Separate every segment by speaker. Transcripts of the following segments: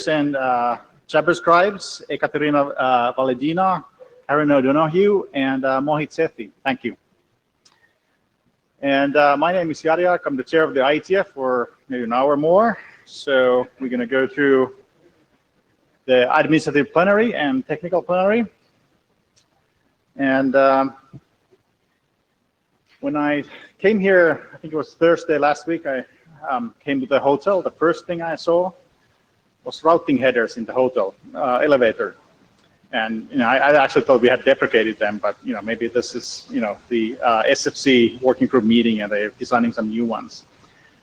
Speaker 1: And chapter scribes, Ekaterina Valedina, Aaron O'Donoghue, and Mohit Sethi. Thank you. And my name is Yaryak. I'm the chair of the IETF for maybe an hour more. So we're going to go through the administrative plenary and technical plenary. And when I came here, I think it was Thursday last week, I came to the hotel. The first thing I saw was routing headers in the hotel elevator. And I actually thought we had deprecated them, but maybe this is the SFC working group meeting, and they're designing some new ones.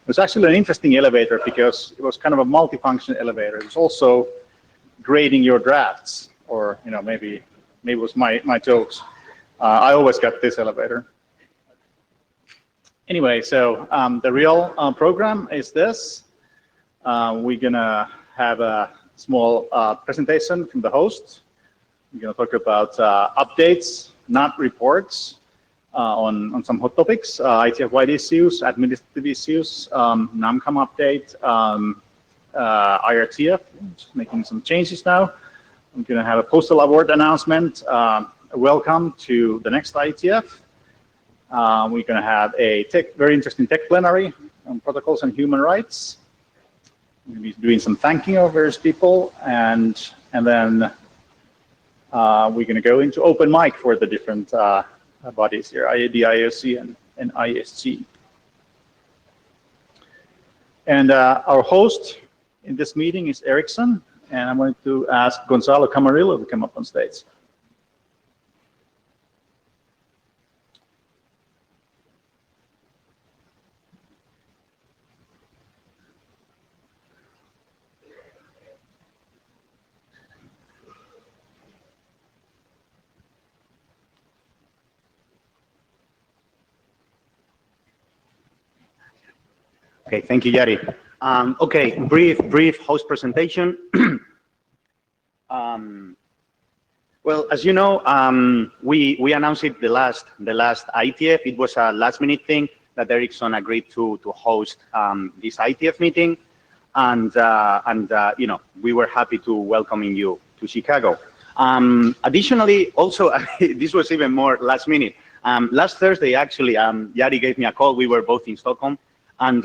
Speaker 1: It was actually an interesting elevator because it was kind of a multifunction elevator. It was also grading your drafts, or maybe it was my jokes. I always got this elevator. Anyway, so the real program is this. We're gonna have a small presentation from the host. We're going to talk about updates, not reports, on some hot topics, IETF-wide issues, administrative issues, NAMCOM update, IRTF, making some changes now. I'm going to have a postal award announcement. Welcome to the next IETF. We're going to have a very interesting tech plenary on protocols and human rights. We're going to be doing some thanking of various people, and then we're going to go into open mic for the different bodies here, the IOC and ISG. And our host in this meeting is Ericsson, and I'm going to ask Gonzalo Camarillo to come up on stage.
Speaker 2: Okay, thank you, Yari. Okay, brief host presentation. Well, as you know, we announced it the last IETF. It was a last-minute thing that Ericsson agreed to host this IETF meeting, and we were happy to welcoming you to Chicago. Additionally, also this was even more last minute. Last Thursday, actually, Yari gave me a call. We were both in Stockholm. And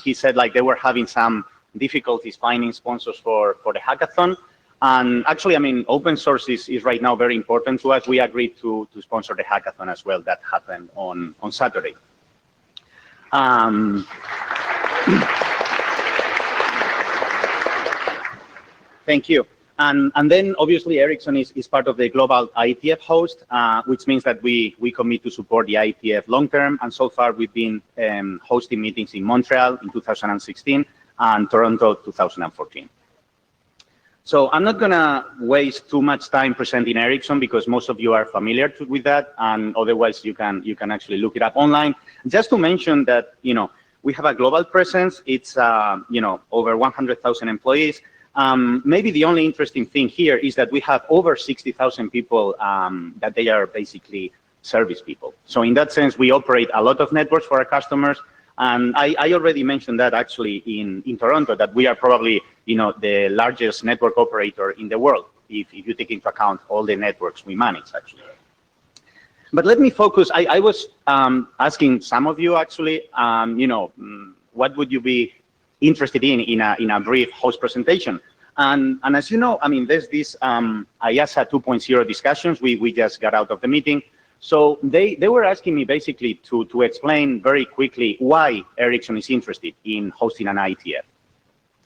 Speaker 2: he said they were having some difficulties finding sponsors for the hackathon. And actually, open source is right now very important to us. We agreed to sponsor the hackathon as well. That happened on Saturday. Thank you. And then obviously Ericsson is part of the global IETF host, which means that we commit to support the IETF long term. And so far we've been hosting meetings in Montreal in 2016 and Toronto 2014. So I'm not gonna waste too much time presenting Ericsson because most of you are familiar with that, and otherwise you can actually look it up online. Just to mention that we have a global presence. It's over 100,000 employees. Maybe the only interesting thing here is that we have over 60,000 people that they are basically service people. So in that sense, we operate a lot of networks for our customers. And I already mentioned that actually in Toronto, that we are probably the largest network operator in the world, if you take into account all the networks we manage actually. But let me focus. I was asking some of you actually, what would you be interested in a brief host presentation? And as you know, there's this IASA 2.0 discussions. We just got out of the meeting. So they were asking me basically to explain very quickly why Ericsson is interested in hosting an IETF.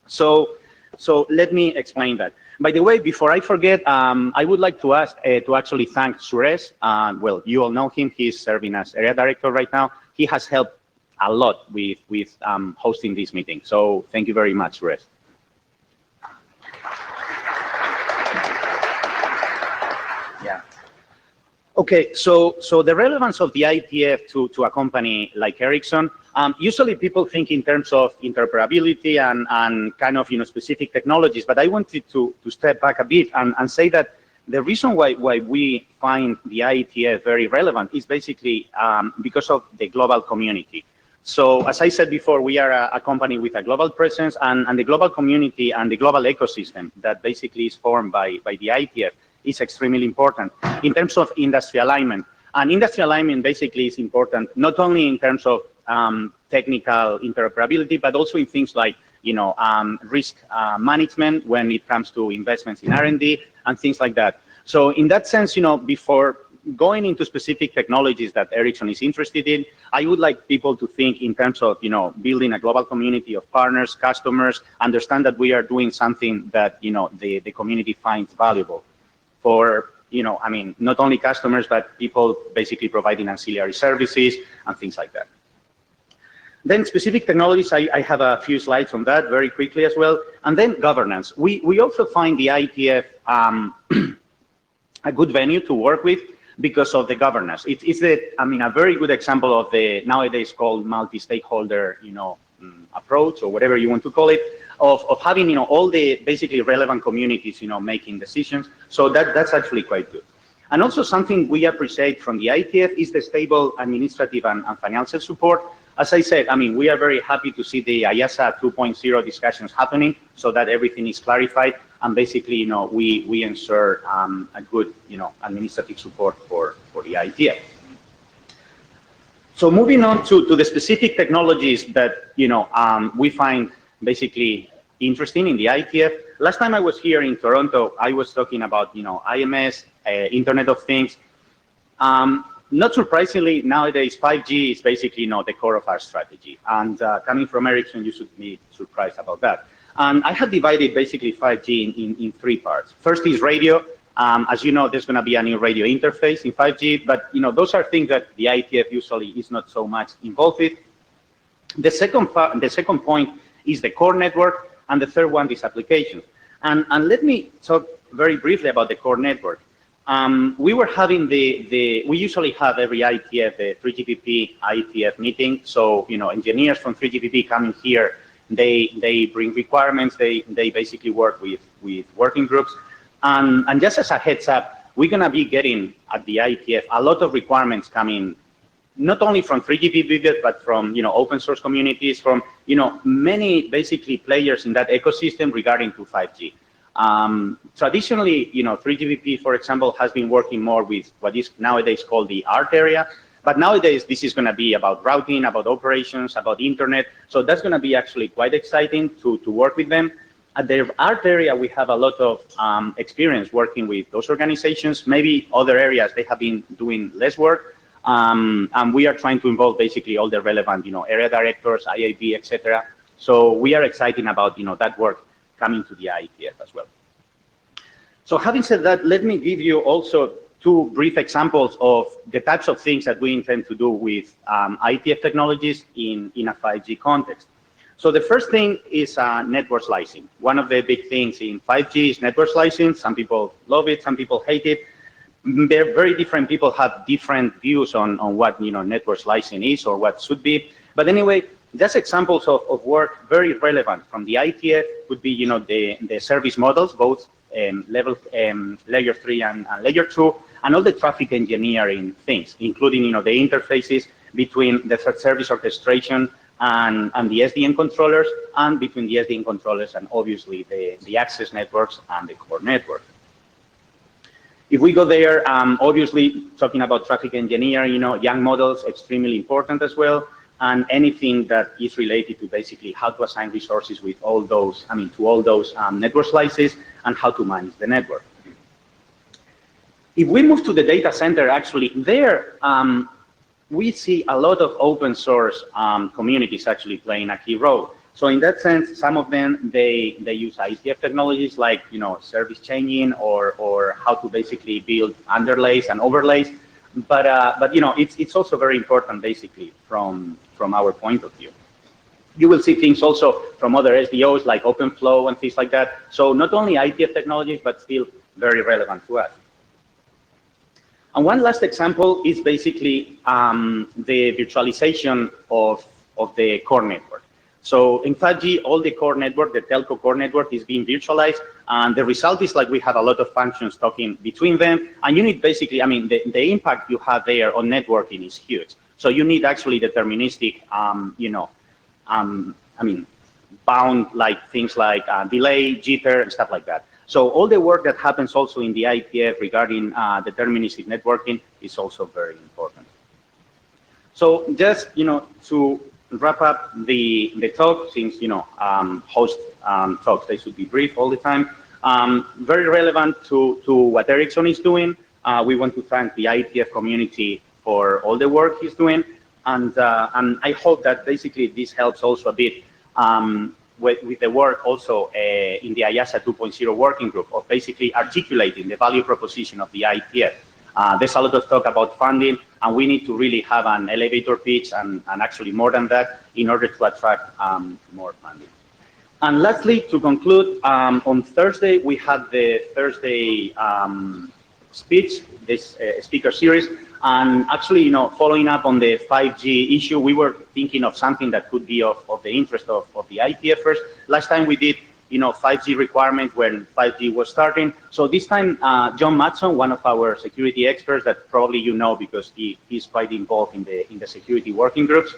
Speaker 2: So let me explain that. By the way, before I forget, I would like to ask to actually thank Suresh. Well, you all know him. He's serving as area director right now. He has helped a lot with hosting this meeting. So thank you very much, Suresh. Yeah. Okay, so the relevance of the IETF to a company like Ericsson, usually people think in terms of interoperability and kind of specific technologies, but I wanted to step back a bit and say that the reason why we find the IETF very relevant is basically because of the global community. So as I said before, we are a company with a global presence, and the global community and the global ecosystem that basically is formed by the IETF is extremely important in terms of industry alignment. And industry alignment basically is important not only in terms of technical interoperability, but also in things like risk management when it comes to investments in R&D and things like that. So in that sense, before going into specific technologies that Ericsson is interested in, I would like people to think in terms of, building a global community of partners, customers, understand that we are doing something that, the community finds valuable for, not only customers, but people basically providing ancillary services and things like that. Then specific technologies, I have a few slides on that very quickly as well. And then governance. We also find the IETF a good venue to work with because of the governance. It's a very good example of the nowadays called multi-stakeholder, approach, or whatever you want to call it, of having, all the basically relevant communities, making decisions. So that's actually quite good. And also something we appreciate from the IETF is the stable administrative and financial support. As I said, we are very happy to see the IASA 2.0 discussions happening so that everything is clarified, and basically, we ensure a good, administrative support for the IETF. So moving on to the specific technologies that, we find basically interesting in the IETF. Last time I was here in Toronto, I was talking about, IMS, Internet of Things. Not surprisingly, nowadays 5G is basically the core of our strategy. And coming from Ericsson, you should be surprised about that. And I have divided basically 5G in three parts. First is radio. As you know, there's going to be a new radio interface in 5G, but those are things that the IETF usually is not so much involved with. The second point is the core network, and the third one is applications. And let me talk very briefly about the core network. We were having we usually have every IETF, the 3GPP IETF meeting. So, engineers from 3GPP coming here, they bring requirements, they basically work with working groups. And just as a heads up, we're gonna be getting at the IETF a lot of requirements coming, not only from 3GPP, but from, open source communities, from, many basically players in that ecosystem regarding to 5G. Traditionally, 3GPP, for example, has been working more with what is nowadays called the art area. But nowadays, this is going to be about routing, about operations, about internet. So that's going to be actually quite exciting to work with them. At the art area, we have a lot of experience working with those organizations. Maybe other areas, they have been doing less work. And we are trying to involve basically all the relevant, area directors, IAB, etc. So we are excited about, that work coming to the IETF as well. So having said that, let me give you also two brief examples of the types of things that we intend to do with IETF technologies in a 5G context. So the first thing is network slicing. One of the big things in 5G is network slicing. Some people love it, some people hate it. Very different people have different views on what network slicing is or what should be. But anyway, just examples of work very relevant from the IETF would be the service models, both layer 3 and layer 2, and all the traffic engineering things, including the interfaces between the service orchestration and the SDN controllers, and between the SDN controllers and obviously the access networks and the core network. If we go there, obviously talking about traffic engineering, young models, extremely important as well, and anything that is related to basically how to assign resources with all those, to all those network slices, and how to manage the network. If we move to the data center, actually there, we see a lot of open source communities actually playing a key role. So in that sense, some of them, they use IETF technologies like, service chaining or how to basically build underlays and overlays. But it's also very important basically from our point of view. You will see things also from other SDOs like OpenFlow and things like that. So not only IETF technologies, but still very relevant to us. And one last example is basically the virtualization of the core network. So in 5G, all the core network, the telco core network is being virtualized. And the result is like we have a lot of functions talking between them. And you need basically, the impact you have there on networking is huge. So you need actually deterministic, bound like things like delay, jitter, and stuff like that. So all the work that happens also in the IETF regarding deterministic networking is also very important. So just, to wrap up the talk, since, host talks, they should be brief all the time. Very relevant to what Ericsson is doing. We want to thank the IETF community for all the work he's doing. And I hope that basically this helps also a bit with the work also in the IASA 2.0 working group of basically articulating the value proposition of the IETF. There's a lot of talk about funding, and we need to really have an elevator pitch and actually more than that in order to attract more funding. And lastly, to conclude, on Thursday, we had the Thursday speech, this speaker series. And actually, following up on the 5G issue, we were thinking of something that could be of the interest of the IETFers. Last time we did, 5G requirement when 5G was starting. So this time, John Matson, one of our security experts that probably because he's quite involved in the security working groups,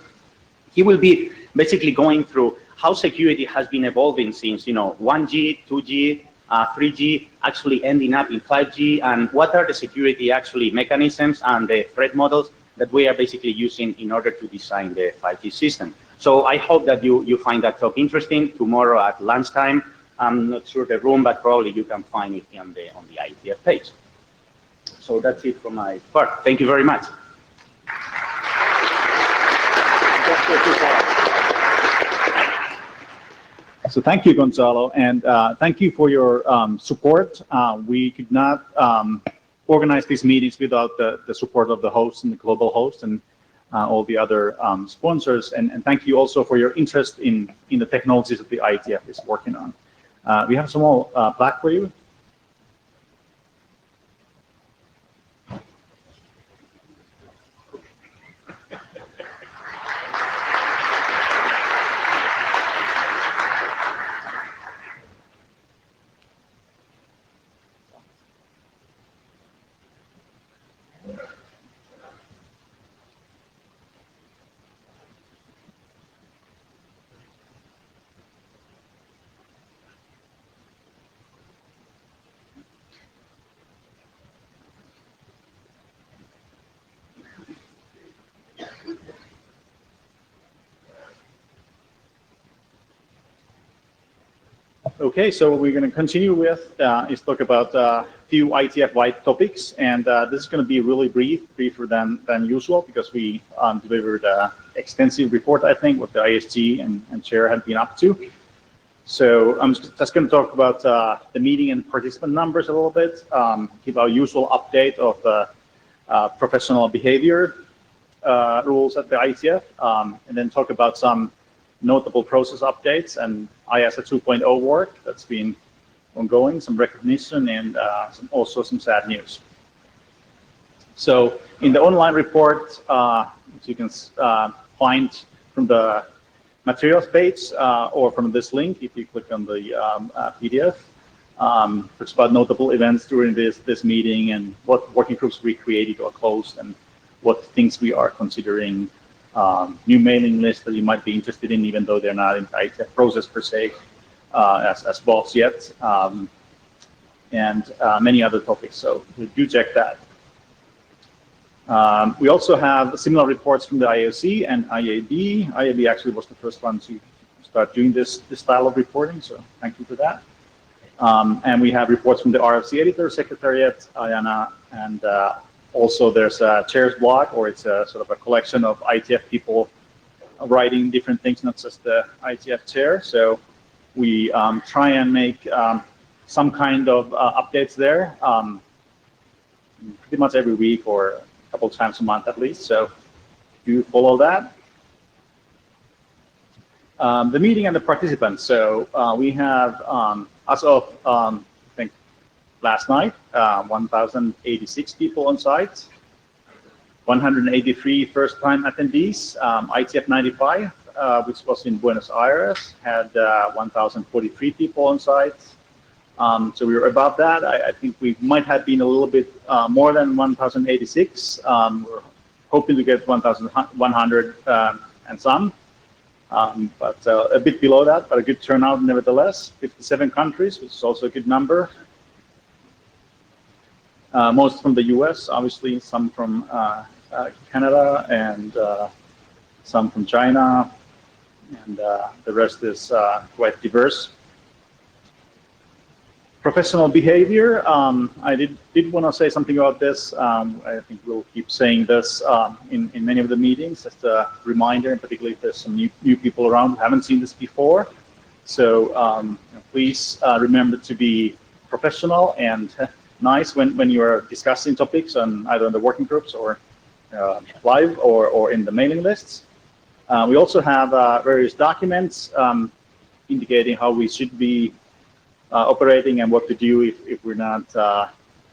Speaker 2: he will be basically going through how security has been evolving since 1G, 2G, 3G actually ending up in 5G, and what are the security actually mechanisms and the threat models that we are basically using in order to design the 5G system. So I hope that you find that talk interesting tomorrow at lunchtime. I'm not sure the room, but probably you can find it on the IETF page. So that's it from my part. Thank you very much.
Speaker 1: So thank you, Gonzalo, and thank you for your support. We could not organize these meetings without the support of the host and the global host and all the other sponsors. And thank you also for your interest in the technologies that the IETF is working on. We have some more plaque for you. Okay, so what we're going to continue with is talk about a few IETF-wide topics, and this is going to be really briefer than usual, because we delivered an extensive report, I think, what the ISG and chair had been up to. So I'm just going to talk about the meeting and participant numbers a little bit, give our usual update of the professional behavior rules at the IETF, and then talk about some notable process updates and IASA 2.0 work that's been ongoing, some recognition, and also some sad news. So in the online report, which you can find from the materials page or from this link, if you click on the PDF, it's about notable events during this meeting and what working groups we created or closed and what things we are considering. New mailing lists that you might be interested in, even though they're not in the IETF process per se, as boss yet, and many other topics. So do check that. We also have similar reports from the IOC and IAB. IAB actually was the first one to start doing this style of reporting, so thank you for that. And we have reports from the RFC editor, Secretariat, IANA, and also there's a chair's blog, or it's a sort of a collection of IETF people writing different things, not just the IETF chair. So we try and make some kind of updates there pretty much every week or a couple times a month at least. So do follow that. The meeting and the participants. So we have, as of I think last night, 1,086 people on site, 183 first-time attendees. IETF 95, which was in Buenos Aires, had 1,043 people on site. So we were above that. I think we might have been a little bit more than 1,086. We're hoping to get 1,100 and some, but a bit below that, but a good turnout nevertheless. 57 countries, which is also a good number. Most from the US, obviously, some from Canada, and some from China, and the rest is quite diverse. Professional behavior, I did want to say something about this. I think we'll keep saying this in many of the meetings, just a reminder, and particularly if there's some new people around who haven't seen this before. So please remember to be professional and nice when you are discussing topics on either in the working groups or live or in the mailing lists. We also have various documents indicating how we should be operating and what to do if we're not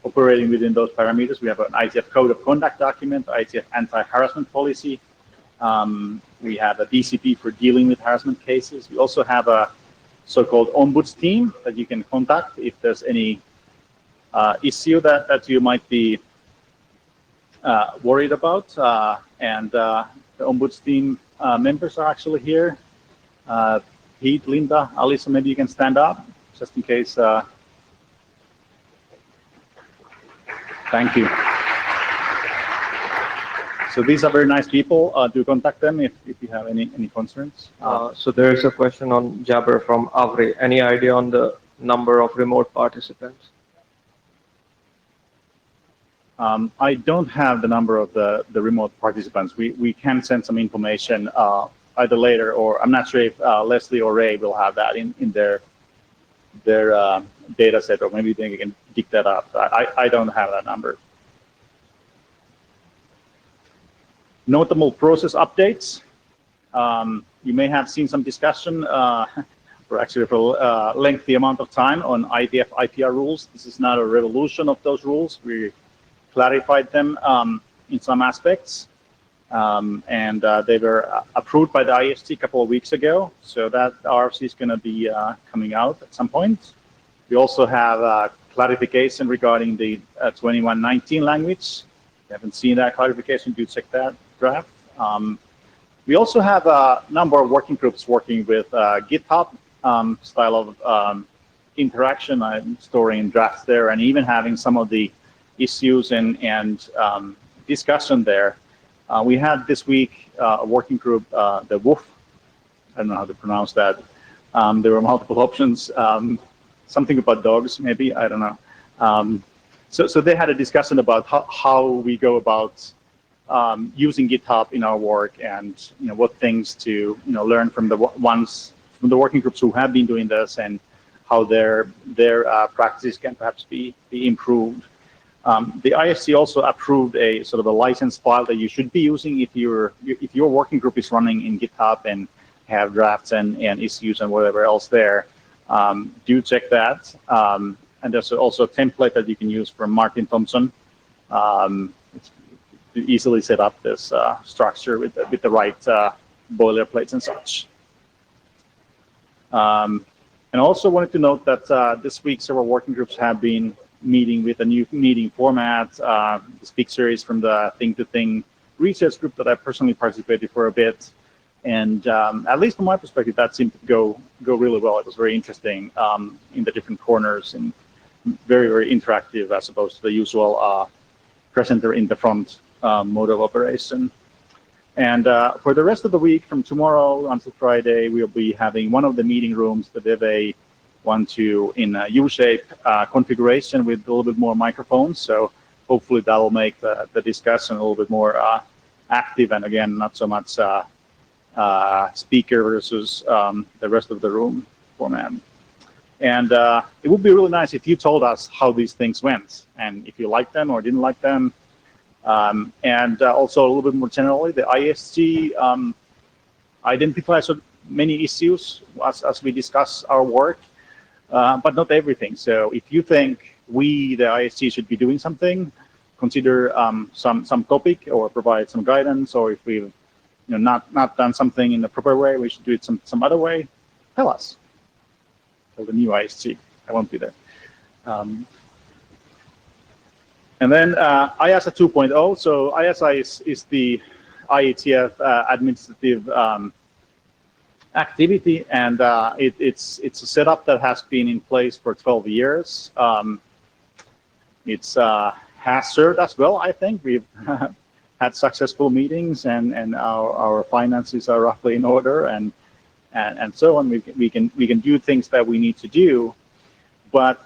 Speaker 1: operating within those parameters. We have an IETF code of conduct document, IETF anti-harassment policy. We have a DCP for dealing with harassment cases. We also have a so-called ombuds team that you can contact if there's any issue that you might be worried about. And the ombuds team members are actually here. Pete, Linda, Alisa, maybe you can stand up, just in case. Thank you. So these are very nice people. Do contact them if you have any concerns.
Speaker 3: So there is a question on Jabber from Avri. Any idea on the number of remote participants?
Speaker 1: I don't have the number of the remote participants. We can send some information either later, or I'm not sure if Leslie or Ray will have that in their data set, or maybe they can dig that up. I don't have that number. Notable process updates. You may have seen some discussion for a lengthy amount of time on IETF IPR rules. This is not a revolution of those rules. We clarified them in some aspects, and they were approved by the IST a couple of weeks ago, so that RFC is going to be coming out at some point. We also have clarification regarding the 2119 language. If you haven't seen that clarification, do check that draft. We also have a number of working groups working with GitHub style of interaction, storing drafts there, and even having some of the issues and discussion there. We had this week a working group, the WOOF, I don't know how to pronounce that. There were multiple options, something about dogs, maybe, I don't know. So they had a discussion about how we go about using GitHub in our work, and what things to learn from the working groups who have been doing this, and how their practices can perhaps be improved. The ISC also approved a sort of a license file that you should be using if your working group is running in GitHub and have drafts and issues and whatever else there. Do check that. And there's also a template that you can use from Martin Thompson to easily set up this structure with the right boilerplates and such. And also wanted to note that this week several working groups have been meeting with a new meeting format. The speak series from the Thing to Thing research group that I personally participated for a bit, and at least from my perspective, that seemed to go really well. It was very interesting in the different corners, and very interactive as opposed to the usual presenter in the front mode of operation. And for the rest of the week, from tomorrow until Friday, we'll be having one of the meeting rooms, the Dev 1-2 in a U-shape configuration with a little bit more microphones. So hopefully that will make the discussion a little bit more active, and again, not so much speaker versus the rest of the room format. And it would be really nice if you told us how these things went, and if you liked them or didn't like them. And also a little bit more generally, the ISG identifies so many issues as we discuss our work. But not everything. So if you think we, the ISG, should be doing something, consider some topic or provide some guidance, or if we've not done something in the proper way, we should do it some other way, tell us. Tell the new ISG. I won't be there. And then IASA 2.0. So IASA is the IETF administrative activity, and it's a setup that has been in place for 12 years. It's has served us well, I think. We've had successful meetings, and our finances are roughly in order, and so on. We can do things that we need to do, but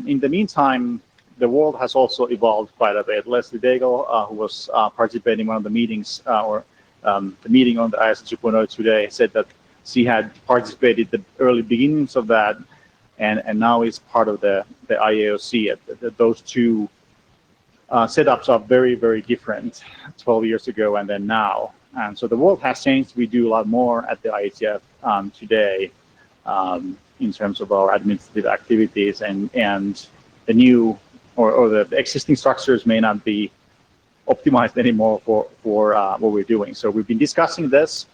Speaker 1: in the meantime, the world has also evolved quite a bit. Leslie Daigle, who was participating in one of the meetings, or the meeting on the ISO 2.0 today, said that she had participated the early beginnings of that, and now is part of the IAOC. Those two setups are very, very different 12 years ago and then now. And so the world has changed. We do a lot more at the IETF today in terms of our administrative activities, and the new or the existing structures may not be optimized anymore for what we're doing. So we've been discussing this.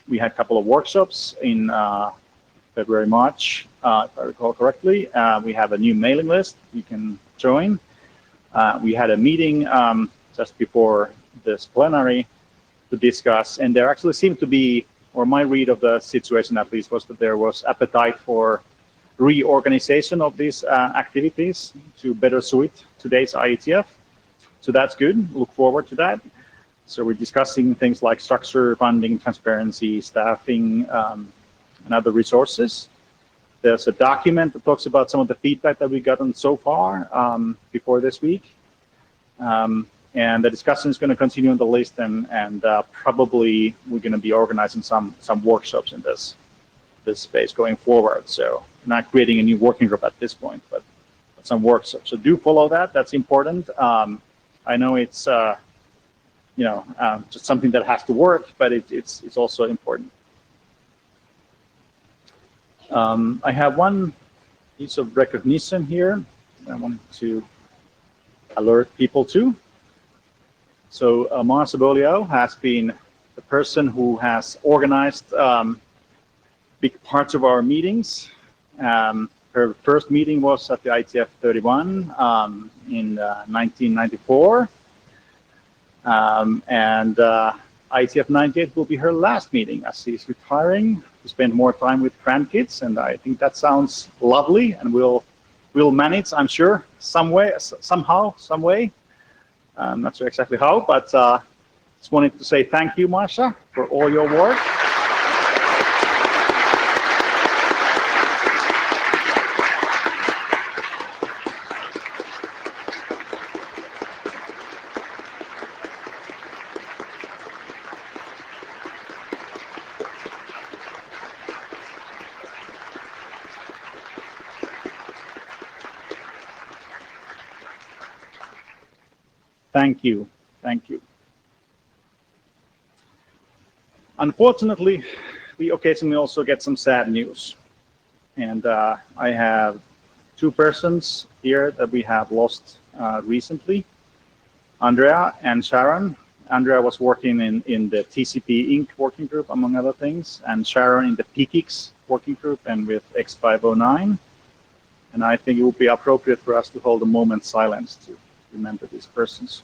Speaker 1: We had a couple of workshops in February, March, if I recall correctly. We have a new mailing list you can join. We had a meeting just before this plenary to discuss, and there actually seemed to be, or my read of the situation at least, was that there was appetite for reorganization of these activities to better suit today's IETF. So that's good. Look forward to that. So we're discussing things like structure, funding, transparency, staffing, and other resources. There's a document that talks about some of the feedback that we've gotten so far before this week. And the discussion is going to continue on the list, and probably we're going to be organizing some workshops in this space going forward. So not creating a new working group at this point, but some workshops. So do follow that. That's important. I know it's just something that has to work, but it's also important. I have one piece of recognition here I want to alert people to. So Mara Sabolio has been the person who has organized big parts of our meetings. Her first meeting was at the IETF 31 in 1994. And IETF 98 will be her last meeting as she's retiring to spend more time with grandkids, and I think that sounds lovely, and we'll manage, I'm sure, somehow, some way. I'm not sure exactly how, but just wanted to say thank you, Marsha, for all your work. Thank you. Thank you. Unfortunately, we occasionally also get some sad news. And I have two persons here that we have lost recently, Andrea and Sharon. Andrea was working in the TCP Inc. working group, among other things, and Sharon in the PKIX working group and with X509. And I think it would be appropriate for us to hold a moment's silence to remember these persons.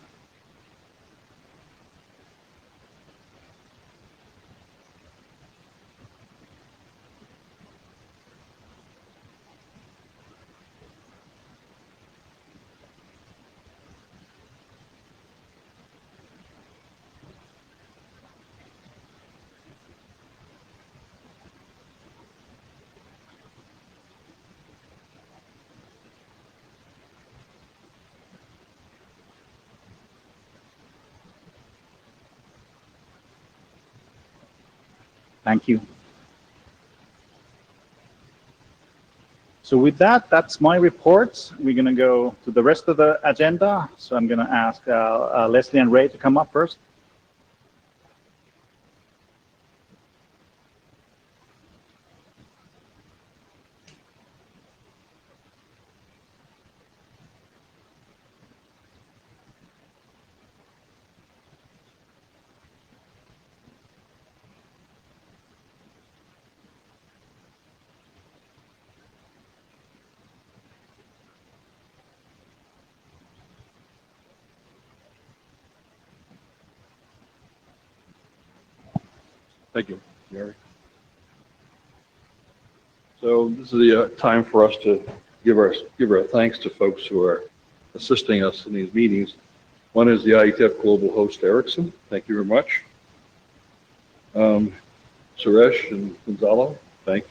Speaker 1: Thank you. So with that, that's my report. We're going to go to the rest of the agenda. So I'm going to ask Leslie and Ray to come up first.
Speaker 4: Thank you, Gary. So this is the time for us to give our thanks to folks who are assisting us in these meetings. One is the IETF Global Host, Ericsson. Thank you very much. Suresh and Gonzalo, thank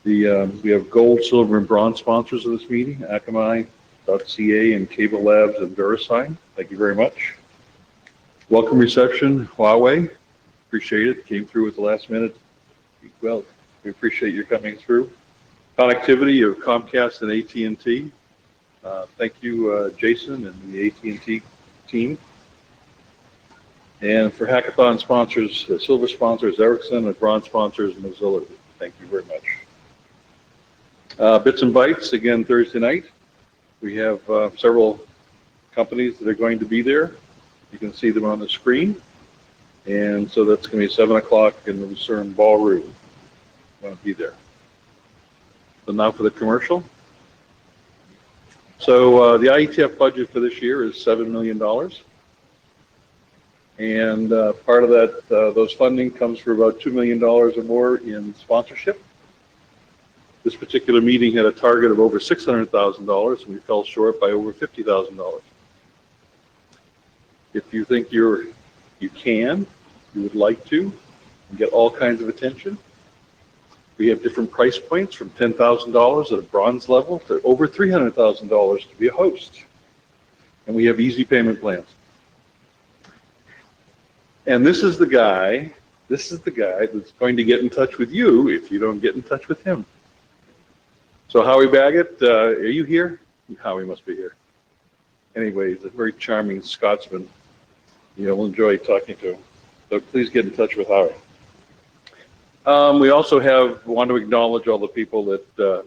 Speaker 4: you. We have gold, silver, and bronze sponsors of this meeting, Akamai.ca and Cable Labs and VeriSign. Thank you very much. Welcome reception, Huawei. Appreciate it. Came through at the last minute. Well, we appreciate your coming through. Connectivity of Comcast and AT&T. Thank you, Jason and the AT&T team. And for hackathon sponsors, the silver sponsors, Ericsson, and bronze sponsors, Mozilla. Thank you very much. Bits and Bytes, again, Thursday night. We have several companies that are going to be there. You can see them on the screen. And so that's going to be 7 o'clock in the Lucerne Ballroom. I'm going to be there. So now for the commercial. So the IETF budget for this year is $7 million. And part of that, those funding comes for about $2 million or more in sponsorship. This particular meeting had a target of over $600,000, and we fell short by over $50,000. If you think you would like to, and get all kinds of attention, we have different price points from $10,000 at a bronze level to over $300,000 to be a host. And we have easy payment plans. And this is the guy that's going to get in touch with you if you don't get in touch with him. So Howie Baggett, are you here? Howie must be here. Anyway, he's a very charming Scotsman. You'll enjoy talking to him. So please get in touch with Howie. We also want to acknowledge all the people that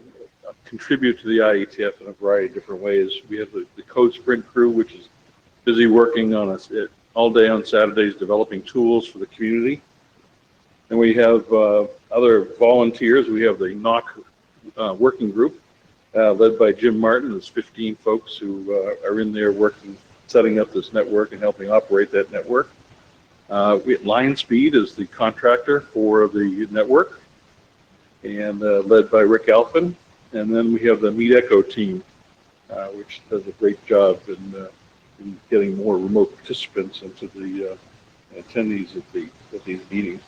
Speaker 4: contribute to the IETF in a variety of different ways. We have the Code Sprint crew, which is busy working on all day on Saturdays developing tools for the community. And we have other volunteers. We have the NOC working group led by Jim Martin. There's 15 folks who are in there working, setting up this network and helping operate that network. Lionspeed is the contractor for the network, and led by Rick Alphin. And then we have the Meet Echo team, which does a great job in getting more remote participants into the attendees of these meetings.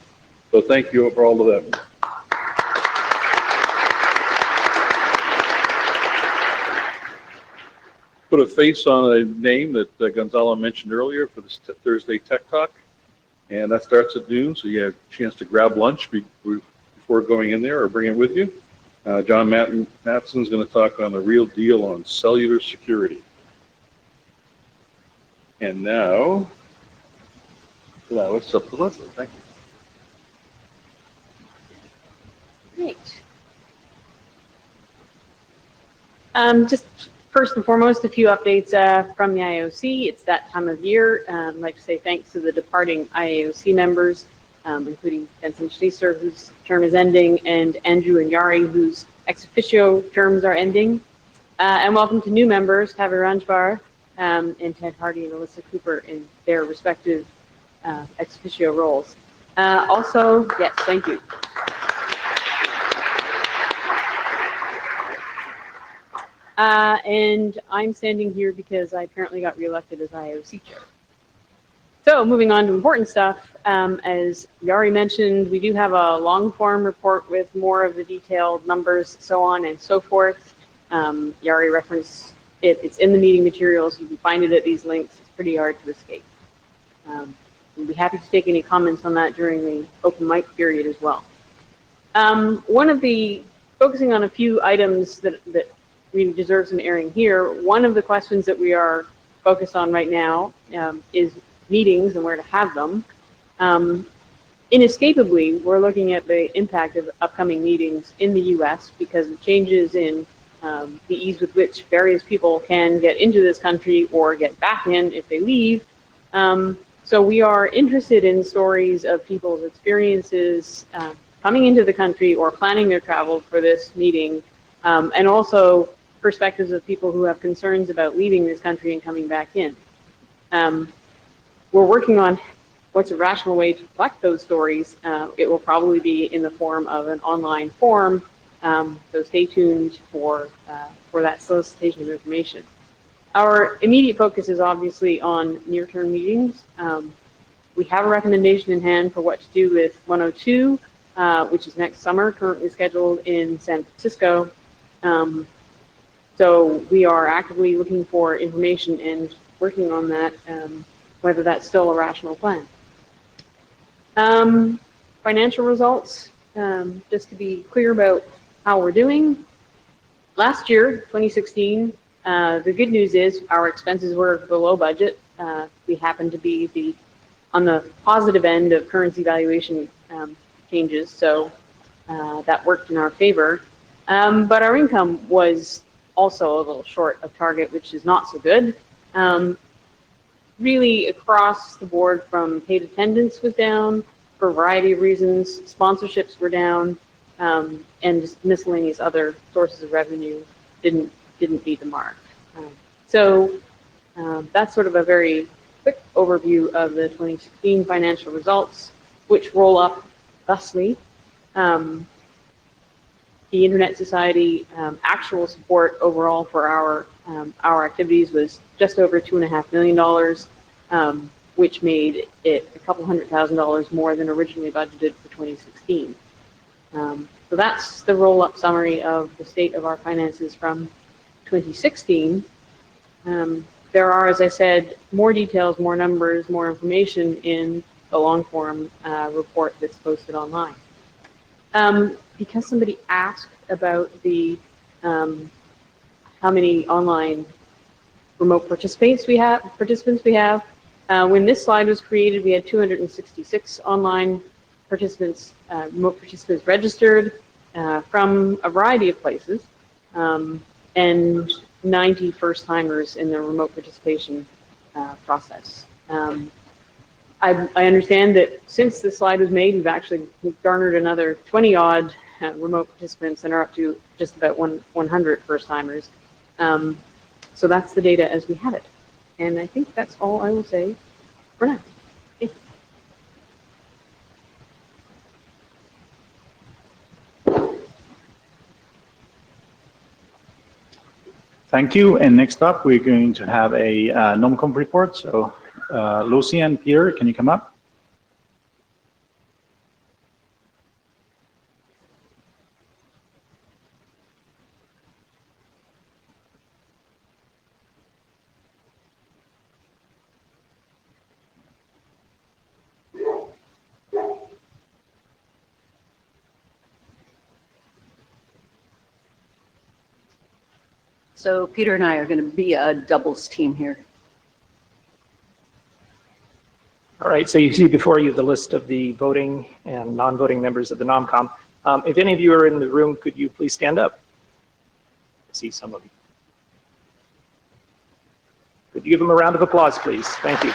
Speaker 4: So thank you for all of that. Put a face on a name that Gonzalo mentioned earlier for this Thursday Tech Talk. And that starts at noon, so you have a chance to grab lunch before going in there or bring it with you. John Mattson is going to talk on the real deal on cellular security. And now, it's up to Leslie. Thank you.
Speaker 5: Great. Just first and foremost, a few updates from the IOC. It's that time of year. I'd like to say thanks to the departing IAOC members, including Benson Schneeser, whose term is ending, and Andrew and Yari, whose ex officio terms are ending. And welcome to new members, Tavi Ranjbar, and Ted Hardy and Alyssa Cooper in their respective ex officio roles. Also, yes, thank you. And I'm standing here because I apparently got reelected as IOC chair. So moving on to important stuff, as Yari mentioned, we do have a long form report with more of the detailed numbers, so on and so forth. Yari referenced it. It's in the meeting materials. You can find it at these links. It's pretty hard to escape. We'll be happy to take any comments on that during the open mic period as well. Focusing on a few items that really deserves an airing here. One of the questions that we are focused on right now is meetings and where to have them. Inescapably, we're looking at the impact of upcoming meetings in the US because of changes in the ease with which various people can get into this country or get back in if they leave. So we are interested in stories of people's experiences coming into the country or planning their travel for this meeting, and also perspectives of people who have concerns about leaving this country and coming back in. We're working on what's a rational way to collect those stories? It will probably be in the form of an online form. So stay tuned for that solicitation of information. Our immediate focus is obviously on near-term meetings. We have a recommendation in hand for what to do with 102, which is next summer, currently scheduled in San Francisco. So we are actively looking for information and working on that, whether that's still a rational plan. Financial results, just to be clear about how we're doing. Last year, 2016, the good news is our expenses were below budget. We happened to be on the positive end of currency valuation changes, so that worked in our favor. But our income was also a little short of target, which is not so good. Really across the board, from paid attendance was down for a variety of reasons, sponsorships were down, and just miscellaneous other sources of revenue didn't beat the mark. So that's sort of a very quick overview of the 2016 financial results, which roll up thusly. The Internet Society actual support overall for our activities was just over $2.5 million, which made it a couple $100,000 more than originally budgeted for 2016. So that's the roll-up summary of the state of our finances from 2016. There are, as I said, more details, more numbers, more information in the long-form report that's posted online. Because somebody asked about the how many online remote participants we have, when this slide was created, we had 266 online participants, remote participants registered from a variety of places, and 90 first-timers in the remote participation process. I understand that since this slide was made, we've garnered another 20-odd remote participants and are up to just about 100 first-timers. So that's the data as we have it. And I think that's all I will say for now. Okay.
Speaker 1: Thank you. And next up, we're going to have a NOMCOM report. So Lucy and Peter, can you come up?
Speaker 6: So Peter and I are going to be a doubles team here.
Speaker 7: All right, so you see before you the list of the voting and non-voting members of the NOMCOM. If any of you are in the room, could you please stand up? I see some of you. Could you give them a round of applause, please? Thank you.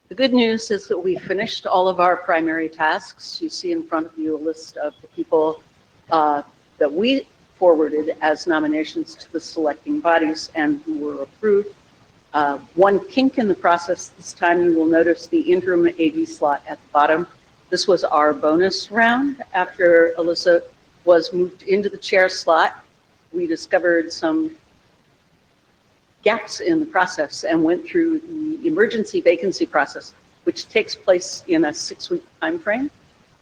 Speaker 6: The good news is that we finished all of our primary tasks. You see in front of you a list of the people that we forwarded as nominations to the selecting bodies and who were approved. One kink in the process this time, you will notice the interim AD slot at the bottom. This was our bonus round. After Alyssa was moved into the chair slot, we discovered some gaps in the process and went through the emergency vacancy process, which takes place in a 6-week time frame.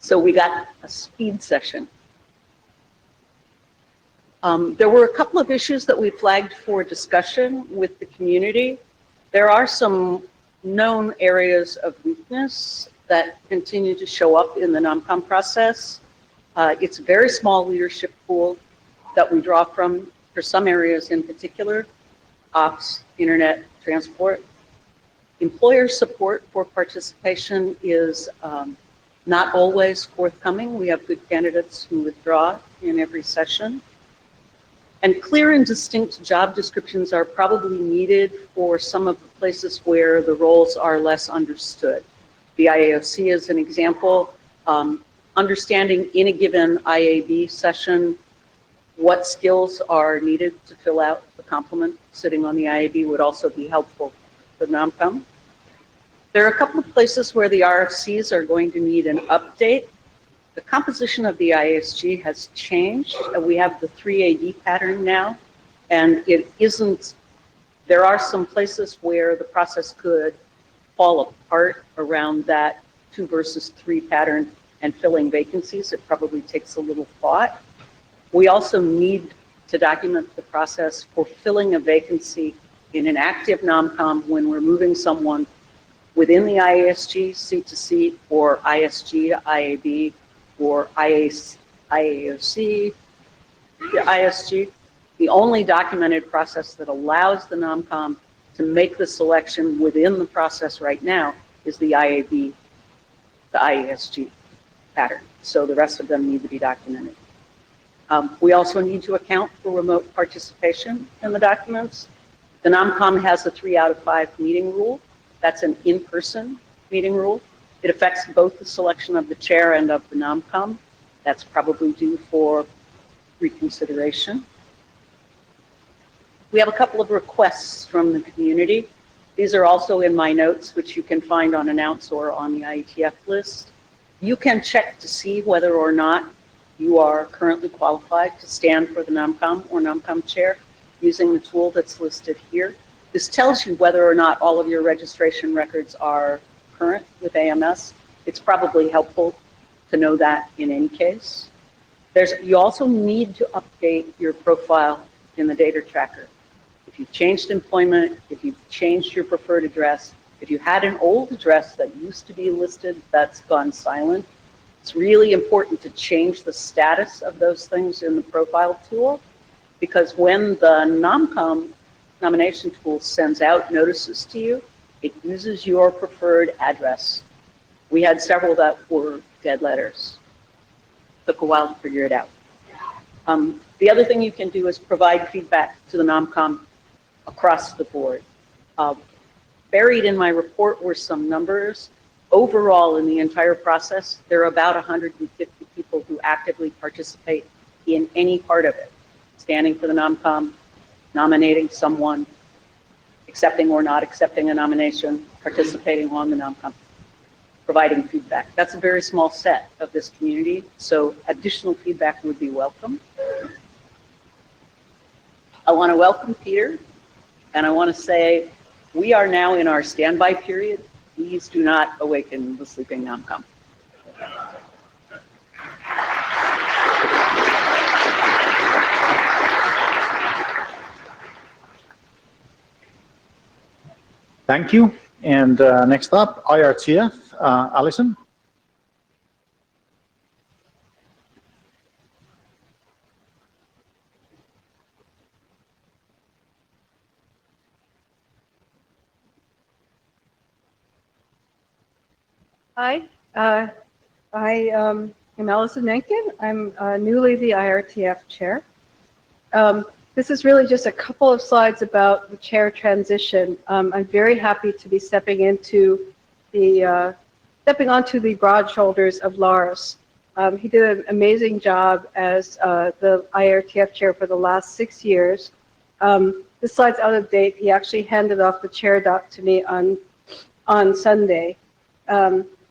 Speaker 6: So we got a speed session. There were a couple of issues that we flagged for discussion with the community. There are some known areas of weakness that continue to show up in the NOMCOM process. It's a very small leadership pool that we draw from for some areas in particular: ops, internet, transport. Employer support for participation is not always forthcoming. We have good candidates who withdraw in every session. And clear and distinct job descriptions are probably needed for some of the places where the roles are less understood. The IAOC is an example. Understanding in a given IAB session what skills are needed to fill out the complement sitting on the IAB would also be helpful for NOMCOM. There are a couple of places where the RFCs are going to need an update. The composition of the ISG has changed. We have the 3AD pattern now, and it isn't, there are some places where the process could fall apart around that 2 versus 3 pattern and filling vacancies. It probably takes a little thought. We also need to document the process for filling a vacancy in an active NOMCOM when we're moving someone within the IASG, seat to seat, or ISG to IAB, or IAOC to ISG. The only documented process that allows the NOMCOM to make the selection within the process right now is the IAB, the IASG pattern. So the rest of them need to be documented. We also need to account for remote participation in the documents. The NOMCOM has a 3 out of 5 meeting rule. That's an in-person meeting rule. It affects both the selection of the chair and of the NOMCOM. That's probably due for reconsideration. We have a couple of requests from the community. These are also in my notes, which you can find on Announce or on the IETF list. You can check to see whether or not you are currently qualified to stand for the NOMCOM or NOMCOM chair using the tool that's listed here. This tells you whether or not all of your registration records are current with AMS. It's probably helpful to know that in any case. You also need to update your profile in the data tracker. If you've changed employment, if you've changed your preferred address, if you had an old address that used to be listed that's gone silent, it's really important to change the status of those things in the profile tool, because when the NOMCOM nomination tool sends out notices to you, it uses your preferred address. We had several that were dead letters. Took a while to figure it out. The other thing you can do is provide feedback to the NOMCOM across the board. Buried in my report were some numbers. Overall, in the entire process, there are about 150 people who actively participate in any part of it. Standing for the NOMCOM, nominating someone, accepting or not accepting a nomination, participating on the NOMCOM, providing feedback. That's a very small set of this community, so additional feedback would be welcome. I want to welcome Peter, and I want to say we are now in our standby period. Please do not awaken the sleeping NOMCOM.
Speaker 1: Thank you. And next up, IRTF, Alison.
Speaker 8: Hi, I am Alison Menken. I'm newly the IRTF chair. This is really just a couple of slides about the chair transition. I'm very happy to be stepping onto the broad shoulders of Lars. He did an amazing job as the IRTF chair for the last 6 years. This slide's out of date. He actually handed off the chair doc to me on Sunday.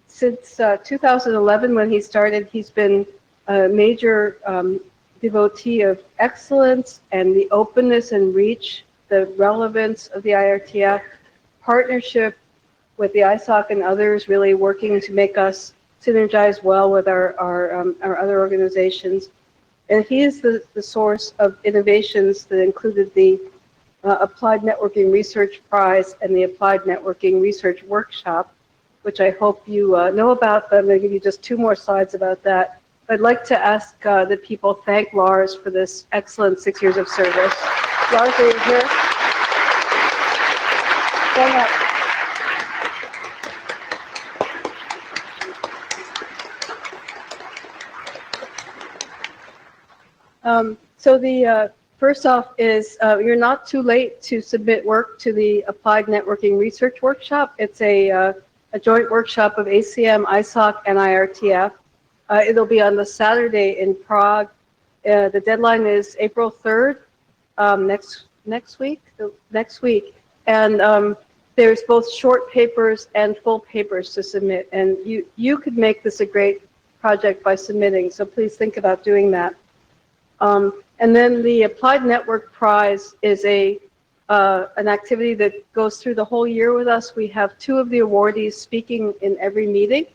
Speaker 8: Since 2011, when he started, he's been a major devotee of excellence and the openness and reach, the relevance of the IRTF, partnership with the ISOC and others, really working to make us synergize well with our other organizations. And he is the source of innovations that included the Applied Networking Research Prize and the Applied Networking Research Workshop, which I hope you know about, but I'm going to give you just 2 more slides about that. I'd like to ask that people thank Lars for this excellent 6 years of service. Lars, are you here? Stand up. So the first off is you're not too late to submit work to the Applied Networking Research Workshop. It's a joint workshop of ACM, ISOC, and IRTF. It'll be on the Saturday in Prague. The deadline is April 3rd, next week. And there's both short papers and full papers to submit. And you could make this a great project by submitting, so please think about doing that. And then the Applied Network Prize is an activity that goes through the whole year with us. We have 2 of the awardees speaking in every meeting.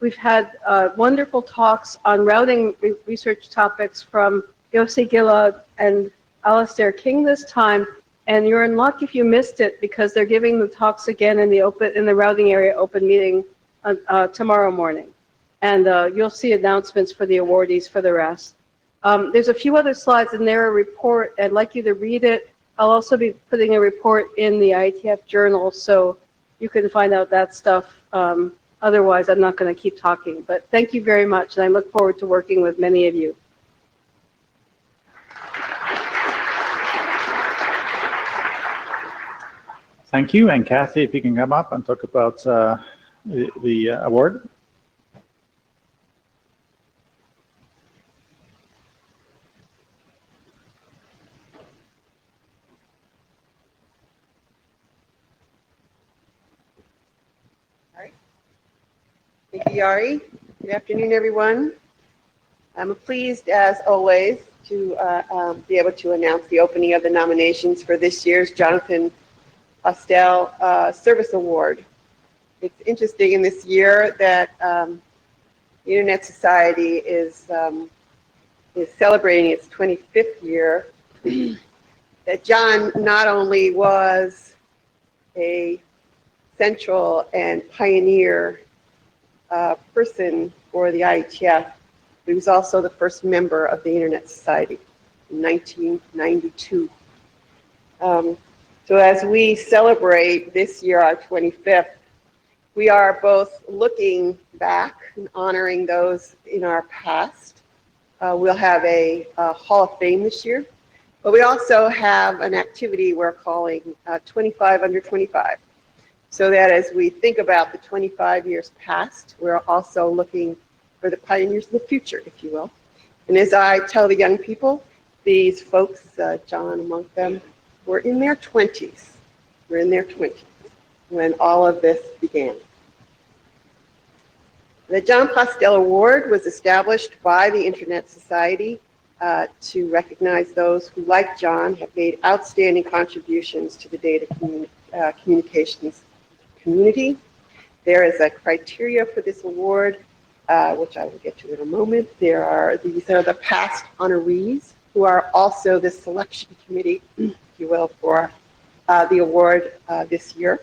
Speaker 8: We've had wonderful talks on routing research topics from Yossi Gilad and Alastair King this time, and you're in luck if you missed it because they're giving the talks again in the routing area open meeting tomorrow morning. And you'll see announcements for the awardees for the rest. There's a few other slides in there, a report. I'd like you to read it. I'll also be putting a report in the IETF journal, so you can find out that stuff. Otherwise, I'm not going to keep talking. But thank you very much, and I look forward to working with many of you.
Speaker 1: Thank you. And Kathy, if you can come up and talk about the award.
Speaker 9: Thank you, Yari. Good afternoon, everyone. I'm pleased, as always, to be able to announce the opening of the nominations for this year's Jonathan Postel Service Award. It's interesting in this year that the Internet Society is celebrating its 25th year. That John not only was a central and pioneer person for the IETF, he was also the first member of the Internet Society in 1992. So as we celebrate this year, our 25th, we are both looking back and honoring those in our past. We'll have a Hall of Fame this year, but we also have an activity we're calling 25 Under 25. So that as we think about the 25 years past, we're also looking for the pioneers of the future, if you will. And as I tell the young people, these folks, John among them, were in their 20s. We're in their 20s when all of this began. The John Postel Award was established by the Internet Society to recognize those who, like John, have made outstanding contributions to the data communications community. There is a criteria for this award, which I will get to in a moment. These are the past honorees who are also the selection committee, if you will, for the award this year.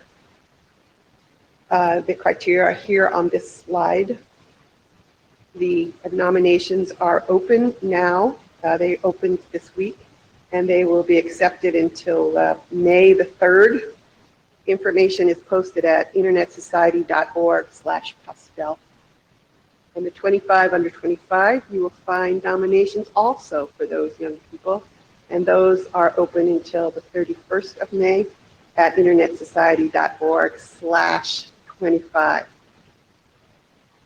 Speaker 9: The criteria are here on this slide. The nominations are open now. They opened this week, and they will be accepted until May the 3rd. Information is posted at internetsociety.org/Postel. And the 25 Under 25, you will find nominations also for those young people, and those are open until the 31st of May at internetsociety.org/25.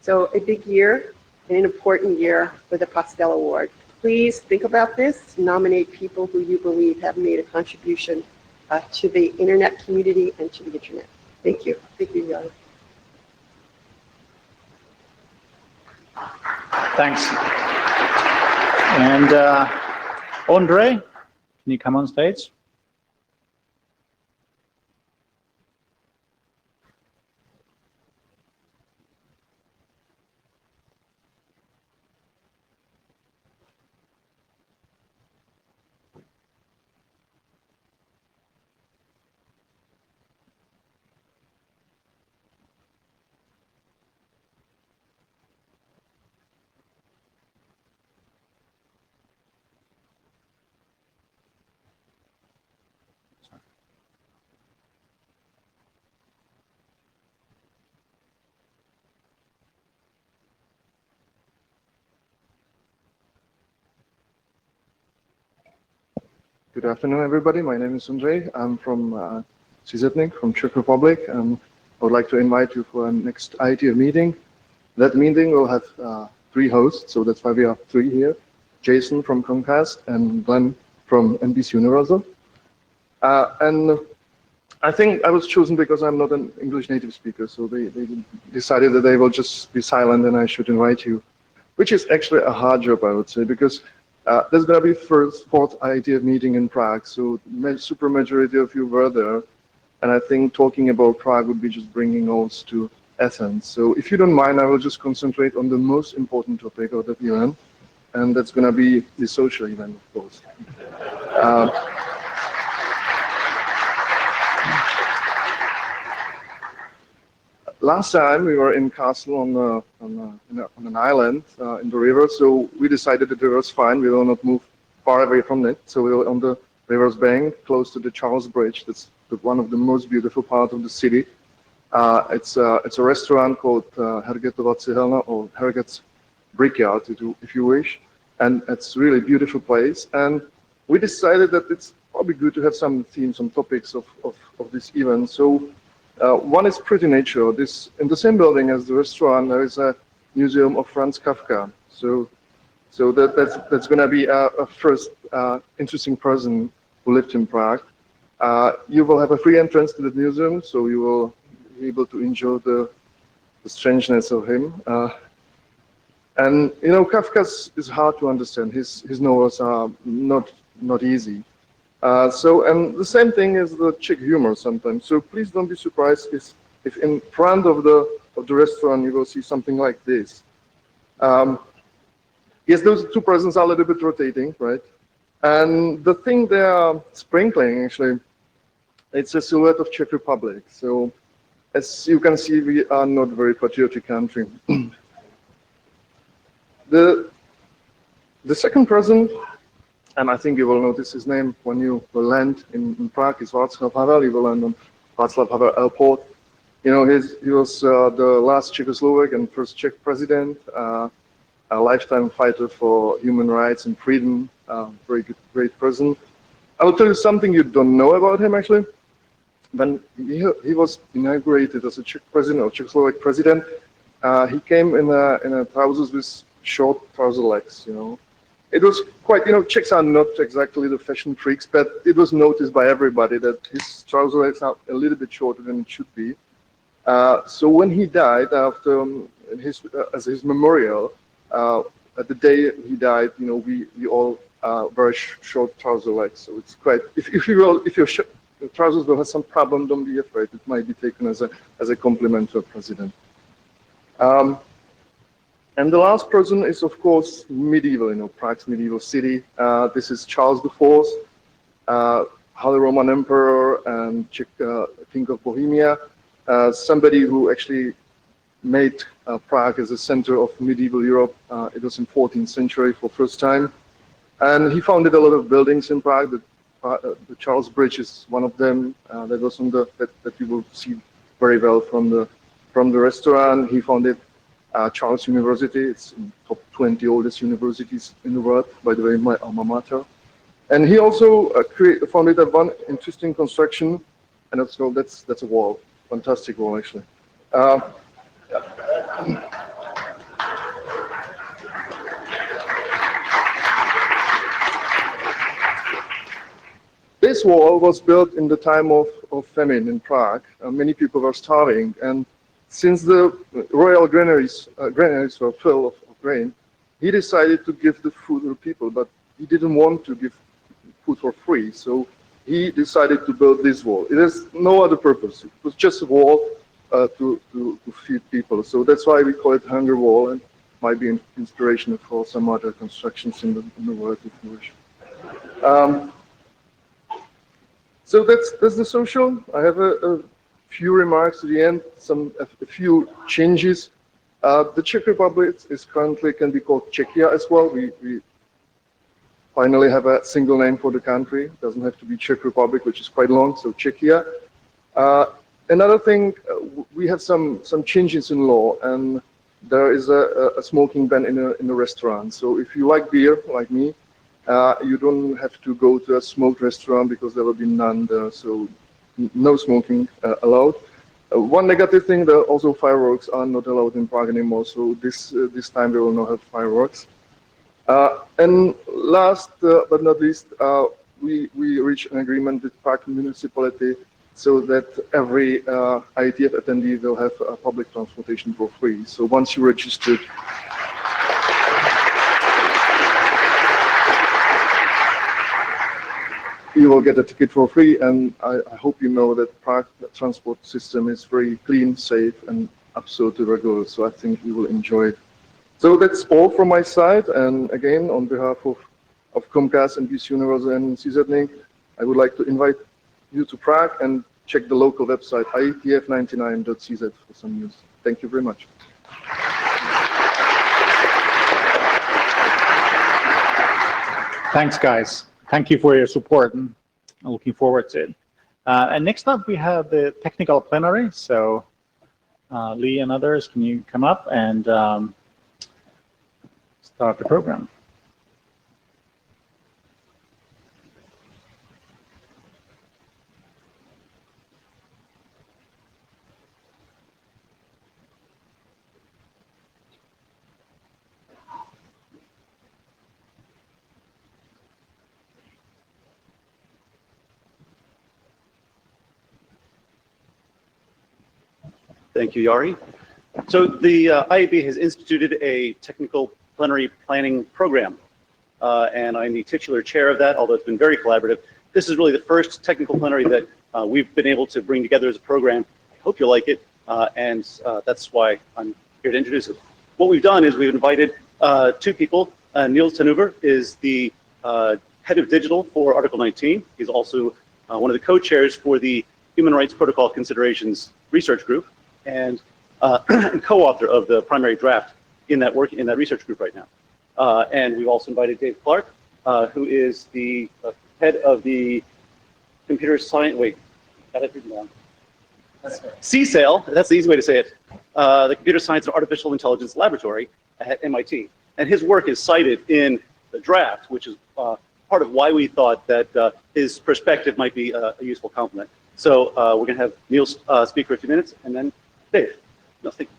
Speaker 9: So a big year and an important year for the Postel Award. Please think about this. Nominate people who you believe have made a contribution to the internet community and to the internet. Thank you. Thank you, Yari.
Speaker 1: Thanks. And Andre, can you come on stage?
Speaker 10: Good afternoon, everybody. My name is Sundray. I'm from Syzetnik, from Czech Republic. I would like to invite you for our next IETF meeting. That meeting will have 3 hosts, so that's why we are 3 here. Jason from Comcast and Glenn from NBC Universal. And I think I was chosen because I'm not an English native speaker, so they decided that they will just be silent and I should invite you, which is actually a hard job, I would say, because there's going to be fourth IETF meeting in Prague, so super majority of you were there, and I think talking about Prague would be just bringing us to Athens. So if you don't mind, I will just concentrate on the most important topic of the event, and that's going to be the social event, of course. Last time we were in Castle on an island in the river, so we decided that the river was fine. We will not move far away from it. So we were on the river's bank, close to the Charles Bridge. That's one of the most beautiful parts of the city. It's a restaurant called Hergetova Cihelna, or Herget's Brickyard, if you wish, and it's really a beautiful place. And we decided that it's probably good to have some themes, some topics of this event. So. One is pretty natural. In the same building as the restaurant, there is a museum of Franz Kafka. So that's going to be a first interesting person who lived in Prague. You will have a free entrance to the museum, so you will be able to enjoy the strangeness of him. And you know, Kafka is hard to understand. His novels are not easy. And the same thing is the Czech humor sometimes. So please don't be surprised if in front of the restaurant you will see something like this. Yes, those two presents are a little bit rotating, right? And the thing they are sprinkling, actually, it's a silhouette of Czech Republic. So as you can see, we are not a very patriotic country. The second present, and I think you will notice his name when you will land in Prague, is Václav Havel. You will land on Václav Havel Airport. You know, he was the last Czechoslovak and first Czech president, a lifetime fighter for human rights and freedom, very good, great person. I will tell you something you don't know about him, actually. When he was inaugurated as a Czech president, or Czechoslovak president, he came in a trousers with short trouser legs, you know. It was quite, you know, Czechs are not exactly the fashion freaks, but it was noticed by everybody that his trouser legs are a little bit shorter than it should be. So when he died, after as his memorial, at the day he died, you know, we all wear short trouser legs. So it's quite, if your trousers will have some problem, don't be afraid. It might be taken as a compliment to a president. And the last person is, of course, medieval, you know, Prague's medieval city. This is Charles IV, Holy Roman Emperor and Czech King of Bohemia, somebody who actually made Prague as a center of medieval Europe. It was in 14th century for the first time. And he founded a lot of buildings in Prague. The Charles Bridge is one of them. That was on that you will see very well from the restaurant. He founded Charles University. It's in top 20 oldest universities in the world, by the way, my alma mater. And he also founded one interesting construction, and it's called, that's a wall, fantastic wall actually. This wall was built in the time of famine in Prague. Many people were starving, and since the royal granaries were full of grain, he decided to give the food to the people, but he didn't want to give food for free, so he decided to build this wall. It has no other purpose. It was just a wall to feed people. So that's why we call it Hunger Wall, and might be an inspiration for some other constructions in the world, if you wish. So that's the social. I have a few remarks at the end, a few changes. The Czech Republic is currently can be called Czechia as well. We finally have a single name for the country. It doesn't have to be Czech Republic, which is quite long, so Czechia. Another thing, we have some changes in law, and there is a smoking ban in a restaurant. So if you like beer, like me, you don't have to go to a smoked restaurant because there will be none there. So no smoking allowed. One negative thing, that also fireworks are not allowed in Prague anymore. So this time we will not have fireworks. And last but not least, we reached an agreement with Prague municipality so that every IETF attendee will have public transportation for free. So once you registered, you will get a ticket for free, and I hope you know that Prague transport system is very clean, safe, and absolutely regular. So I think you will enjoy it. So that's all from my side. And again, on behalf of Comcast and BC Universal and CZNIC, I would like to invite you to Prague and check the local website, ietf99.cz, for some news. Thank you very much.
Speaker 1: Thanks, guys. Thank you for your support. I'm looking forward to it. And next up, we have the technical plenary. So Lee and others, can you come up and start the program?
Speaker 11: Thank you, Yari. So the IAB has instituted a technical plenary planning program, and I'm the titular chair of that, although it's been very collaborative. This is really the first technical plenary that we've been able to bring together as a program. I hope you like it, and that's why I'm here to introduce it. What we've done is we've invited two people. Niels Tanuver is the head of digital for Article 19. He's also one of the co-chairs for the Human Rights Protocol Considerations Research Group, and co-author of the primary draft in that research group right now. And we've also invited Dave Clark, who is the head of the computer science. Wait, got it written down. CSAIL. That's the easy way to say it. The Computer Science and Artificial Intelligence Laboratory at MIT, and his work is cited in the draft, which is part of why we thought that his perspective might be a useful complement. So we're going to have Niels speak for a few minutes, and then Dave. No, thank you.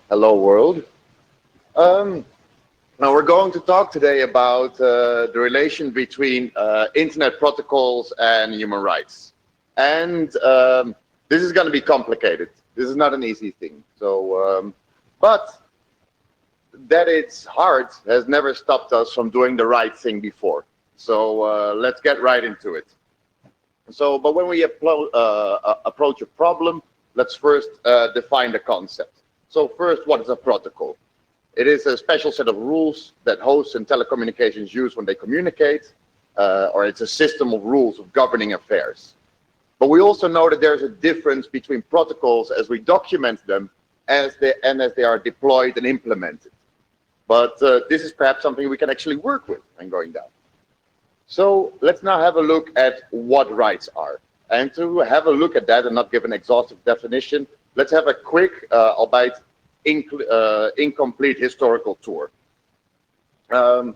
Speaker 12: Hello, world. Now we're going to talk today about the relation between internet protocols and human rights. And this is going to be complicated. This is not an easy thing. So, but that it's hard has never stopped us from doing the right thing before. So let's get right into it. So, but when we approach a problem, let's first define the concept. So first, what is a protocol? It is a special set of rules that hosts and telecommunications use when they communicate, or it's a system of rules of governing affairs. But we also know that there's a difference between protocols as we document them as they are deployed and implemented. But this is perhaps something we can actually work with and going down. So let's now have a look at what rights are. And to have a look at that and not give an exhaustive definition, let's have a quick, albeit incomplete historical tour. In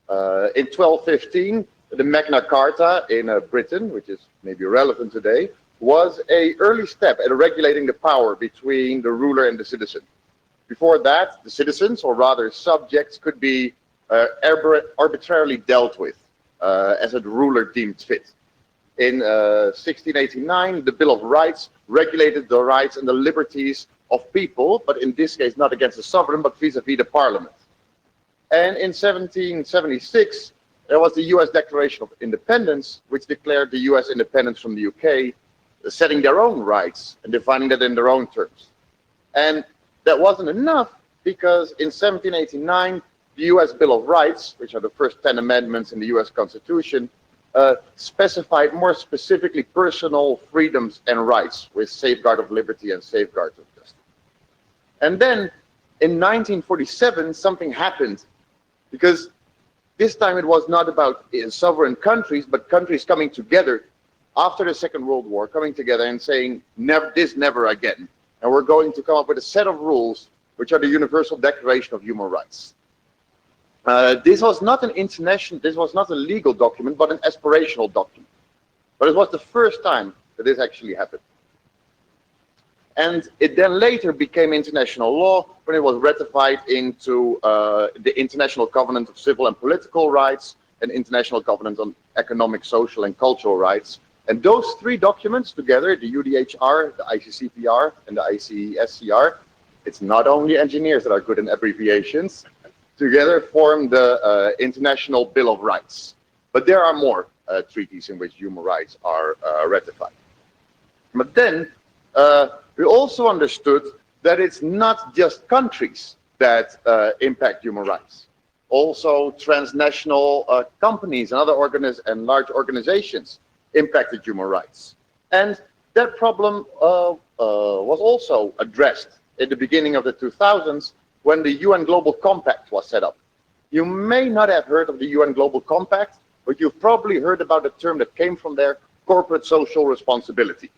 Speaker 12: 1215, the Magna Carta in Britain, which is maybe relevant today, was an early step at regulating the power between the ruler and the citizen. Before that, the citizens, or rather subjects, could be arbitrarily dealt with as a ruler deemed fit. In 1689, the Bill of Rights regulated the rights and the liberties of people, but in this case not against the sovereign, but vis-a-vis the parliament. And in 1776, there was the US Declaration of Independence, which declared the US independence from the UK, setting their own rights and defining that in their own terms. And that wasn't enough, because in 1789, the US Bill of Rights, which are the first 10 amendments in the US Constitution, specified more specifically personal freedoms and rights with safeguard of liberty and safeguard of justice. And then in 1947, something happened, because this time it was not about sovereign countries, but countries coming together after the Second World War, coming together and saying, never again. And we're going to come up with a set of rules, which are the Universal Declaration of Human Rights. This was not an international, this was not a legal document, but an aspirational document. But it was the first time that this actually happened. And it then later became international law when it was ratified into the International Covenant of Civil and Political Rights and International Covenant on Economic, Social and Cultural Rights. And those three documents together, the UDHR, the ICCPR and the ICSCR, it's not only engineers that are good in abbreviations, together form the International Bill of Rights. But there are more treaties in which human rights are ratified. But then we also understood that it's not just countries that impact human rights. Also, transnational companies and other large organizations impacted human rights. And that problem was also addressed at the beginning of the 2000s when the UN Global Compact was set up. You may not have heard of the UN Global Compact, but you've probably heard about the term that came from there, corporate social responsibility.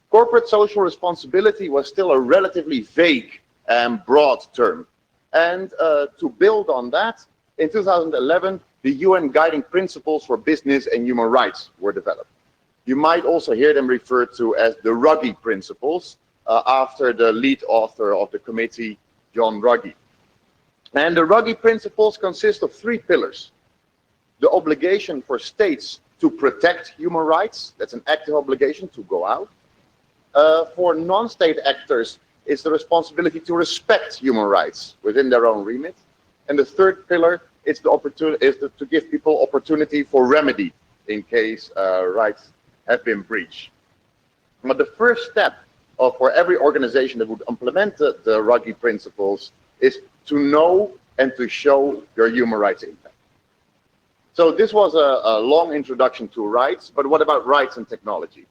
Speaker 12: Corporate social responsibility was still a relatively vague and broad term. And to build on that, in 2011, the UN Guiding Principles for Business and Human Rights were developed. You might also hear them referred to as the Ruggie Principles, after the lead author of the committee, John Ruggie. And the Ruggie Principles consist of three pillars. The obligation for states to protect human rights, that's an active obligation to go out. For non-state actors, it's the responsibility to respect human rights within their own remit. And the third pillar is to give people opportunity for remedy in case rights have been breached. But the first step for every organization that would implement the Ruggie Principles is to know and to show your human rights impact. So this was a long introduction to rights, but what about rights and technology?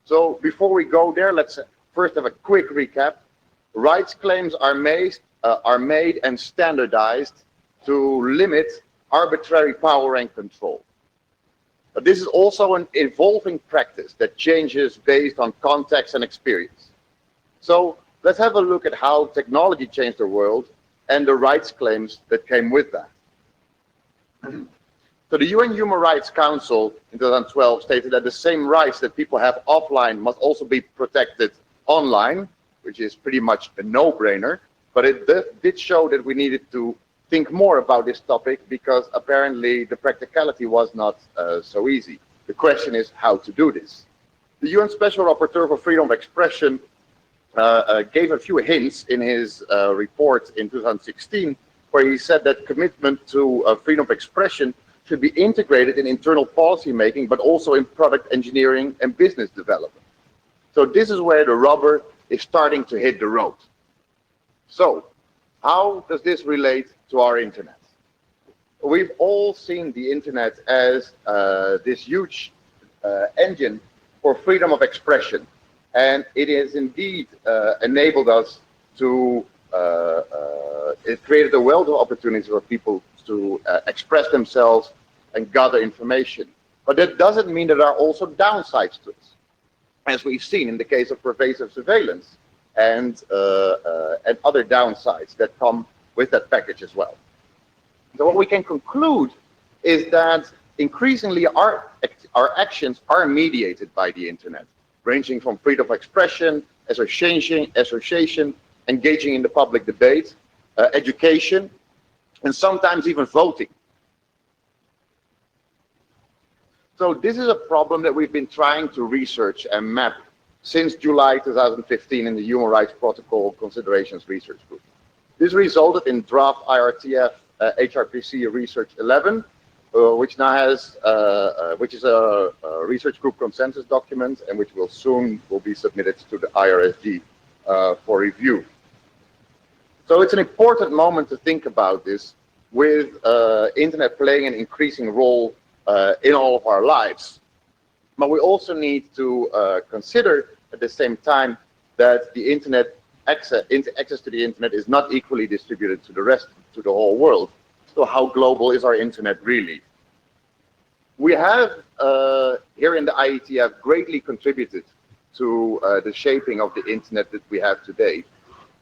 Speaker 12: So before we go there, let's first have a quick recap. Rights claims are made and standardized to limit arbitrary power and control. But this is also an evolving practice that changes based on context and experience. So let's have a look at how technology changed the world and the rights claims that came with that. So the UN Human Rights Council in 2012 stated that the same rights that people have offline must also be protected online, which is pretty much a no-brainer. But it did show that we needed to think more about this topic because apparently the practicality was not so easy. The question is how to do this. The UN Special Rapporteur for Freedom of Expression gave a few hints in his report in 2016, where he said that commitment to freedom of expression should be integrated in internal policy making, but also in product engineering and business development. So this is where the rubber is starting to hit the road. So how does this relate to our internet? We've all seen the internet as this huge engine for freedom of expression. And it has indeed enabled us to, it created a wealth of opportunities for people to express themselves and gather information. But that doesn't mean that there are also downsides to it, as we've seen in the case of pervasive surveillance and other downsides that come with that package as well. So what we can conclude is that increasingly our actions are mediated by the internet, ranging from freedom of expression, association, engaging in the public debate, education, and sometimes even voting. So this is a problem that we've been trying to research and map since July 2015 in the Human Rights Protocol Considerations Research Group. This resulted in draft IRTF HRPC Research 11, which now has, which is a research group consensus document and which will be submitted to the IRSG for review. So it's an important moment to think about this, with internet playing an increasing role in all of our lives. But we also need to consider at the same time that the internet access to the internet is not equally distributed to the whole world. So how global is our internet really? We have here in the IETF greatly contributed to the shaping of the internet that we have today.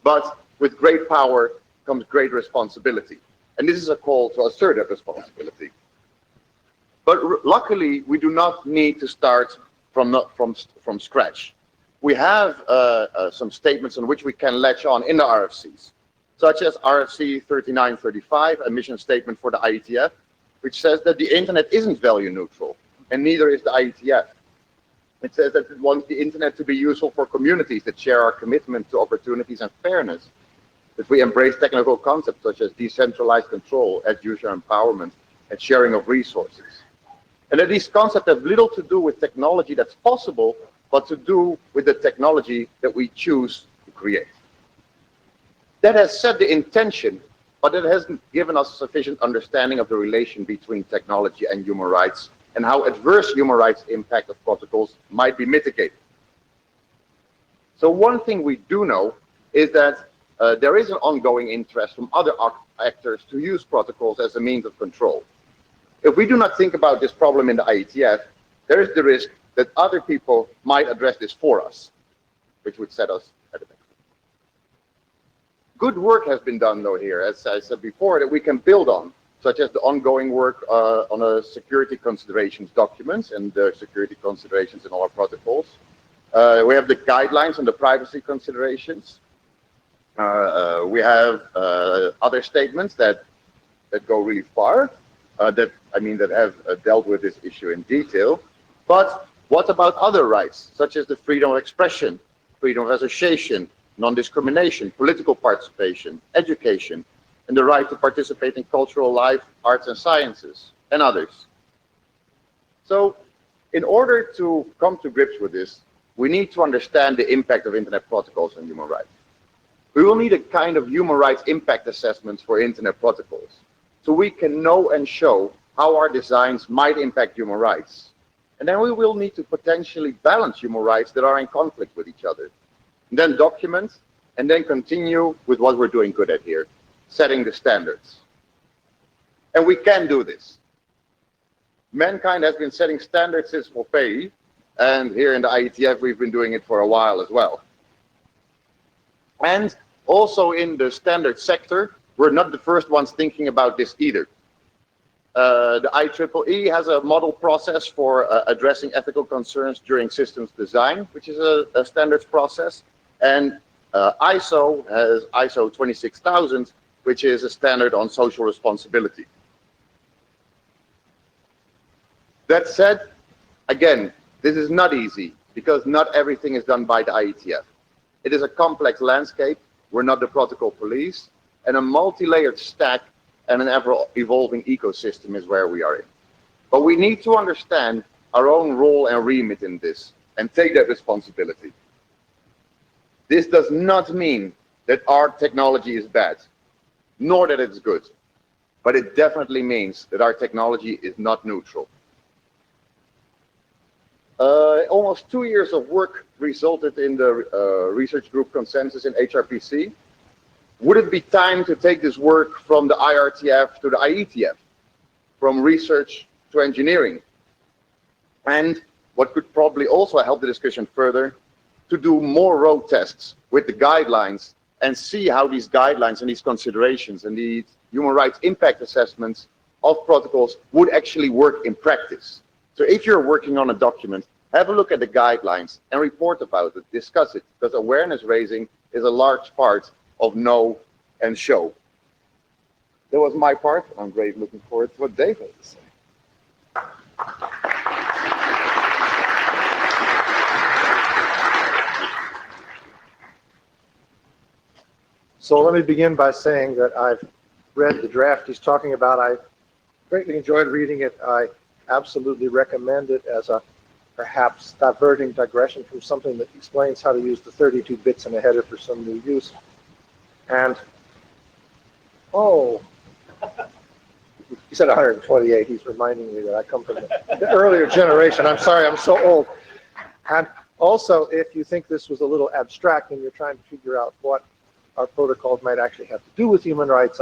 Speaker 12: But with great power comes great responsibility. And this is a call to assert that responsibility. But luckily, we do not need to start from scratch. we have some statements on which we can latch on in the RFCs, such as RFC 3935, a mission statement for the IETF, which says that the internet isn't value neutral, and neither is the IETF. It says that it wants the internet to be useful for communities that share our commitment to opportunities and fairness, that we embrace technical concepts such as decentralized control, end-user empowerment, and sharing of resources. And that these concepts have little to do with technology that's possible, but to do with the technology that we choose to create. That has set the intention, but it hasn't given us a sufficient understanding of the relation between technology and human rights and how adverse human rights impact of protocols might be mitigated. So one thing we do know is that there is an ongoing interest from other actors to use protocols as a means of control. If we do not think about this problem in the IETF, there is the risk that other people might address this for us, which would set us at a back. Good work has been done, though, here, as I said before, that we can build on, such as the ongoing work on a security considerations documents and the security considerations in all our protocols. We have the guidelines on the privacy considerations. We have other statements that go really far, that have dealt with this issue in detail. But what about other rights, such as the freedom of expression, freedom of association, non-discrimination, political participation, education, and the right to participate in cultural life, arts and sciences, and others? So, in order to come to grips with this, we need to understand the impact of internet protocols on human rights. We will need a kind of human rights impact assessments for internet protocols, so we can know and show how our designs might impact human rights. And then we will need to potentially balance human rights that are in conflict with each other. And then document, and then continue with what we're doing good at here, setting the standards. And we can do this. Mankind has been setting standards since Pompeii, and here in the IETF we've been doing it for a while as well. And also in the standard sector, we're not the first ones thinking about this either. The IEEE has a model process for addressing ethical concerns during systems design, which is a standards process. And ISO has ISO 26000, which is a standard on social responsibility. That said, again, this is not easy because not everything is done by the IETF. It is a complex landscape. We're not the protocol police, and a multi-layered stack and an ever-evolving ecosystem is where we are in. But we need to understand our own role and remit in this and take that responsibility. This does not mean that our technology is bad, nor that it's good, but it definitely means that our technology is not neutral. Almost 2 years of work resulted in the research group consensus in HRPC. Would it be time to take this work from the IRTF to the IETF, from research to engineering? And what could probably also help the discussion further, to do more road tests with the guidelines and see how these guidelines and these considerations and these human rights impact assessments of protocols would actually work in practice. So if you're working on a document, have a look at the guidelines and report about it, discuss it, because awareness raising is a large part of know and show. That was my part. I'm great looking forward to what Dave has to say.
Speaker 13: So let me begin by saying that I've read the draft he's talking about. I greatly enjoyed reading it. I absolutely recommend it as a perhaps diverting digression from something that explains how to use the 32 bits in a header for some new use. And, oh, he said 128. He's reminding me that I come from the earlier generation. I'm sorry, I'm so old. And also, if you think this was a little abstract and you're trying to figure out what our protocols might actually have to do with human rights,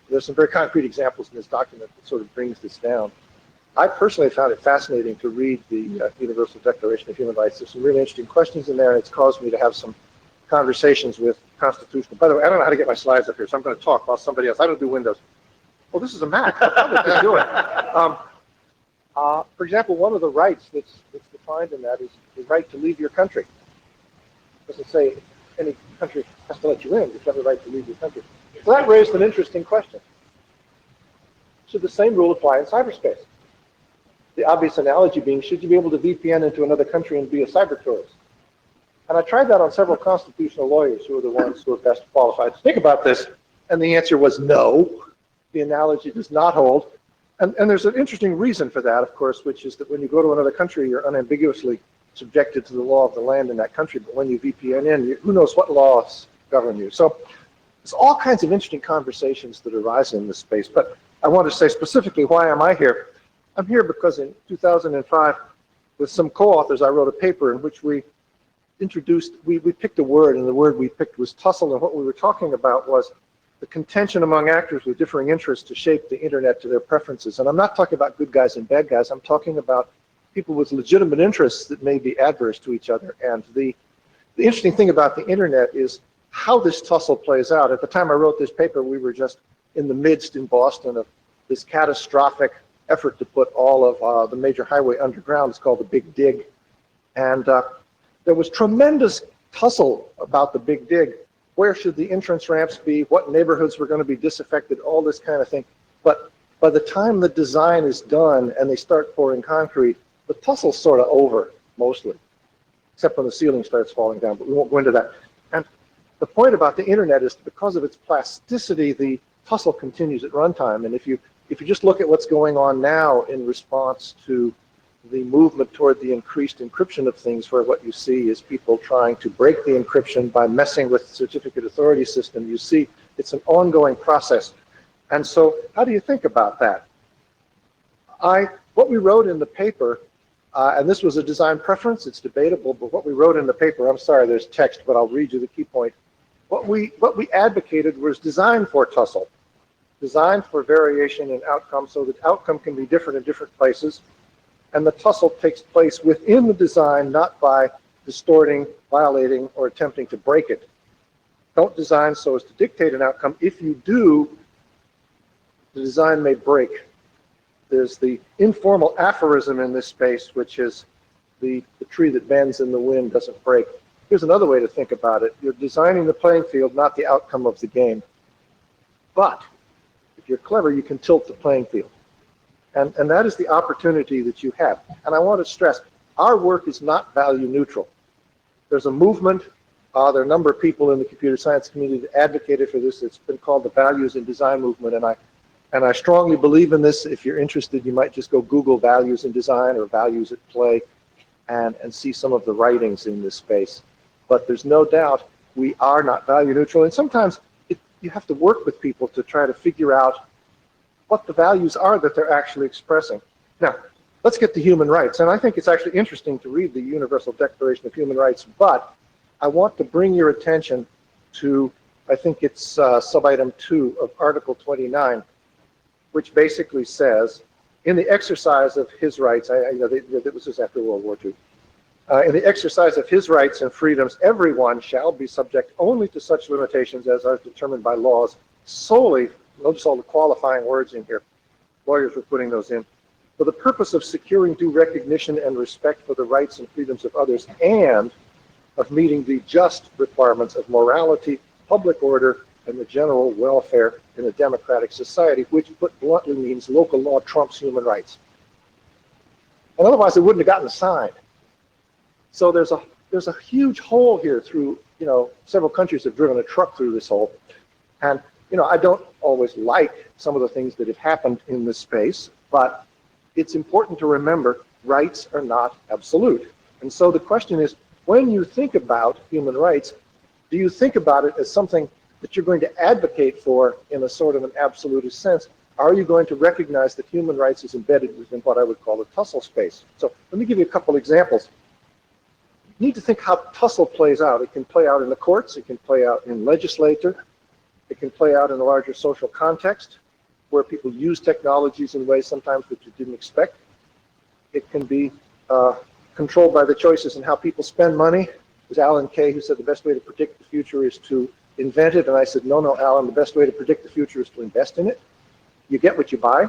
Speaker 13: there's some very concrete examples in this document that sort of brings this down. I personally found it fascinating to read the Universal Declaration of Human Rights. There's some really interesting questions in there, and it's caused me to have some conversations with constitutional. By the way, I don't know how to get my slides up here, so I'm going to talk while somebody else. I don't do Windows. Well, this is a Mac. How would they do it? For example, one of the rights that's defined in that is the right to leave your country. It doesn't say any country has to let you in. You have the right to leave your country. So that raised an interesting question. Should the same rule apply in cyberspace? The obvious analogy being, should you be able to VPN into another country and be a cyber tourist? And I tried that on several constitutional lawyers who are the ones who are best qualified to think about this. And the answer was no. The analogy does not hold. And there's an interesting reason for that, of course, which is that when you go to another country, you're unambiguously subjected to the law of the land in that country. But when you VPN in, who knows what laws govern you. So there's all kinds of interesting conversations that arise in this space. But I want to say specifically, why am I here? I'm here because in 2005, with some co-authors, I wrote a paper in which we introduced, we picked a word, and the word we picked was tussle, and what we were talking about was the contention among actors with differing interests to shape the internet to their preferences. And I'm not talking about good guys and bad guys, I'm talking about people with legitimate interests that may be adverse to each other. And the interesting thing about the internet is how this tussle plays out. At the time I wrote this paper, we were just in the midst in Boston of this catastrophic effort to put all of the major highway underground. It's called the Big Dig. And there was tremendous tussle about the Big Dig. Where should the entrance ramps be? What neighborhoods were going to be disaffected? All this kind of thing. But by the time the design is done and they start pouring concrete, the tussle's sort of over, mostly. Except when the ceiling starts falling down, but we won't go into that. And the point about the internet is because of its plasticity, the tussle continues at runtime. And if you just look at what's going on now in response to the movement toward the increased encryption of things, where what you see is people trying to break the encryption by messing with the certificate authority system, you see it's an ongoing process. And so how do you think about that? What we wrote in the paper, and this was a design preference, it's debatable, but what we wrote in the paper, I'm sorry there's text, but I'll read you the key point. What we advocated was design for tussle, design for variation in outcome so that outcome can be different in different places. And the tussle takes place within the design, not by distorting, violating, or attempting to break it. Don't design so as to dictate an outcome. If you do, the design may break. There's the informal aphorism in this space, which is the tree that bends in the wind doesn't break. Here's another way to think about it. You're designing the playing field, not the outcome of the game. But if you're clever, you can tilt the playing field. And that is the opportunity that you have. And I want to stress, our work is not value neutral. There's a movement, there are a number of people in the computer science community that advocated for this. It's been called the Values in Design movement, and I strongly believe in this. If you're interested, you might just go Google values in design or values at play and see some of the writings in this space. But there's no doubt we are not value neutral. And sometimes you have to work with people to try to figure out what the values are that they're actually expressing. Now, let's get to human rights. And I think it's actually interesting to read the Universal Declaration of Human Rights, but I want to bring your attention to, I think it's sub-item 2 of Article 29, which basically says, in the exercise of his rights, this was after World War II, in the exercise of his rights and freedoms, everyone shall be subject only to such limitations as are determined by laws solely. Notice all the qualifying words in here. Lawyers were putting those in. For the purpose of securing due recognition and respect for the rights and freedoms of others, and of meeting the just requirements of morality, public order, and the general welfare in a democratic society, which put bluntly means local law trumps human rights. And otherwise it wouldn't have gotten signed. So there's a huge hole here through, several countries have driven a truck through this hole. And I don't always like some of the things that have happened in this space, but it's important to remember rights are not absolute. And so the question is, when you think about human rights, do you think about it as something that you're going to advocate for in a sort of an absolutist sense? Are you going to recognize that human rights is embedded within what I would call the tussle space? So let me give you a couple examples. You need to think how tussle plays out. It can play out in the courts, it can play out in legislature, it can play out in a larger social context where people use technologies in ways sometimes that you didn't expect. It can be controlled by the choices in how people spend money. It was Alan Kay who said the best way to predict the future is to invent it. And I said, no, Alan, the best way to predict the future is to invest in it. You get what you buy.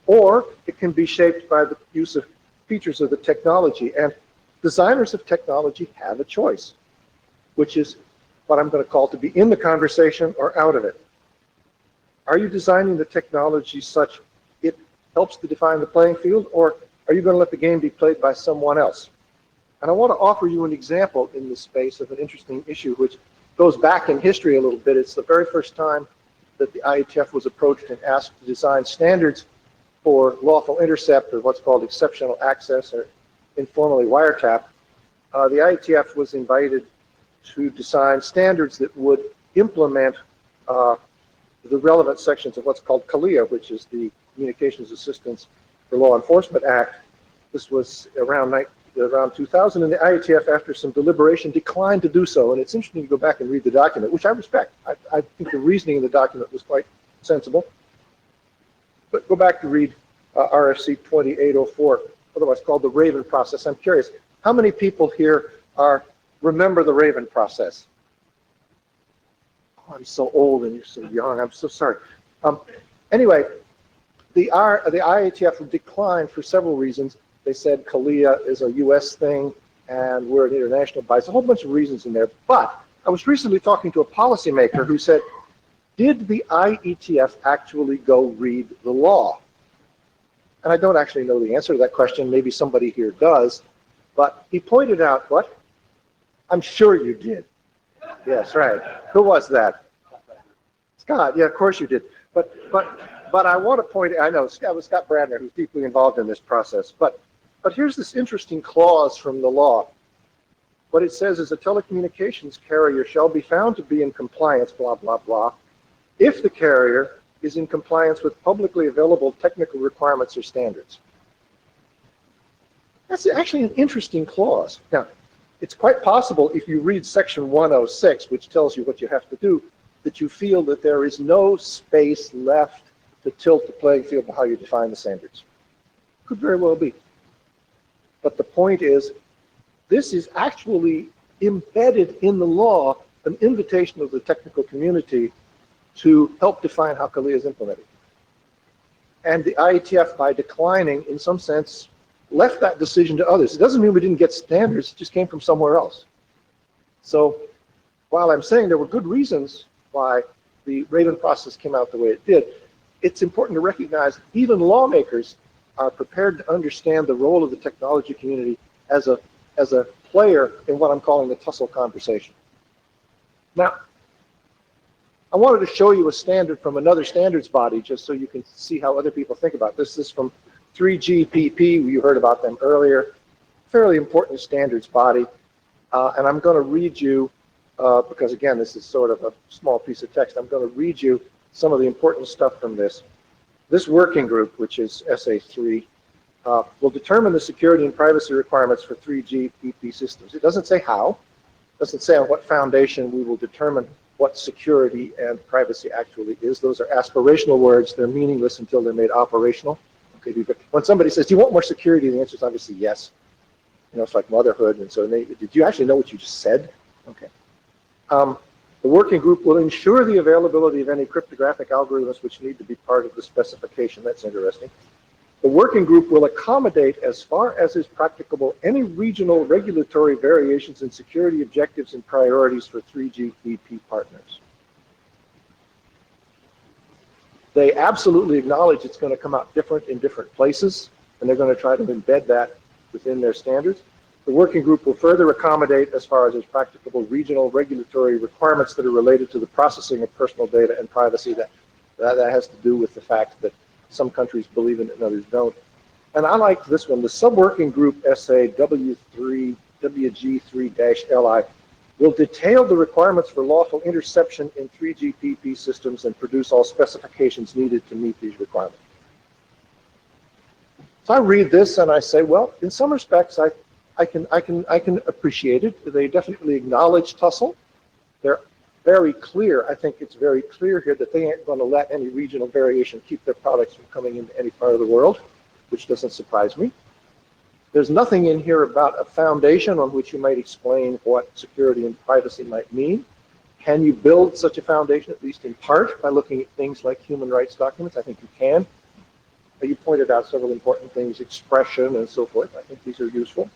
Speaker 13: Or it can be shaped by the use of features of the technology. And designers of technology have a choice. which is what I'm going to call to be in the conversation or out of it. Are you designing the technology such it helps to define the playing field, or are you going to let the game be played by someone else? And I want to offer you an example in this space of an interesting issue which goes back in history a little bit. It's the very first time that the IETF was approached and asked to design standards for lawful intercept, or what's called exceptional access, or informally wiretap. The IETF was invited to design standards that would implement the relevant sections of what's called CALIA, which is the Communications Assistance for Law Enforcement Act. This was around 2000, and the IETF, after some deliberation, declined to do so. And it's interesting to go back and read the document, which I respect. I think the reasoning in the document was quite sensible. But go back to read RFC 2804, otherwise called the Raven process. I'm curious, how many people here remember the Raven process? Oh, I'm so old and you're so young. I'm so sorry. Anyway, the IETF declined for several reasons. They said CALIA is a U.S. thing and we're an international body. There's a whole bunch of reasons in there. But I was recently talking to a policymaker who said, did the IETF actually go read the law? And I don't actually know the answer to that question. Maybe somebody here does. But he pointed out, what? I'm sure you did. Yes, right. Who was that? Scott. Yeah, of course you did. But I want to point out, I know it was Scott Bradner who's deeply involved in this process. But here's this interesting clause from the law. What it says is a telecommunications carrier shall be found to be in compliance, blah, blah, blah, if the carrier is in compliance with publicly available technical requirements or standards. That's actually an interesting clause. Now, it's quite possible if you read section 106, which tells you what you have to do, that you feel that there is no space left to tilt the playing field by how you define the standards. Could very well be. But the point is, this is actually embedded in the law, an invitation of the technical community to help define how CALIA is implemented. And the IETF, by declining, in some sense, left that decision to others. It doesn't mean we didn't get standards, it just came from somewhere else. So while I'm saying there were good reasons why the Raven process came out the way it did, it's important to recognize even lawmakers are prepared to understand the role of the technology community as a player in what I'm calling the tussle conversation. Now, I wanted to show you a standard from another standards body just so you can see how other people think about this. This is from 3GPP. You heard about them earlier. Fairly important standards body. And I'm going to read you, because again, this is sort of a small piece of text, I'm going to read you some of the important stuff from this. This working group, which is SA3, will determine the security and privacy requirements for 3GPP systems. It doesn't say how. It doesn't say on what foundation we will determine what security and privacy actually is. Those are aspirational words. They're meaningless until they're made operational. Okay, when somebody says, do you want more security? The answer is obviously yes. You know, it's like motherhood. And so did you actually know what you just said? Okay. The working group will ensure the availability of any cryptographic algorithms which need to be part of the specification. That's interesting. The working group will accommodate, as far as is practicable, any regional regulatory variations in security objectives and priorities for 3GPP partners. They absolutely acknowledge it's going to come out different in different places, and they're going to try to embed that within their standards. The working group will further accommodate, as far as is practicable, regional regulatory requirements that are related to the processing of personal data and privacy. That has to do with the fact that some countries believe in it and others don't. And I like this one. The sub-working group SA WG3-LI will detail the requirements for lawful interception in 3GPP systems and produce all specifications needed to meet these requirements. So I read this and I say, well, in some respects, I can appreciate it. They definitely acknowledge tussle. They're very clear. I think it's very clear here that they ain't going to let any regional variation keep their products from coming into any part of the world, which doesn't surprise me. There's nothing in here about a foundation on which you might explain what security and privacy might mean. Can you build such a foundation, at least in part, by looking at things like human rights documents? I think you can. You pointed out several important things, expression and so forth. I think these are useful.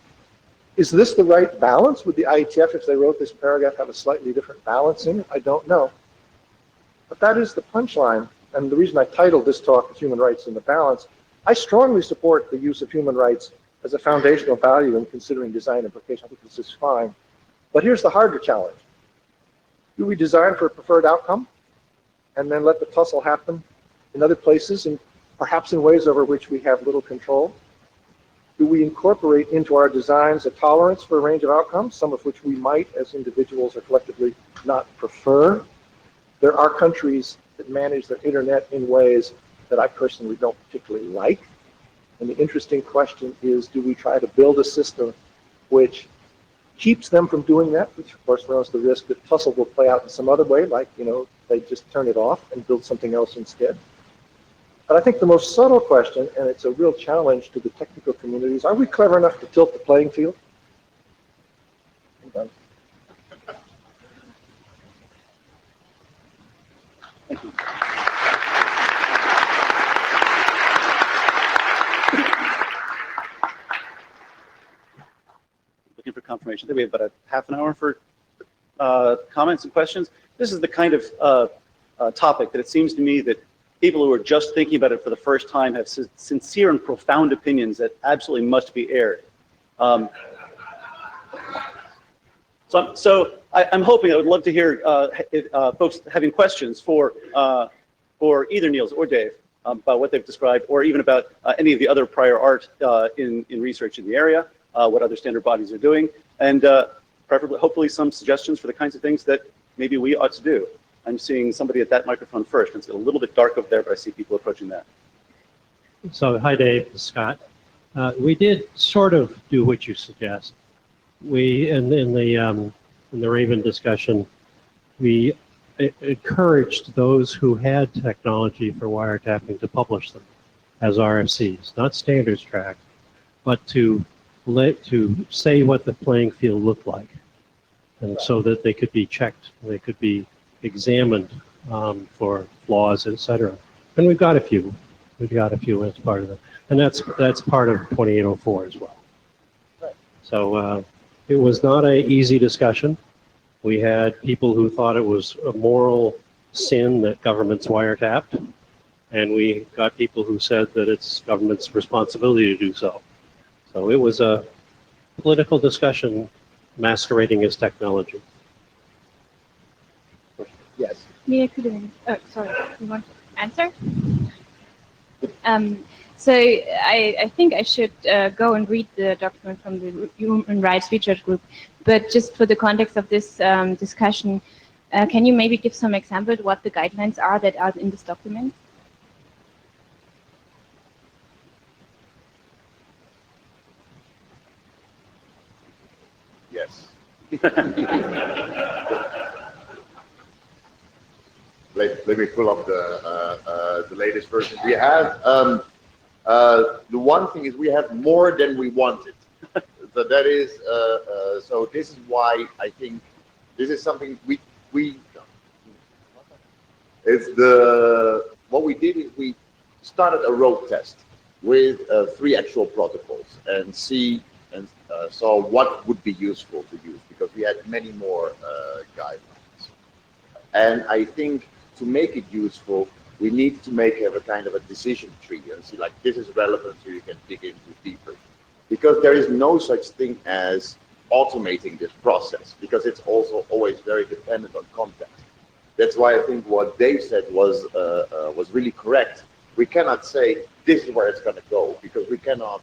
Speaker 13: Is this the right balance? Would the IETF, if they wrote this paragraph, have a slightly different balance in it? I don't know. But that is the punchline. And the reason I titled this talk Human Rights and the Balance, I strongly support the use of human rights as a foundational value in considering design implication. I think this is fine. But here's the harder challenge. Do we design for a preferred outcome and then let the tussle happen in other places and perhaps in ways over which we have little control? Do we incorporate into our designs a tolerance for a range of outcomes, some of which we might, as individuals or collectively, not prefer? There are countries that manage their internet in ways that I personally don't particularly like. And the interesting question is, do we try to build a system which keeps them from doing that, which of course runs the risk that tussle will play out in some other way, like, they just turn it off and build something else instead. But I think the most subtle question, and it's a real challenge to the technical communities, are we clever enough to tilt the playing field? I'm done.
Speaker 11: Thank you. Looking for confirmation. I think we have about a half an hour for comments and questions. This is the kind of topic that it seems to me that people who are just thinking about it for the first time have sincere and profound opinions that absolutely must be aired. So I'm hoping, I would love to hear folks having questions for either Niels or Dave about what they've described, or even about any of the other prior art in research in the area, what other standard bodies are doing, and preferably, hopefully, some suggestions for the kinds of things that maybe we ought to do. I'm seeing somebody at that microphone first. It's a little bit dark over there, but I see people approaching that.
Speaker 14: So, hi, Dave, Scott. We did sort of do what you suggest. We, in the Raven discussion, we encouraged those who had technology for wiretapping to publish them as RFCs, not standards track, but to say what the playing field looked like, and so that they could be checked, they could be examined for flaws, etc. And we've got a few. We've got a few as part of it, and that's part of 2804 as well. So it was not an easy discussion. We had people who thought it was a moral sin that governments wiretapped, and we got people who said that it's government's responsibility to do so. So it was a political discussion masquerading as technology.
Speaker 13: Yes.
Speaker 15: Mia, sorry, you want to answer? So I think I should go and read the document from the Human Rights Research Group, but just for the context of this discussion, can you maybe give some examples what the guidelines are that are in this document?
Speaker 12: Yes. Let me pull up the latest version. We have the one thing is we have more than we wanted. So that is so this is why I think this is something we it's what we did is we started a road test with 3 actual protocols and saw what would be useful to use, because we had many more guidelines. And I think to make it useful, we need to have a kind of a decision tree and see, like, this is relevant, so you can dig into deeper. Because there is no such thing as automating this process, because it's also always very dependent on context. That's why I think what Dave said was really correct. We cannot say this is where it's going to go, because we cannot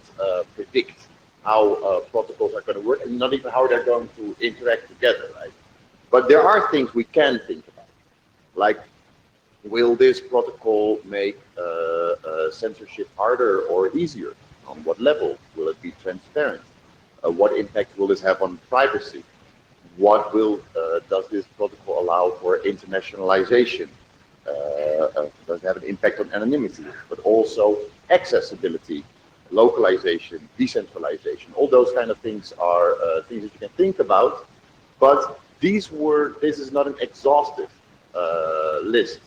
Speaker 12: predict how protocols are going to work, and not even how they're going to interact together, right? But there are things we can think about, like, will this protocol make censorship harder or easier? On what level? Will it be transparent? What impact will this have on privacy? What does this protocol allow for internationalization? Does it have an impact on anonymity? But also accessibility, localization, decentralization. All those kind of things are things that you can think about. But this is not an exhaustive list.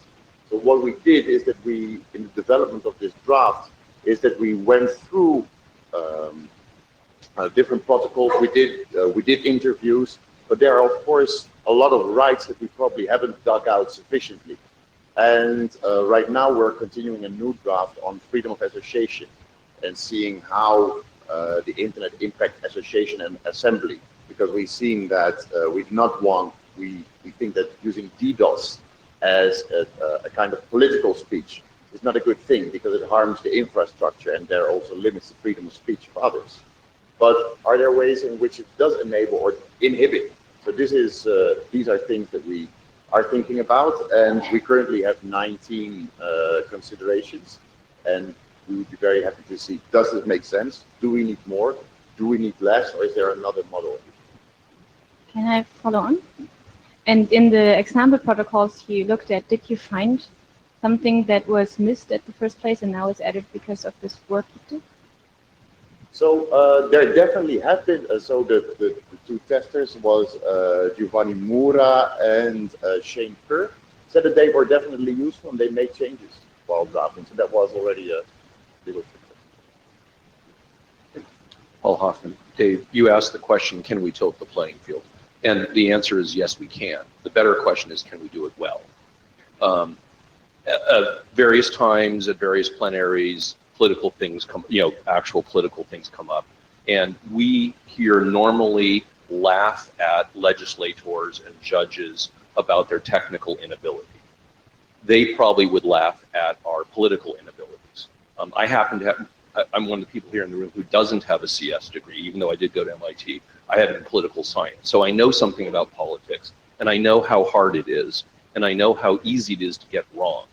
Speaker 12: So what we did is that in the development of this draft, is that we went through different protocols. We did interviews, but there are of course a lot of rights that we probably haven't dug out sufficiently. And right now we're continuing a new draft on freedom of association and seeing how the internet impacts association and assembly, because we've seen that we think that using DDoS as a kind of political speech is not a good thing, because it harms the infrastructure and there also limits the freedom of speech for others. But are there ways in which it does enable or inhibit? So these are things that we are thinking about, and we currently have 19 considerations, and we would be very happy to see, does this make sense? Do we need more? Do we need less? Or is there another model?
Speaker 15: Can I follow on? And in the example protocols you looked at, did you find something that was missed at the first place and now is added because of this work you did?
Speaker 12: So there definitely have been, so the two testers was Giovanni Mura and Shane Kerr, said that they were definitely useful and they made changes while drafting. So that was already a little success.
Speaker 16: Paul Hoffman. Dave, you asked the question, can we tilt the playing field? And the answer is yes, we can. The better question is, can we do it well? At various times, at various plenaries, political things come, actual political things come up. And we here normally laugh at legislators and judges about their technical inability. They probably would laugh at our political inabilities. I happen to have, I'm one of the people here in the room who doesn't have a CS degree, even though I did go to MIT. I had it in political science. So I know something about politics, and I know how hard it is, and I know how easy it is to get wrong.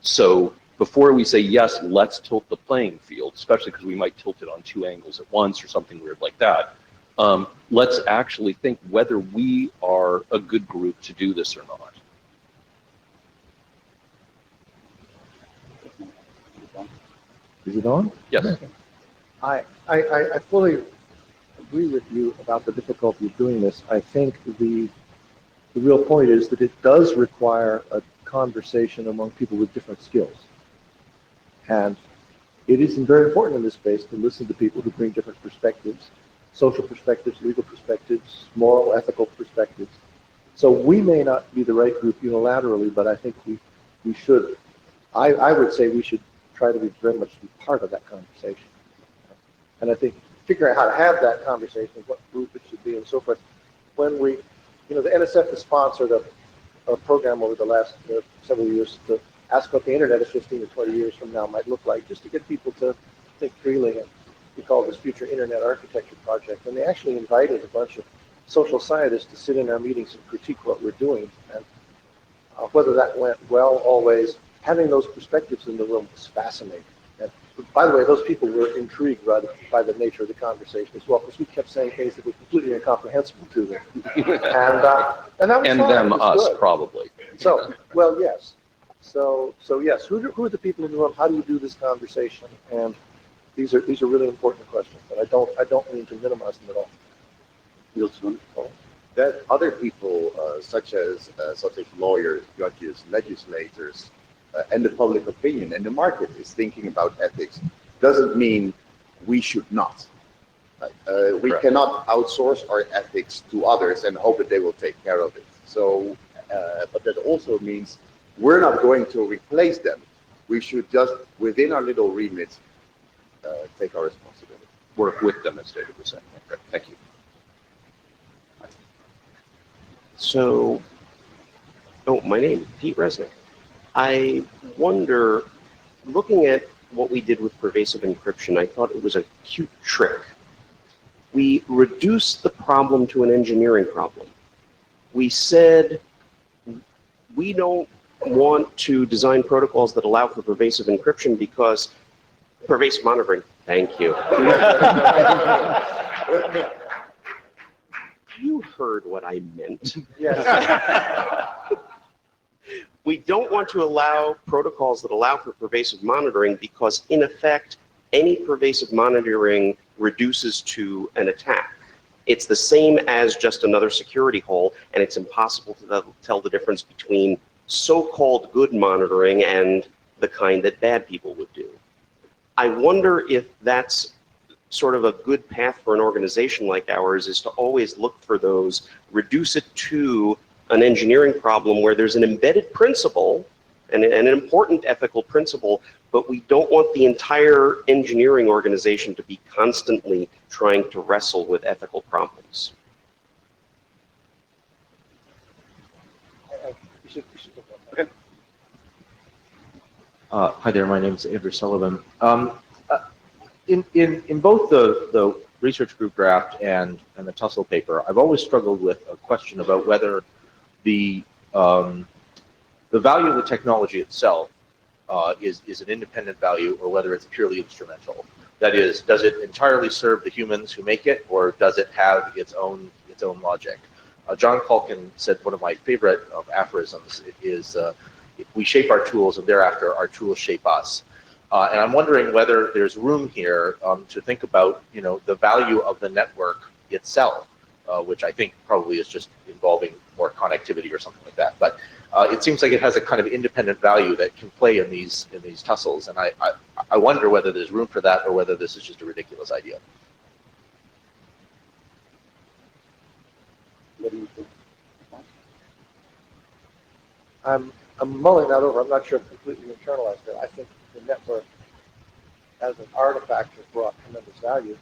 Speaker 16: So before we say, yes, let's tilt the playing field, especially because we might tilt it on two angles at once or something weird like that, let's actually think whether we are a good group to do this or not.
Speaker 13: Is it on?
Speaker 16: Yes.
Speaker 13: I fully agree with you about the difficulty of doing this. I think the real point is that it does require a conversation among people with different skills. And it is very important in this space to listen to people who bring different perspectives, social perspectives, legal perspectives, moral, ethical perspectives. So we may not be the right group unilaterally, but I think we should, I would say we should try to be very much be part of that conversation. And I think figuring out how to have that conversation, what group it should be and so forth. When we, the NSF has sponsored a program over the last several years to ask what the internet of 15 to 20 years from now might look like, just to get people to think freely. And we call this Future Internet Architecture Project. And they actually invited a bunch of social scientists to sit in our meetings and critique what we're doing. And whether that went well, always, having those perspectives in the room was fascinating. And by the way, those people were intrigued by the nature of the conversation as well, because we kept saying things that were completely incomprehensible to them. and that was
Speaker 16: And
Speaker 13: fine.
Speaker 16: them,
Speaker 13: It was
Speaker 16: us,
Speaker 13: good.
Speaker 16: probably.
Speaker 13: So, well, yes. So yes, who are the people in the room? How do you do this conversation? And these are really important questions, and I don't mean to minimize them at all.
Speaker 12: That other people, such as lawyers, judges, legislators, and the public opinion and the market is thinking about ethics, doesn't mean we should not. We
Speaker 16: Correct.
Speaker 12: cannot outsource our ethics to others and hope that they will take care of it. So, but that also means we're not going to replace them. We should just, within our little remit, take our responsibility.
Speaker 16: Work with them, as David was saying. Okay, thank you.
Speaker 17: So, my name is Pete Resnick. I wonder, looking at what we did with pervasive encryption, I thought it was a cute trick. We reduced the problem to an engineering problem. We said, we don't want to design protocols that allow for pervasive encryption because pervasive monitoring. Thank you. You heard what I meant.
Speaker 13: Yes.
Speaker 17: We don't want to allow protocols that allow for pervasive monitoring because, in effect, any pervasive monitoring reduces to an attack. It's the same as just another security hole, and it's impossible to tell the difference between so-called good monitoring and the kind that bad people would do. I wonder if that's sort of a good path for an organization like ours is to always look for those, reduce it to an engineering problem where there's an embedded principle and an important ethical principle, but we don't want the entire engineering organization to be constantly trying to wrestle with ethical problems.
Speaker 13: Okay.
Speaker 18: Hi there, my name is Andrew Sullivan. In both the research group draft and the tussle paper, I've always struggled with a question about whether the value of the technology itself is an independent value or whether it's purely instrumental. That is, does it entirely serve the humans who make it, or does it have its own logic? John Culkin said one of my favorite aphorisms is, we shape our tools and thereafter our tools shape us. And I'm wondering whether there's room here to think about, the value of the network itself, which I think probably is just involving more connectivity or something like that. But it seems like it has a kind of independent value that can play in these tussles, and I wonder whether there's room for that or whether this is just a ridiculous idea.
Speaker 13: What do you think? I'm mulling that over. I'm not sure I've completely internalized it. I think the network as an artifact has brought tremendous value.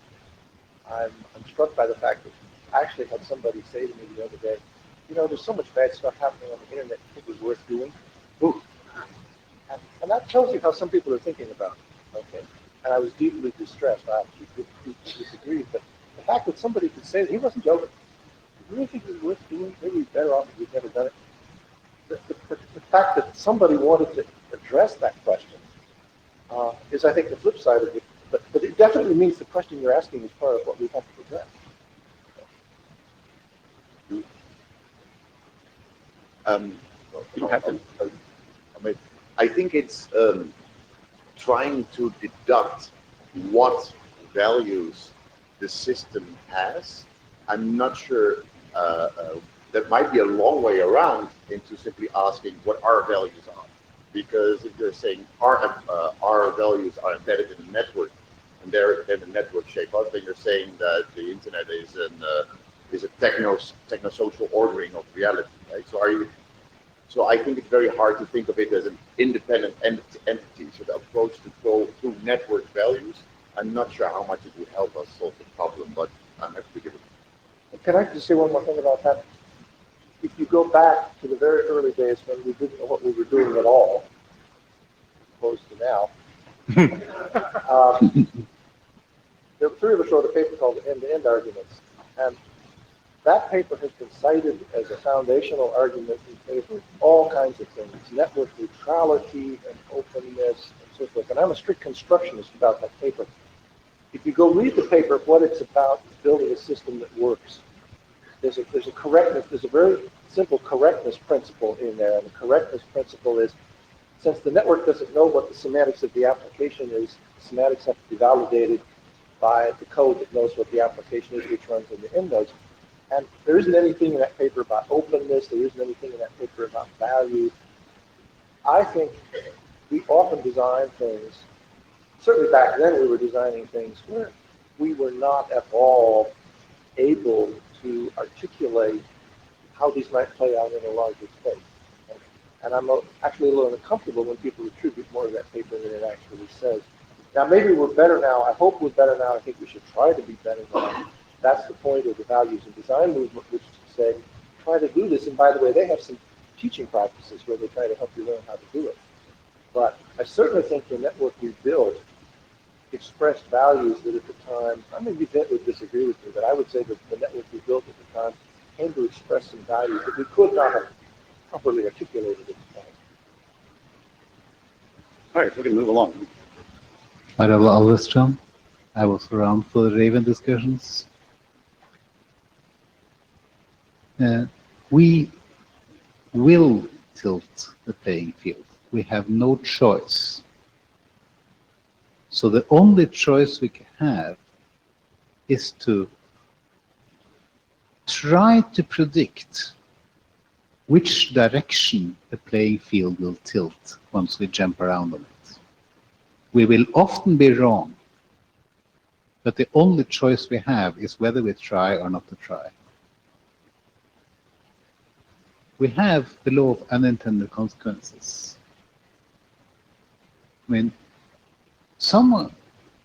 Speaker 13: I'm struck by the fact that I actually had somebody say to me the other day, there's so much bad stuff happening on the internet, I think it was worth doing. Ooh. And that tells you how some people are thinking about it. Okay. And I was deeply distressed. I actually deeply disagreed. But the fact that somebody could say that, he wasn't joking. You really think it was worth doing? Maybe we'd better off if we'd never done it. The fact that somebody wanted to address that question is, I think, the flip side of it. But it definitely means the question you're asking is part of what we have to address.
Speaker 19: You don't have to. I think it's trying to deduct what values the system has. I'm not sure. That might be a long way around into simply asking what our values are. Because if you're saying our values are embedded in the network, and then the network shape us, then you're saying that the internet is a techno-social ordering of reality, right? So I think it's very hard to think of it as an independent entity. So the approach to go through network values, I'm not sure how much it would help us solve the problem, but I'm happy to give it.
Speaker 13: Can I just say one more thing about that? If you go back to the very early days when we didn't know what we were doing at all, opposed to now, the three of us wrote a paper called the End-to-End Arguments, and that paper has been cited as a foundational argument in favor of all kinds of things, network neutrality and openness and so forth. And I'm a strict constructionist about that paper. If you go read the paper, what it's about is building a system that works. There's a correctness, there's a very simple correctness principle in there, and the correctness principle is, since the network doesn't know what the semantics of the application is, the semantics have to be validated by the code that knows what the application is, which runs in the end nodes. And there isn't anything in that paper about openness, there isn't anything in that paper about value. I think we often design things, certainly back then we were designing things where we were not at all able to articulate how these might play out in a larger space. And I'm actually a little uncomfortable when people attribute more of that paper than it actually says. Now, maybe we're better now. I hope we're better now. I think we should try to be better now. That's the point of the values and design movement, which is to say, try to do this. And by the way, they have some teaching practices where they try to help you learn how to do it. But I certainly think the network we built expressed values that at the time, I mean, you would disagree with me, but I would say that the network we built at the time came to express some values that we could not have properly articulated at the time.
Speaker 11: All right, we're going to move along.
Speaker 20: Madam Alvestrom, I was around for the Raven discussions. We will tilt the playing field. We have no choice. So the only choice we can have is to try to predict which direction the playing field will tilt once we jump around on it. We will often be wrong, But the only choice we have is whether we try or not to try. We have the law of unintended consequences. I mean,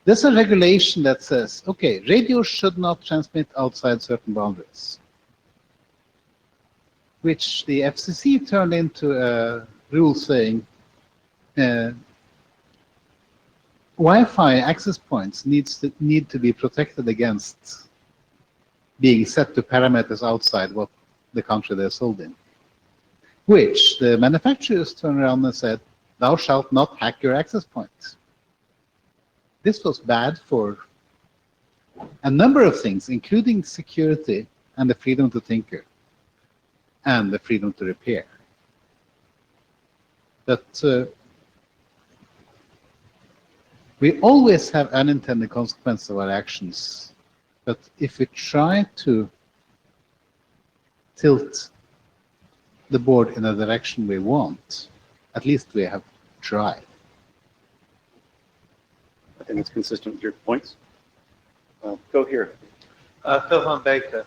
Speaker 20: there's a regulation that says, okay, radio should not transmit outside certain boundaries, which the FCC turned into a rule saying Wi-Fi access points need to be protected against being set to parameters outside what the country they're sold in, which the manufacturers turned around and said, thou shalt not hack your access points. This was bad for a number of things, including security and the freedom to tinker and the freedom to repair. But we always have unintended consequences of our actions. But if we try to tilt the board in the direction we want, at least we have tried.
Speaker 11: I think it's consistent with your points. Go here.
Speaker 21: Phil Van Baker.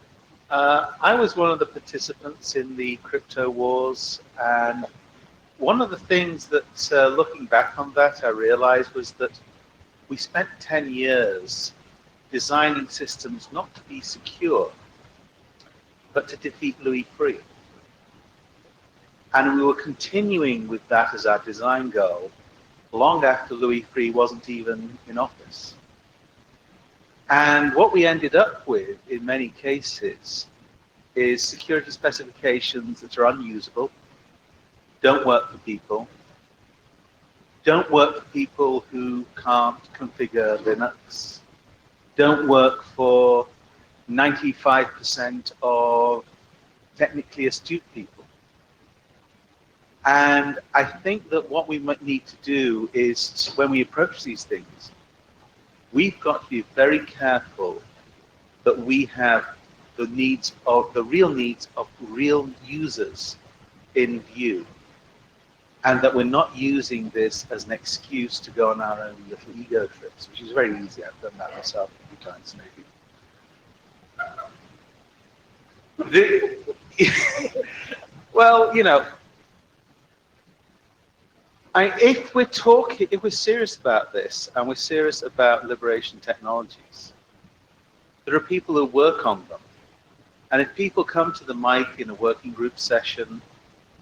Speaker 21: I was one of the participants in the crypto wars, and one of the things that, looking back on that, I realized was that we spent 10 years designing systems not to be secure, but to defeat Louis Freeh. And we were continuing with that as our design goal long after Louis Freeh wasn't even in office. And what we ended up with, in many cases, is security specifications that are unusable, don't work for people, don't work for people who can't configure Linux, don't work for 95% of technically astute people. And I think that what we might need to do is, when we approach these things, we've got to be very careful that we have the real needs of real users in view, and that we're not using this as an excuse to go on our own little ego trips, which is very easy. I've done that myself a few times, maybe. Well, you know, if we're serious about this, and we're serious about liberation technologies, there are people who work on them. And if people come to the mic in a working group session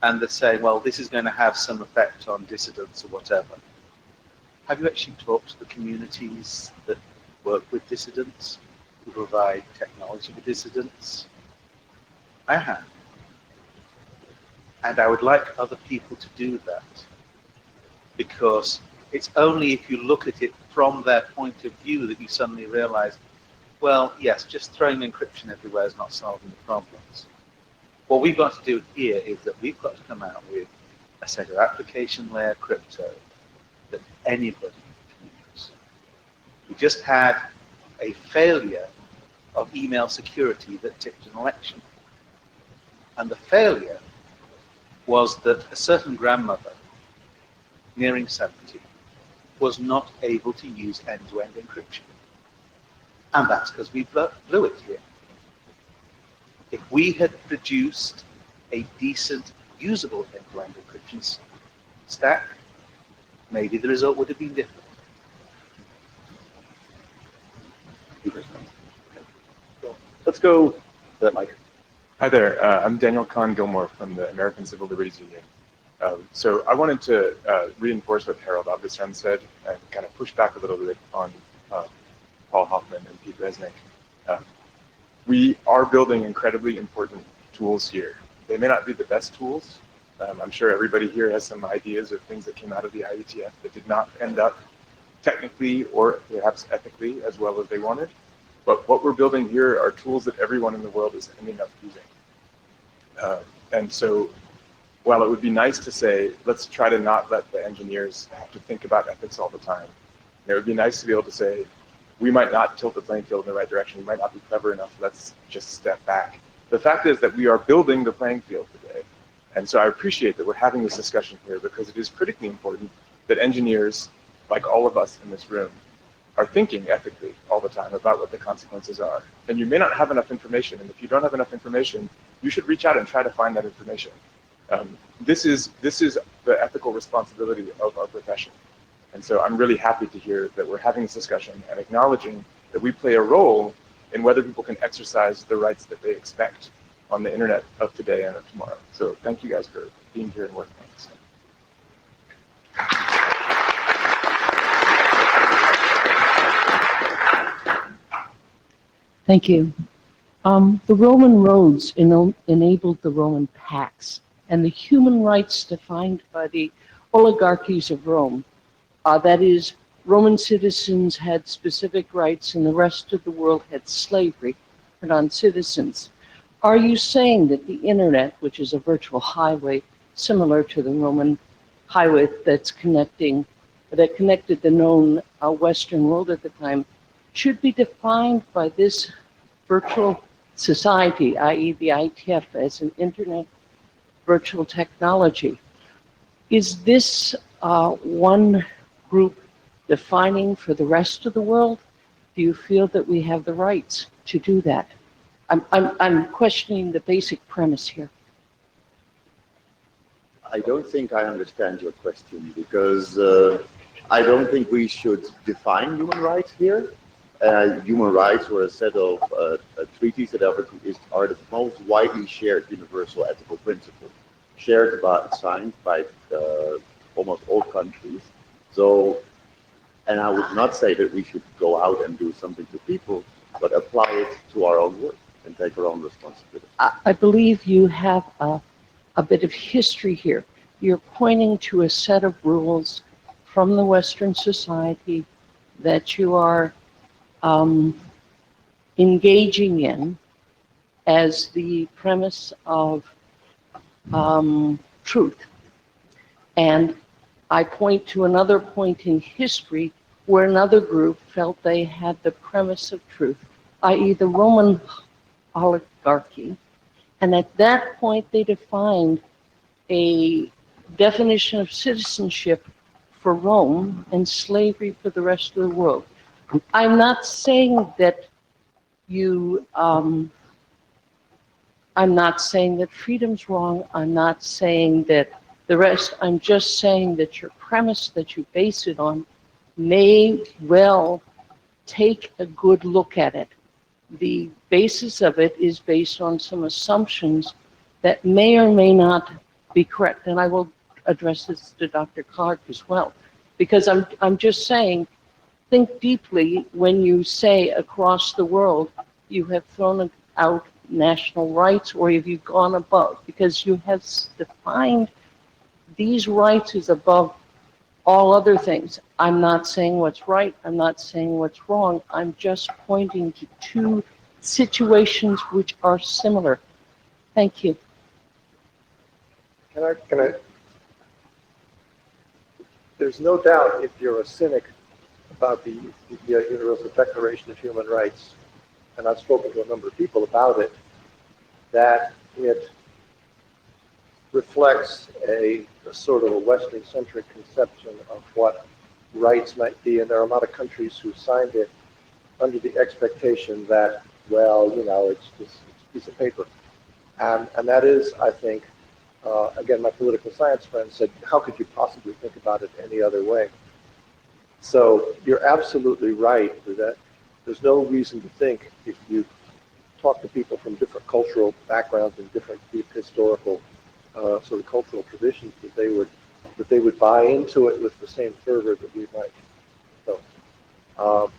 Speaker 21: and they say, well, this is going to have some effect on dissidents or whatever, have you actually talked to the communities that work with dissidents, who provide technology for dissidents? I have. And I would like other people to do that, because it's only if you look at it from their point of view that you suddenly realize, well, yes, just throwing encryption everywhere is not solving the problems. What we've got to do here is that we've got to come out with a set of application layer crypto that anybody can use. We just had a failure of email security that tipped an election. And the failure was that a certain grandmother, nearing 70, was not able to use end-to-end encryption. And that's because we blew it here. If we had produced a decent, usable end-to-end encryption stack, maybe the result would have been different.
Speaker 11: Let's go to that mic.
Speaker 22: Hi there, I'm Daniel Kahn Gilmore from the American Civil Liberties Union. So I wanted to reinforce what Harold Abdestrand said and kind of push back a little bit on Paul Hoffman and Pete Resnick. We are building incredibly important tools here. They may not be the best tools. I'm sure everybody here has some ideas of things that came out of the IETF that did not end up technically or perhaps ethically as well as they wanted. But what we're building here are tools that everyone in the world is ending up using. And so while it would be nice to say, let's try to not let the engineers have to think about ethics all the time, it would be nice to be able to say, we might not tilt the playing field in the right direction, we might not be clever enough, let's just step back. The fact is that we are building the playing field today. And so I appreciate that we're having this discussion here, because it is critically important that engineers, like all of us in this room, are thinking ethically all the time about what the consequences are. And you may not have enough information. And if you don't have enough information, you should reach out and try to find that information. This is the ethical responsibility of our profession. And so I'm really happy to hear that we're having this discussion and acknowledging that we play a role in whether people can exercise the rights that they expect on the internet of today and of tomorrow. So thank you guys for being here and working on this.
Speaker 6: Thank you. The Roman roads enabled the Roman pax, and the human rights defined by the oligarchies of Rome. That is, Roman citizens had specific rights and the rest of the world had slavery for non-citizens. Are you saying that the internet, which is a virtual highway similar to the Roman highway that connected the known Western world at the time, should be defined by this virtual society, i.e. the IETF, as an internet virtual technology? Is this one group defining for the rest of the world? Do you feel that we have the rights to do that? I'm questioning the basic premise here.
Speaker 19: I don't think I understand your question, because I don't think we should define human rights here. Human rights were a set of treaties that are the most widely shared universal ethical principle, signed by almost all countries. So, and I would not say that we should go out and do something to people, but apply it to our own work and take our own responsibility.
Speaker 6: I believe you have a bit of history here. You're pointing to a set of rules from the Western society that you are engaging in as the premise of truth. And I point to another point in history where another group felt they had the premise of truth, i.e. the Roman oligarchy. And at that point, they defined a definition of citizenship for Rome and slavery for the rest of the world. I'm not saying that I'm not saying that freedom's wrong. I'm not saying that the rest. I'm just saying that your premise that you base it on may well take a good look at it. The basis of it is based on some assumptions that may or may not be correct. And I will address this to Dr. Clark as well, because I'm just saying, think deeply when you say across the world you have thrown out national rights, or have you gone above? Because you have defined these rights as above all other things. I'm not saying what's right. I'm not saying what's wrong. I'm just pointing to two situations which are similar. Thank you.
Speaker 13: Can I? There's no doubt, if you're a cynic about the Universal Declaration of Human Rights, and I've spoken to a number of people about it, that it reflects a sort of a Western-centric conception of what rights might be, and there are a lot of countries who signed it under the expectation that, well, you know, it's just a piece of paper. And that is, I think, again, my political science friend said, how could you possibly think about it any other way? So you're absolutely right that there's no reason to think, if you talk to people from different cultural backgrounds and different historical sort of cultural traditions, that they would buy into it with the same fervor that we might. So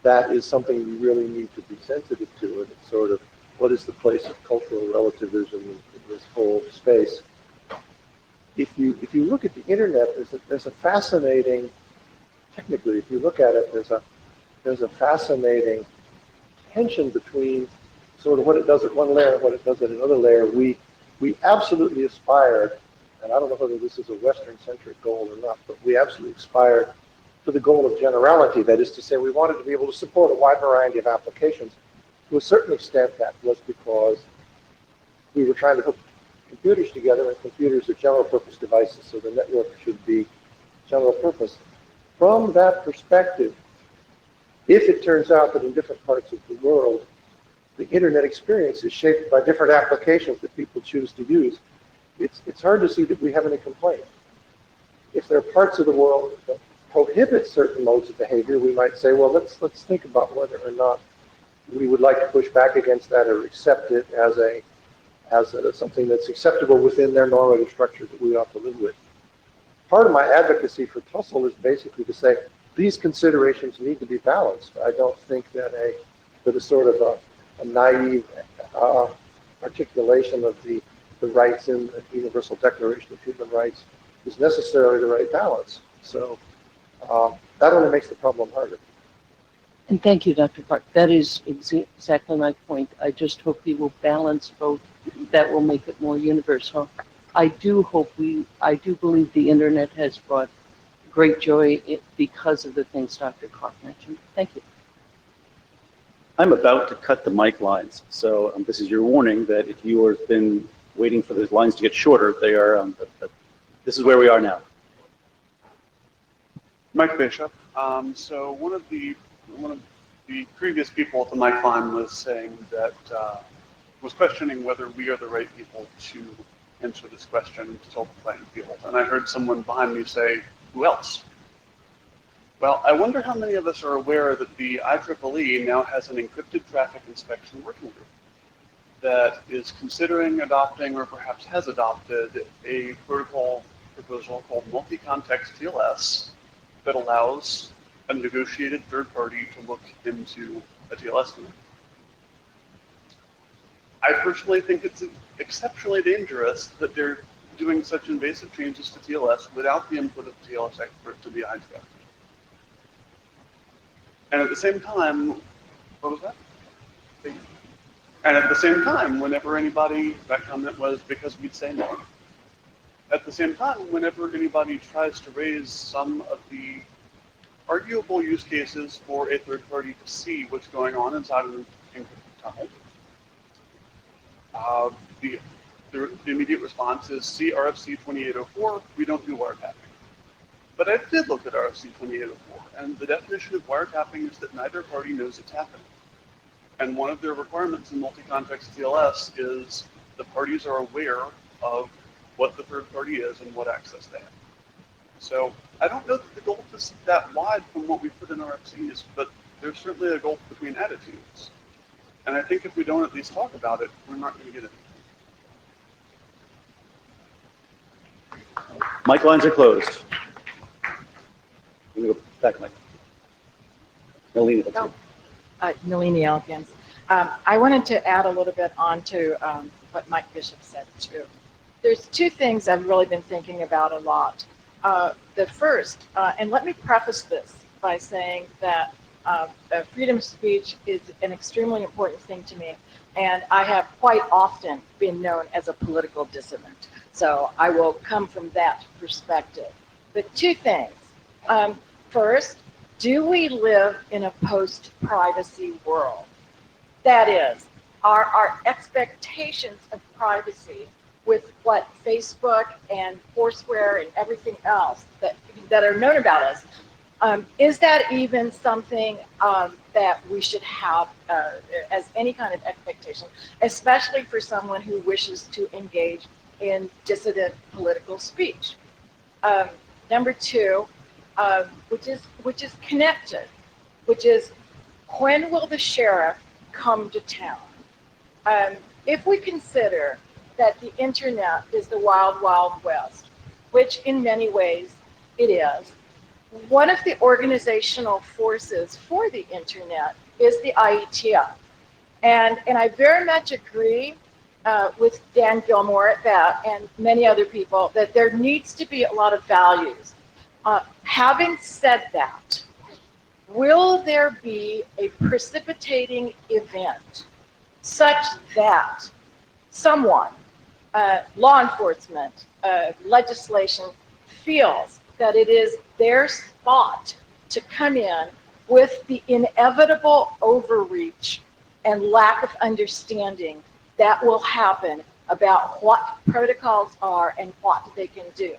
Speaker 13: that is something we really need to be sensitive to, and it's sort of, what is the place of cultural relativism in this whole space? If you look at the internet, there's a fascinating, technically, if you look at it, there's a fascinating tension between sort of what it does at one layer and what it does at another layer. We absolutely aspired, and I don't know whether this is a Western-centric goal or not, but we absolutely aspired to the goal of generality. That is to say, we wanted to be able to support a wide variety of applications. To a certain extent, that was because we were trying to hook computers together, and computers are general-purpose devices, so the network should be general-purpose. From that perspective, If it turns out that in different parts of the world, the internet experience is shaped by different applications that people choose to use, it's hard to see that we have any complaint. If there are parts of the world that prohibit certain modes of behavior, we might say, well, let's think about whether or not we would like to push back against that or accept it as something that's acceptable within their normative structure that we ought to live with. Part of my advocacy for tussle is basically to say these considerations need to be balanced. I don't think that a sort of a naive articulation of the rights in the Universal Declaration of Human Rights is necessarily the right balance. So that only makes the problem harder.
Speaker 6: And thank you, Dr. Park. That is exactly my point. I just hope we will balance both. That will make it more universal. I do believe the internet has brought great joy because of the things Dr. Clark mentioned. Thank you.
Speaker 11: I'm about to cut the mic lines, so this is your warning that if you have been waiting for those lines to get shorter, they are. This is where we are now.
Speaker 2: Mike Bishop. So one of the previous people at the mic line was saying that was questioning whether we are the right people to answer this question to tilt the playing field, and I heard someone behind me say, "Who else?" Well, I wonder how many of us are aware that the IEEE now has an encrypted traffic inspection working group that is considering adopting, or perhaps has adopted, a protocol proposal called multi-context TLS that allows a negotiated third party to look into a TLS domain. I personally think it's exceptionally dangerous that they're doing such invasive changes to TLS without the input of the TLS expert to the IETF. And at the same time, what was that? And at the same time, whenever anybody, that comment was because we'd say no. At the same time, whenever anybody tries to raise some of the arguable use cases for a third party to see what's going on inside of an encrypted tunnel, the immediate response is, see RFC 2804, we don't do wiretapping. But I did look at RFC 2804, and the definition of wiretapping is that neither party knows it's happening. And one of their requirements in multi-context TLS is the parties are aware of what the third party is and what access they have. So I don't know that the gulf is that wide from what we put in RFCs, but there's certainly a gulf between attitudes. And I think if we don't at least talk about it, we're not going to get it.
Speaker 11: Mic lines are closed. I'm going to go back, Mike. Nalini, that's you.
Speaker 3: Nalini Elkins. I wanted to add a little bit on to what Mike Bishop said too. There's two things I've really been thinking about a lot. The first, and let me preface this by saying that freedom of speech is an extremely important thing to me, and I have quite often been known as a political dissident. So I will come from that perspective. But two things. First, do we live in a post-privacy world? That is, are our expectations of privacy with what Facebook and Foursquare and everything else that are known about us, is that even something that we should have as any kind of expectation, especially for someone who wishes to engage in dissident political speech? Number two, which is connected, which is, when will the sheriff come to town? If we consider that the internet is the wild, wild west, which in many ways it is, one of the organizational forces for the internet is the IETF. And I very much agree with Dan Gilmore at that, and many other people, that there needs to be a lot of values. Having said that, will there be a precipitating event such that someone, law enforcement, legislation, feels that it is their spot to come in with the inevitable overreach and lack of understanding that will happen about what protocols are and what they can do?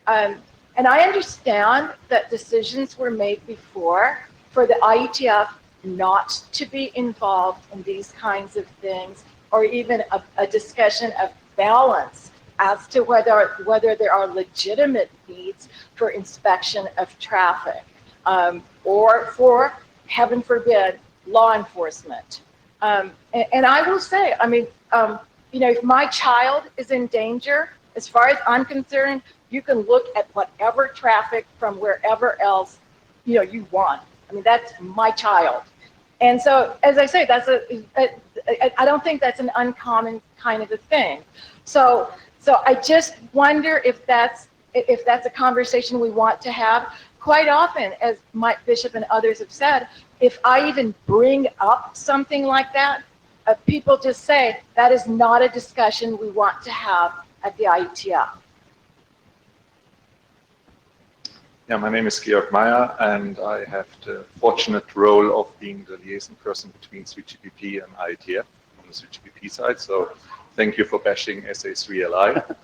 Speaker 3: And I understand that decisions were made before, for the IETF not to be involved in these kinds of things, or even a discussion of balance as to whether there are legitimate needs for inspection of traffic, or for, heaven forbid, law enforcement. And I will say, I mean, if my child is in danger, as far as I'm concerned, you can look at whatever traffic from wherever else, you want. I mean, that's my child. And so, as I say, I don't think that's an uncommon kind of a thing. So I just wonder if that's a conversation we want to have. Quite often, as Mike Bishop and others have said, if I even bring up something like that, people just say that is not a discussion we want to have at the IETF.
Speaker 4: Yeah, my name is Georg Meyer, and I have the fortunate role of being the liaison person between 3GPP and IETF on the 3GPP side. So thank you for bashing SA3LI.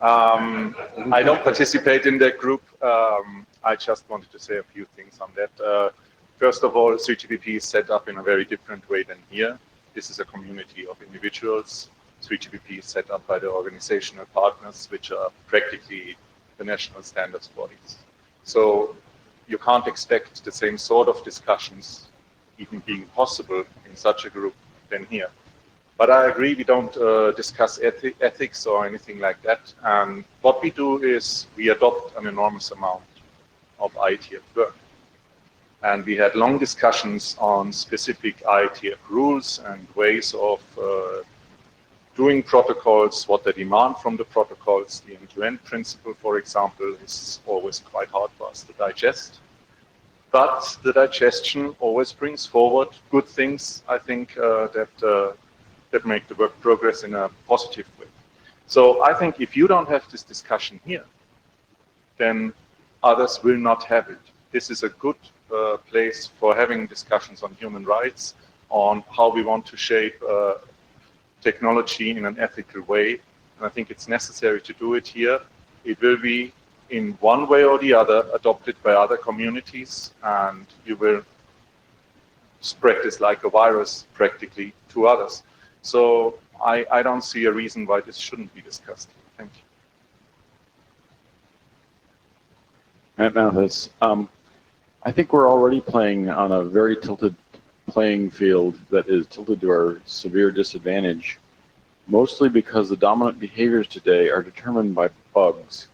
Speaker 4: I don't participate in that group. I just wanted to say a few things on that. First of all, 3GPP is set up in a very different way than here. This is a community of individuals. 3GPP is set up by the organizational partners, which are practically the national standards bodies. So you can't expect the same sort of discussions even being possible in such a group than here. But I agree, we don't discuss ethics or anything like that. And what we do is we adopt an enormous amount of IETF work. And we had long discussions on specific IETF rules and ways of doing protocols, what they demand from the protocols. The end-to-end principle, for example, is always quite hard for us to digest. But the digestion always brings forward good things, I think, that make the work progress in a positive way. So I think if you don't have this discussion here, then others will not have it. This is a good place for having discussions on human rights, on how we want to shape technology in an ethical way. And I think it's necessary to do it here. It will be, in one way or the other, adopted by other communities, and you will spread this like a virus practically to others. So I don't see a reason why this shouldn't be discussed. Thank you.
Speaker 5: Matt Mathis, I think we're already playing on a very tilted playing field that is tilted to our severe disadvantage, mostly because the dominant behaviors today are determined by bugs,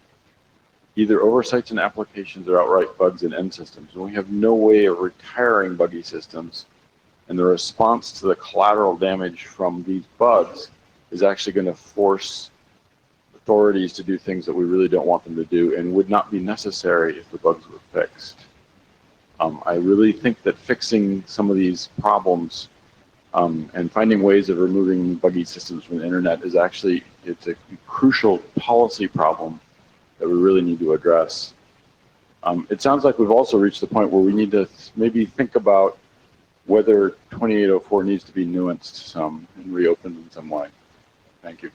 Speaker 5: either oversights in applications or outright bugs in end systems. And we have no way of retiring buggy systems, and the response to the collateral damage from these bugs is actually going to force authorities to do things that we really don't want them to do and would not be necessary if the bugs were fixed. I really think that fixing some of these problems and finding ways of removing buggy systems from the internet is actually, it's a crucial policy problem that we really need to address. It sounds like we've also reached the point where we need to maybe think about whether 2804 needs to be nuanced some and reopened in some way. Thank you.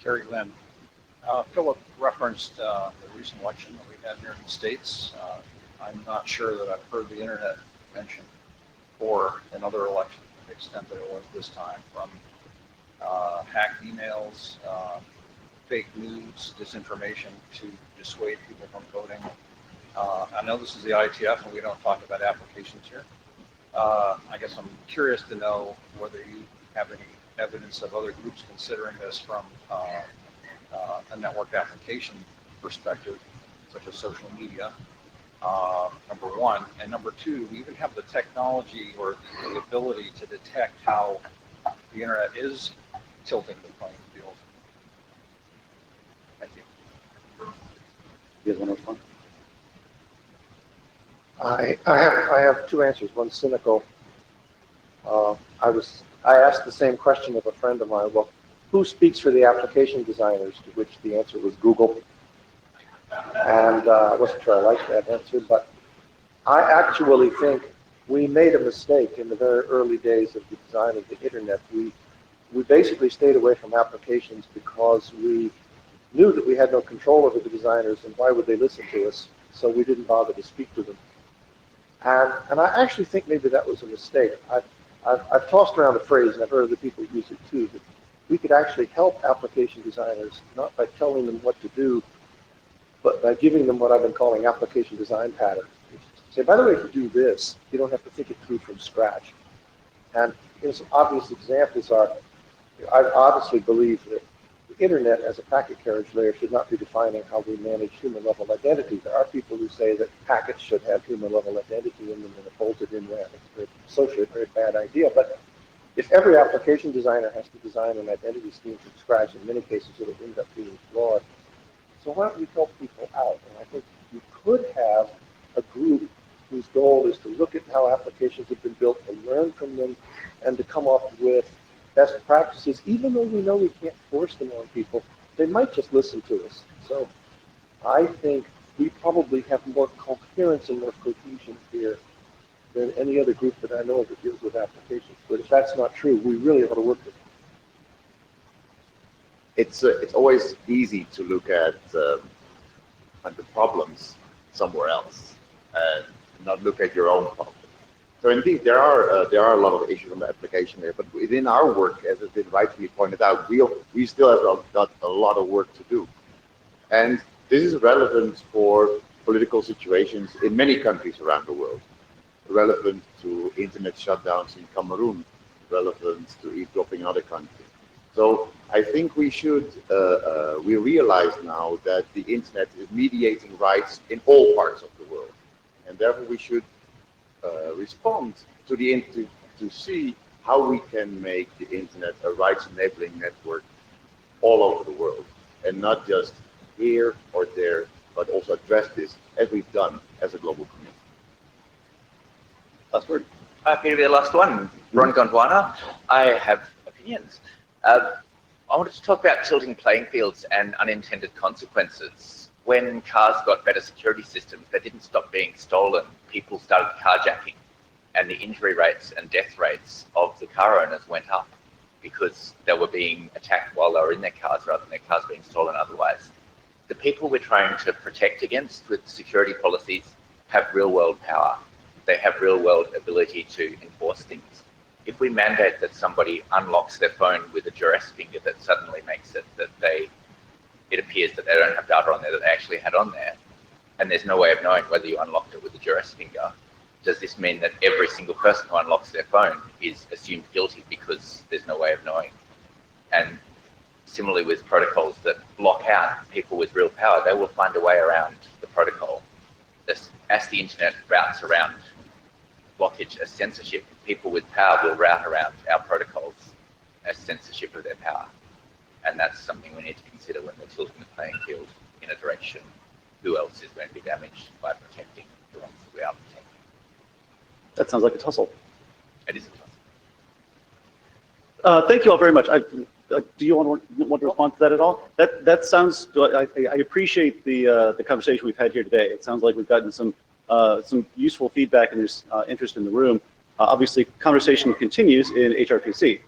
Speaker 23: Kerry Glenn. Philip referenced the recent election that we had here in the States. I'm not sure that I've heard the internet mentioned or another election to the extent that it was this time, from hacked emails, fake news, disinformation to dissuade people from voting. I know this is the IETF and we don't talk about applications here. I guess I'm curious to know whether you have any evidence of other groups considering this from a network application perspective, such as social media, number one. And number two, we even have the technology or the ability to detect how the internet is tilting the playing field. Thank you.
Speaker 11: You guys want to respond?
Speaker 13: I have two answers. One cynical. I asked the same question of a friend of mine. Well, who speaks for the application designers? To which the answer was Google. And I wasn't sure I liked that answer, but I actually think we made a mistake in the very early days of the design of the internet. We basically stayed away from applications because we knew that we had no control over the designers, and why would they listen to us? So we didn't bother to speak to them. And I actually think maybe that was a mistake. I've tossed around the phrase, and I've heard other people use it too, that we could actually help application designers not by telling them what to do, but by giving them what I've been calling application design patterns. Say, by the way, if you do this, you don't have to think it through from scratch. And some obvious examples are, I obviously believe that the internet as a packet carriage layer should not be defining how we manage human level identity. There are people who say that packets should have human level identity in them and are bolted in there. It's socially a very bad idea. But if every application designer has to design an identity scheme from scratch, in many cases it'll end up being flawed. So why don't we help people out? And I think you could have a group whose goal is to look at how applications have been built, to learn from them, and to come up with best practices. Even though we know we can't force them on people, they might just listen to us. So I think we probably have more coherence and more cohesion here than any other group that I know of that deals with applications. But if that's not true, we really ought to work with them.
Speaker 19: It's always easy to look at the problems somewhere else and not look at your own problem. So indeed, there are a lot of issues on the application there, but within our work, as has been rightly pointed out, we still have got a lot of work to do, and this is relevant for political situations in many countries around the world, relevant to internet shutdowns in Cameroon, relevant to eavesdropping in other countries. So I think we should we realize now that the internet is mediating rights in all parts of the world, and therefore we should respond to the to see how we can make the internet a rights enabling network all over the world, and not just here or there, but also address this as we've done as a global community.
Speaker 11: Last word.
Speaker 7: Happy to be the last one. Ron Gondwana. I have opinions. I wanted to talk about tilting playing fields and unintended consequences. When cars got better security systems, they didn't stop being stolen. People started carjacking, and the injury rates and death rates of the car owners went up because they were being attacked while they were in their cars rather than their cars being stolen otherwise. The people we're trying to protect against with security policies have real-world power. They have real-world ability to enforce things. If we mandate that somebody unlocks their phone with a duress finger, that suddenly makes it that it appears that they don't have data on there that they actually had on there, and there's no way of knowing whether you unlocked it with a duress finger, does this mean that every single person who unlocks their phone is assumed guilty because there's no way of knowing? And similarly with protocols that block out people with real power, they will find a way around the protocol. As the internet routes around blockage as censorship, people with power will route around our protocols as censorship of their power. And that's something we need to consider when we're tilting the playing field in a direction. Who else is going to be damaged by protecting the ones that we are protecting?
Speaker 11: That sounds like a tussle.
Speaker 7: It is a tussle.
Speaker 11: Thank you all very much. Do you want to respond to that at all? That sounds. I appreciate the conversation we've had here today. It sounds like we've gotten some useful feedback, and there's interest in the room. Obviously, conversation continues in HRPC,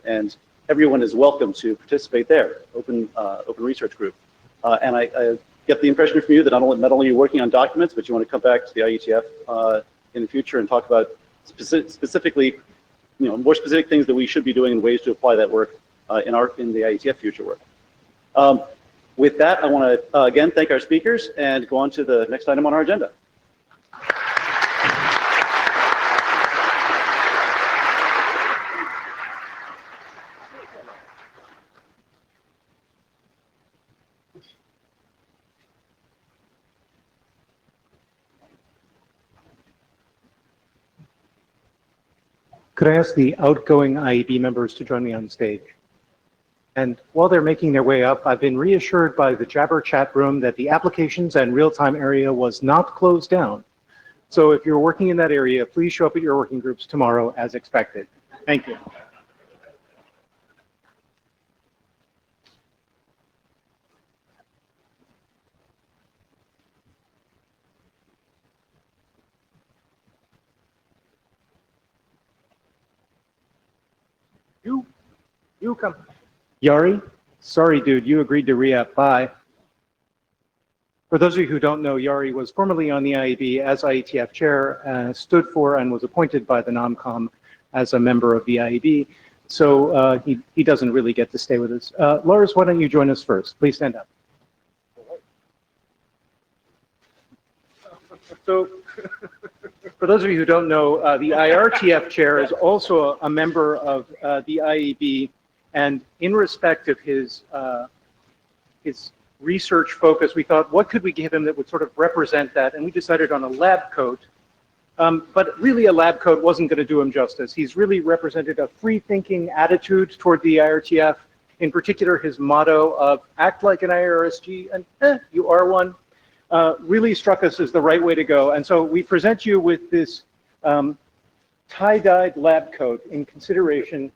Speaker 11: and everyone is welcome to participate there. Open research group, and I get the impression from you that not only are you working on documents, but you want to come back to the IETF in the future and talk about specifically, more specific things that we should be doing and ways to apply that work in the IETF future work. With that, I want to again thank our speakers and go on to the next item on our agenda.
Speaker 8: Could I ask the outgoing IEB members to join me on stage? And while they're making their way up, I've been reassured by the Jabber chat room that the applications and real-time area was not closed down. So if you're working in that area, please show up at your working groups tomorrow as expected. Thank you. You come. Yari, Sorry, dude, you agreed to re-up. Bye. For those of you who don't know, Yari was formerly on the IEB as IETF chair, stood for and was appointed by the NOMCOM as a member of the IEB. So he doesn't really get to stay with us. Lars, why don't you join us first? Please stand up. So, for those of you who don't know, the IRTF chair is also a member of the IEB, and in respect of his research focus, we thought, what could we give him that would sort of represent that? And we decided on a lab coat. But really, a lab coat wasn't going to do him justice. He's really represented a free-thinking attitude toward the IRTF. In particular, his motto of "act like an IRSG," and you are one. Really struck us as the right way to go. And so we present you with this tie-dyed lab coat in consideration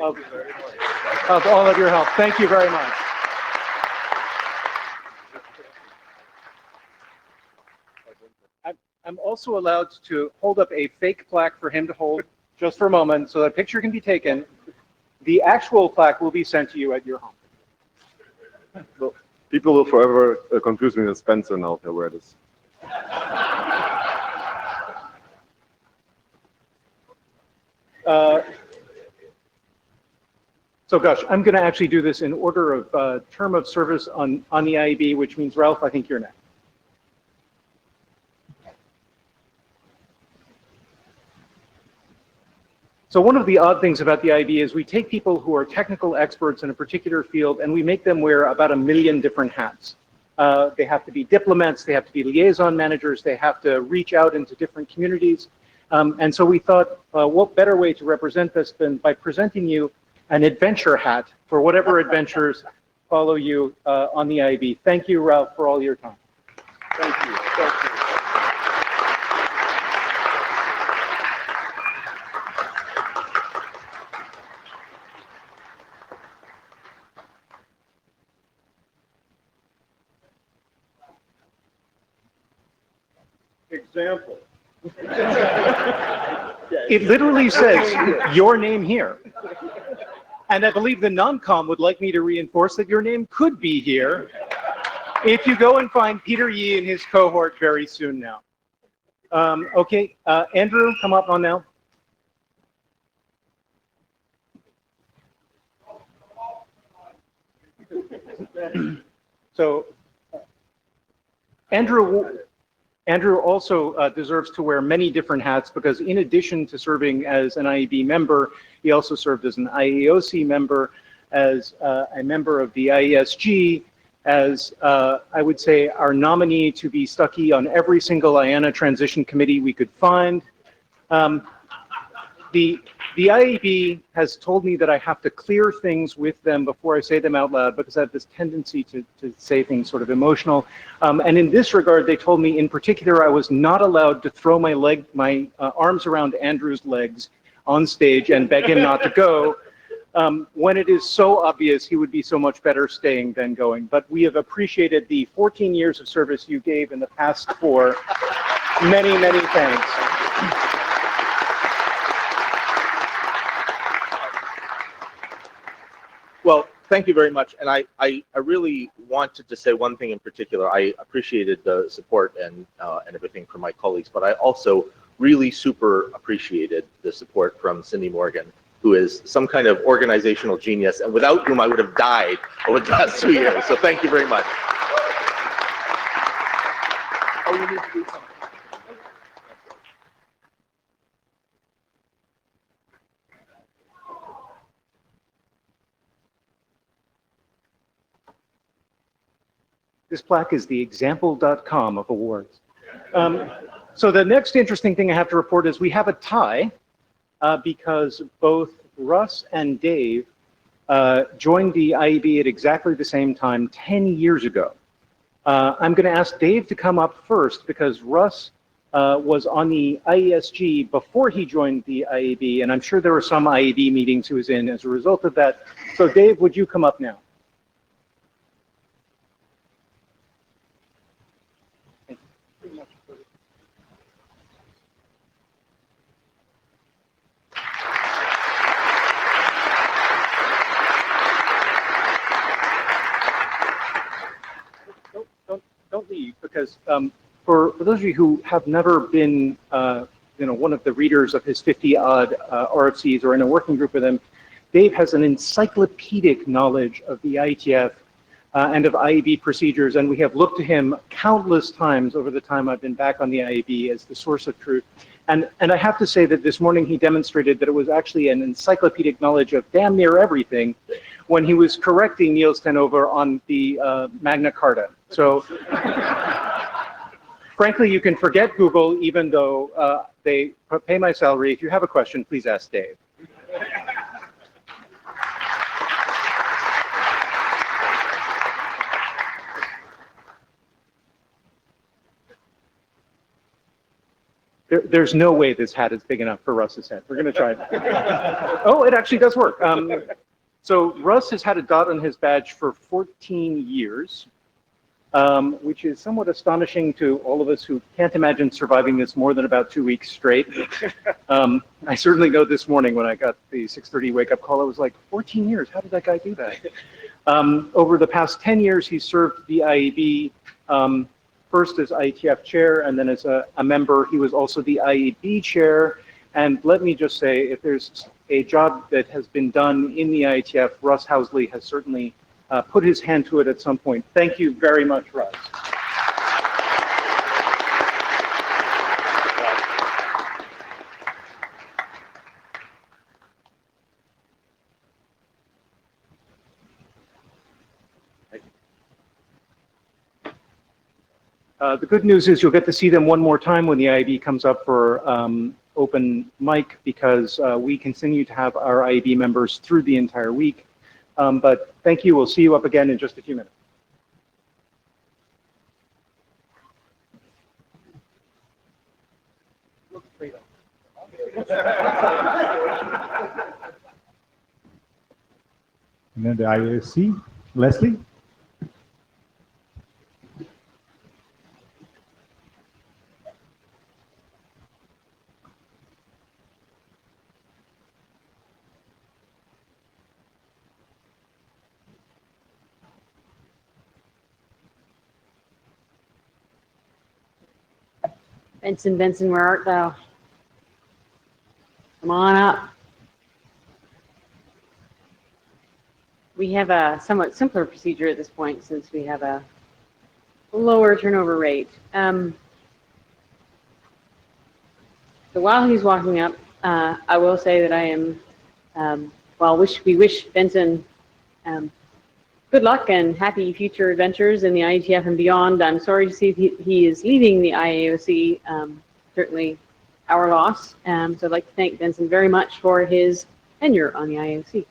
Speaker 8: of all of your help. Thank you very much. I'm also allowed to hold up a fake plaque for him to hold just for a moment so that a picture can be taken. The actual plaque will be sent to you at your home.
Speaker 1: Well, people will forever confuse me with Spencer now if I wear this.
Speaker 8: So gosh, I'm going to actually do this in order of term of service on the IEB, which means, Ralph, I think you're next. So one of the odd things about the IEB is we take people who are technical experts in a particular field and we make them wear about 1 million different hats. They have to be diplomats, they have to be liaison managers, they have to reach out into different communities. And so we thought, what better way to represent this than by presenting you an adventure hat for whatever adventures follow you on the IEB. Thank you, Ralph, for all your time. Thank you. Thank you. Example. It literally says your name here. And I believe the NOMCOM would like me to reinforce that your name could be here if you go and find Peter Yee and his cohort very soon now. Okay, Andrew, come up on now. So, Andrew also deserves to wear many different hats because in addition to serving as an IEB member, he also served as an IEOC member, as a member of the IESG, as I would say our nominee to be Stuckey on every single IANA transition committee we could find. The IEB has told me that I have to clear things with them before I say them out loud because I have this tendency to say things sort of emotional. And in this regard, they told me in particular I was not allowed to throw my arms around Andrew's legs on stage and beg him not to go when it is so obvious he would be so much better staying than going. But we have appreciated the 14 years of service you gave in the past 4. Many, many thanks.
Speaker 18: Well, thank you very much. And I really wanted to say one thing in particular. I appreciated the support and everything from my colleagues, but I also really super appreciated the support from Cindy Morgan, who is some kind of organizational genius, and without whom I would have died over the last 2 years. So thank you very much. Oh, you need to do something.
Speaker 8: This plaque is the example.com of awards. So the next interesting thing I have to report is we have a tie because both Russ and Dave joined the IEB at exactly the same time 10 years ago. I'm going to ask Dave to come up first because Russ was on the IESG before he joined the IEB, and I'm sure there were some IEB meetings he was in as a result of that. So Dave, would you come up now? because for those of you who have never been, one of the readers of his 50-odd RFCs or in a working group with him, Dave has an encyclopedic knowledge of the IETF and of IEB procedures, and we have looked to him countless times over the time I've been back on the IEB as the source of truth. And I have to say that this morning he demonstrated that it was actually an encyclopedic knowledge of damn near everything when he was correcting Niels Tenova on the Magna Carta. So frankly, you can forget Google, even though they pay my salary. If you have a question, please ask Dave. There's no way this hat is big enough for Russ's head. We're going to try it. Oh, it actually does work. So Russ has had a dot on his badge for 14 years, which is somewhat astonishing to all of us who can't imagine surviving this more than about 2 weeks straight. I certainly know this morning when I got the 6:30 wake-up call, I was like, 14 years, how did that guy do that? Over the past 10 years, he served the IEB, first as IETF chair, and then as a member. He was also the IEB chair. And let me just say, if there's a job that has been done in the IETF, Russ Housley has certainly put his hand to it at some point. Thank you very much, Russ. The good news is you'll get to see them one more time when the IEB comes up for open mic, because we continue to have our IEB members through the entire week. But thank you. We'll see you up again in just a few minutes.
Speaker 9: And then the IAC, Leslie.
Speaker 10: Benson, where art thou? Come on up. We have a somewhat simpler procedure at this point since we have a lower turnover rate. So while he's walking up, I will say that I am, we wish Benson good luck and happy future adventures in the IETF and beyond. I'm sorry to see he is leaving the IAOC, certainly our loss. So I'd like to thank Benson very much for his tenure on the IAOC.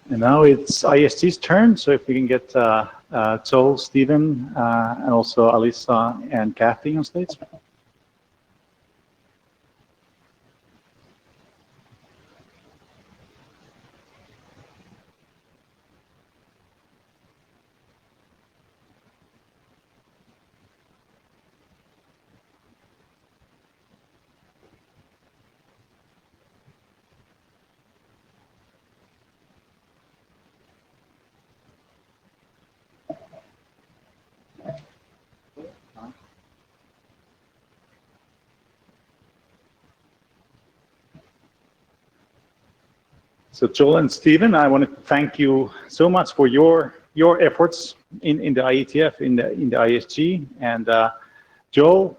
Speaker 9: And now it's IST's turn, so if we can get Joel, Stephen, and also Alyssa and Kathy on stage. So Joel and Stephen, I want to thank you so much for your efforts in the IETF, in the ISG. And Joel,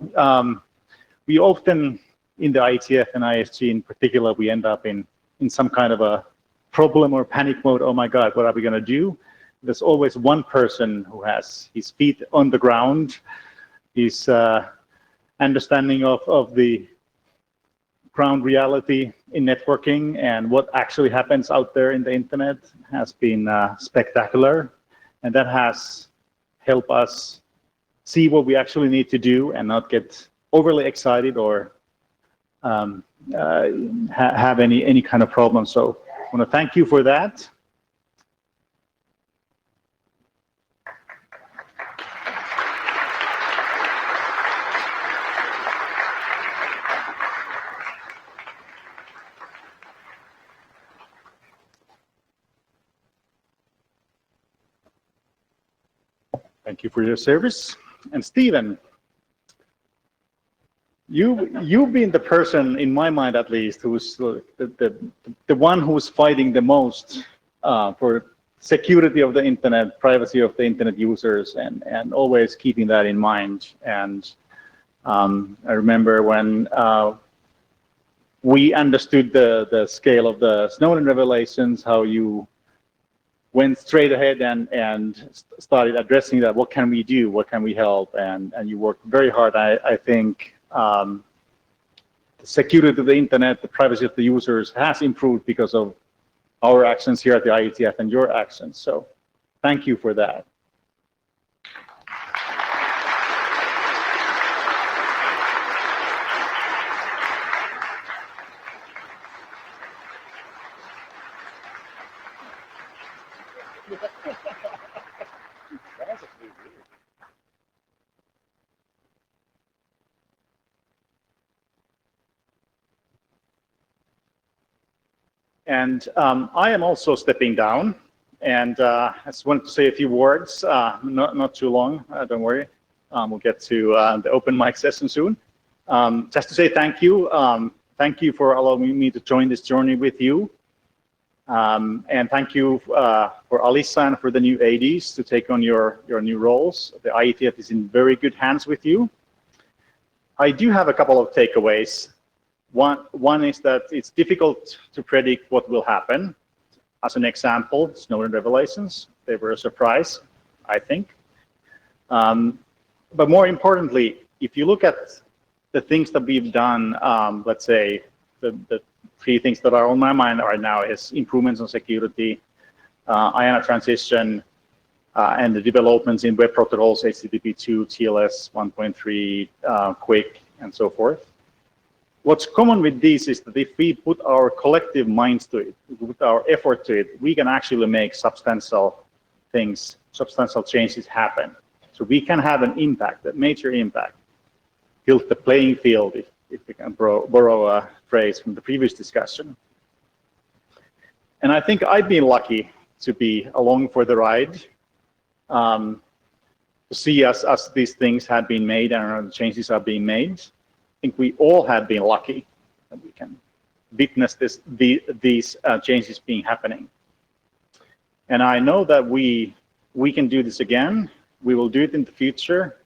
Speaker 9: we often in the IETF and ISG in particular, we end up in some kind of a problem or panic mode. Oh my God, what are we going to do? There's always one person who has his feet on the ground, his understanding of the ground reality in networking and what actually happens out there in the internet has been spectacular, and that has helped us see what we actually need to do and not get overly excited or have any kind of problem. So I want to thank you for that. Thank you for your service. And Stephen, you've been the person, in my mind at least, who's the one who's fighting the most for security of the internet, privacy of the internet users, and always keeping that in mind. And I remember when we understood the scale of the Snowden revelations, how you went straight ahead and started addressing that. What can we do? What can we help? And you worked very hard. I think the security of the internet, the privacy of the users has improved because of our actions here at the IETF and your actions. So thank you for that. And I am also stepping down, and I just wanted to say a few words, not too long, don't worry. We'll get to the open mic session soon. Just to say thank you. Thank you for allowing me to join this journey with you. And thank you for Alissa and for the new ADs to take on your new roles. The IETF is in very good hands with you. I do have a couple of takeaways. One is that it's difficult to predict what will happen. As an example, Snowden revelations, they were a surprise, I think. But more importantly, if you look at the things that we've done, let's say the three things that are on my mind right now is improvements on security, IANA transition, and the developments in web protocols, HTTP2, TLS 1.3, Quick, and so forth. What's common with these is that if we put our collective minds to it, put our effort to it, we can actually make substantial things, substantial changes happen. So we can have an impact, a major impact, tilt the playing field, if we can borrow a phrase from the previous discussion. And I think I've been lucky to be along for the ride, to see as these things have been made and changes are being made. I think we all have been lucky that we can witness these changes being happening. And I know that we can do this again. We will do it in the future.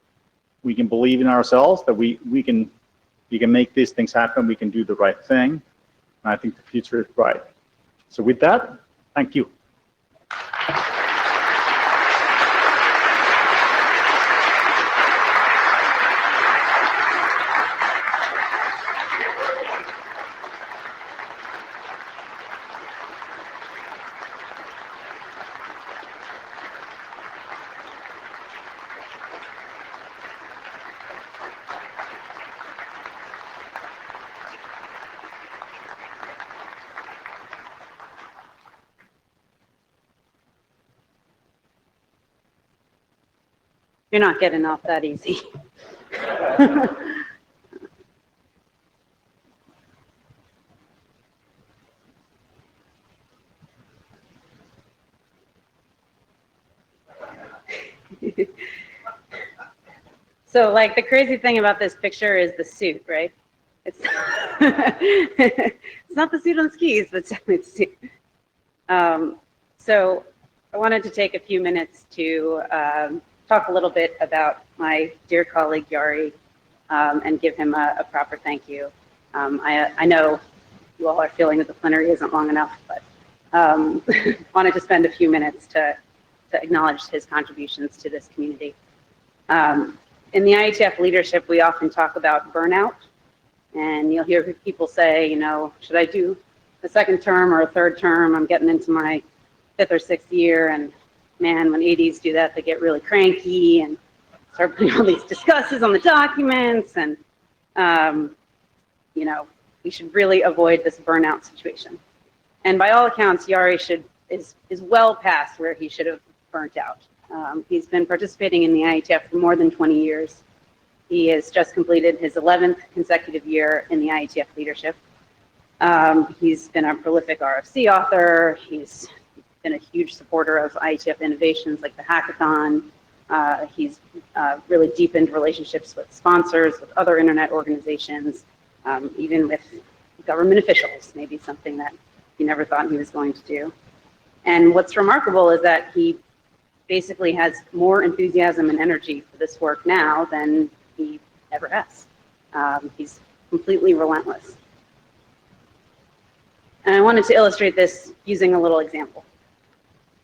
Speaker 9: We can believe in ourselves that we can make these things happen. We can do the right thing. And I think the future is bright. So with that, thank you.
Speaker 10: You're not getting off that easy. So, like, the crazy thing about this picture is the suit, right? It's it's not the suit on skis, but it's definitely the suit. So I wanted to take a few minutes to talk a little bit about my dear colleague Yari and give him a proper thank you. I know you all are feeling that the plenary isn't long enough, but wanted to spend a few minutes to acknowledge his contributions to this community. In the IETF leadership, we often talk about burnout, and you'll hear people say, you know, should I do a second term or a third term? I'm getting into my 5th or 6th year, and man, when ADs do that, they get really cranky and
Speaker 12: start putting all these discusses on the documents, and we should really avoid this burnout situation. And by all accounts, Yari is well past where he should have burnt out. He's been participating in the IETF for more than 20 years. He has just completed his 11th consecutive year in the IETF leadership. He's been a prolific RFC author. He's been a huge supporter of IETF innovations like the hackathon. He's really deepened relationships with sponsors, with other internet organizations, even with government officials, maybe something that he never thought he was going to do. And what's remarkable is that he basically has more enthusiasm and energy for this work now than he ever has. He's completely relentless. And I wanted to illustrate this using a little example.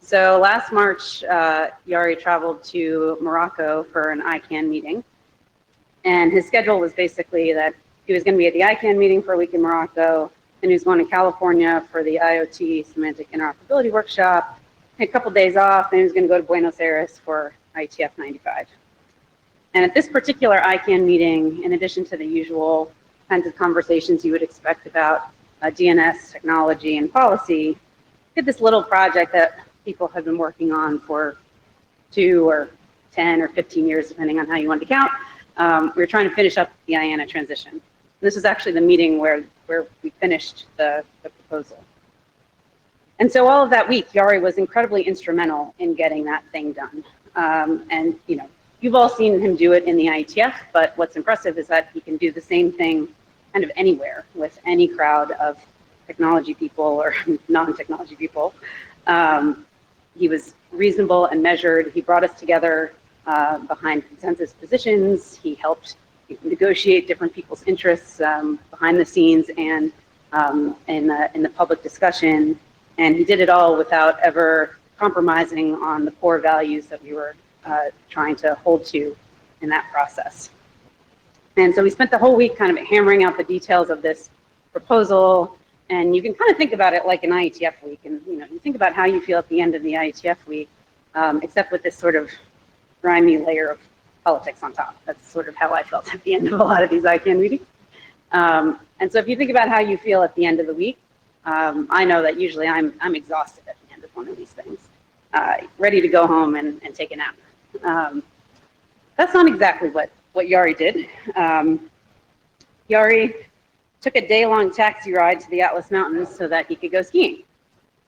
Speaker 12: So last March, Yari traveled to Morocco for an ICANN meeting. And his schedule was basically that he was going to be at the ICANN meeting for a week in Morocco, and he was going to California for the IoT semantic interoperability workshop, a couple days off, and he was going to go to Buenos Aires for IETF 95. And at this particular ICANN meeting, in addition to the usual kinds of conversations you would expect about DNS technology and policy, we did this little project that people have been working on for 2 or 10 or 15 years, depending on how you want to count. We were trying to finish up the IANA transition. This is actually the meeting where we finished the proposal. And so all of that week, Yari was incredibly instrumental in getting that thing done. And you've all seen him do it in the IETF, but what's impressive is that he can do the same thing kind of anywhere with any crowd of technology people or non-technology people. He was reasonable and measured. He brought us together behind consensus positions. He helped negotiate different people's interests behind the scenes and in the public discussion. And he did it all without ever compromising on the core values that we were trying to hold to in that process. And so we spent the whole week kind of hammering out the details of this proposal. And you can kind of think about it like an IETF week. And you think about how you feel at the end of the IETF week, except with this sort of grimy layer of politics on top. That's sort of how I felt at the end of a lot of these ICANN meetings. And so if you think about how you feel at the end of the week, I know that usually I'm exhausted at the end of one of these things, ready to go home and take a nap. That's not exactly what Yari did. Yari took a day-long taxi ride to the Atlas Mountains so that he could go skiing.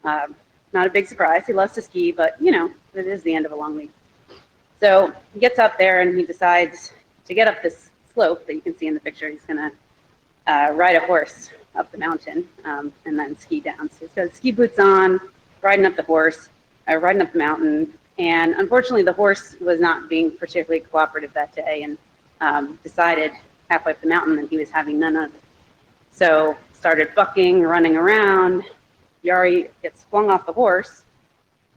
Speaker 12: Not a big surprise. He loves to ski, but it is the end of a long week. So he gets up there and he decides to get up this slope that you can see in the picture. He's going to ride a horse up the mountain and then ski down. So he's got his ski boots on, riding up the horse, riding up the mountain. And unfortunately, the horse was not being particularly cooperative that day and decided halfway up the mountain that he was having none of it. So started bucking, running around. Yari gets flung off the horse,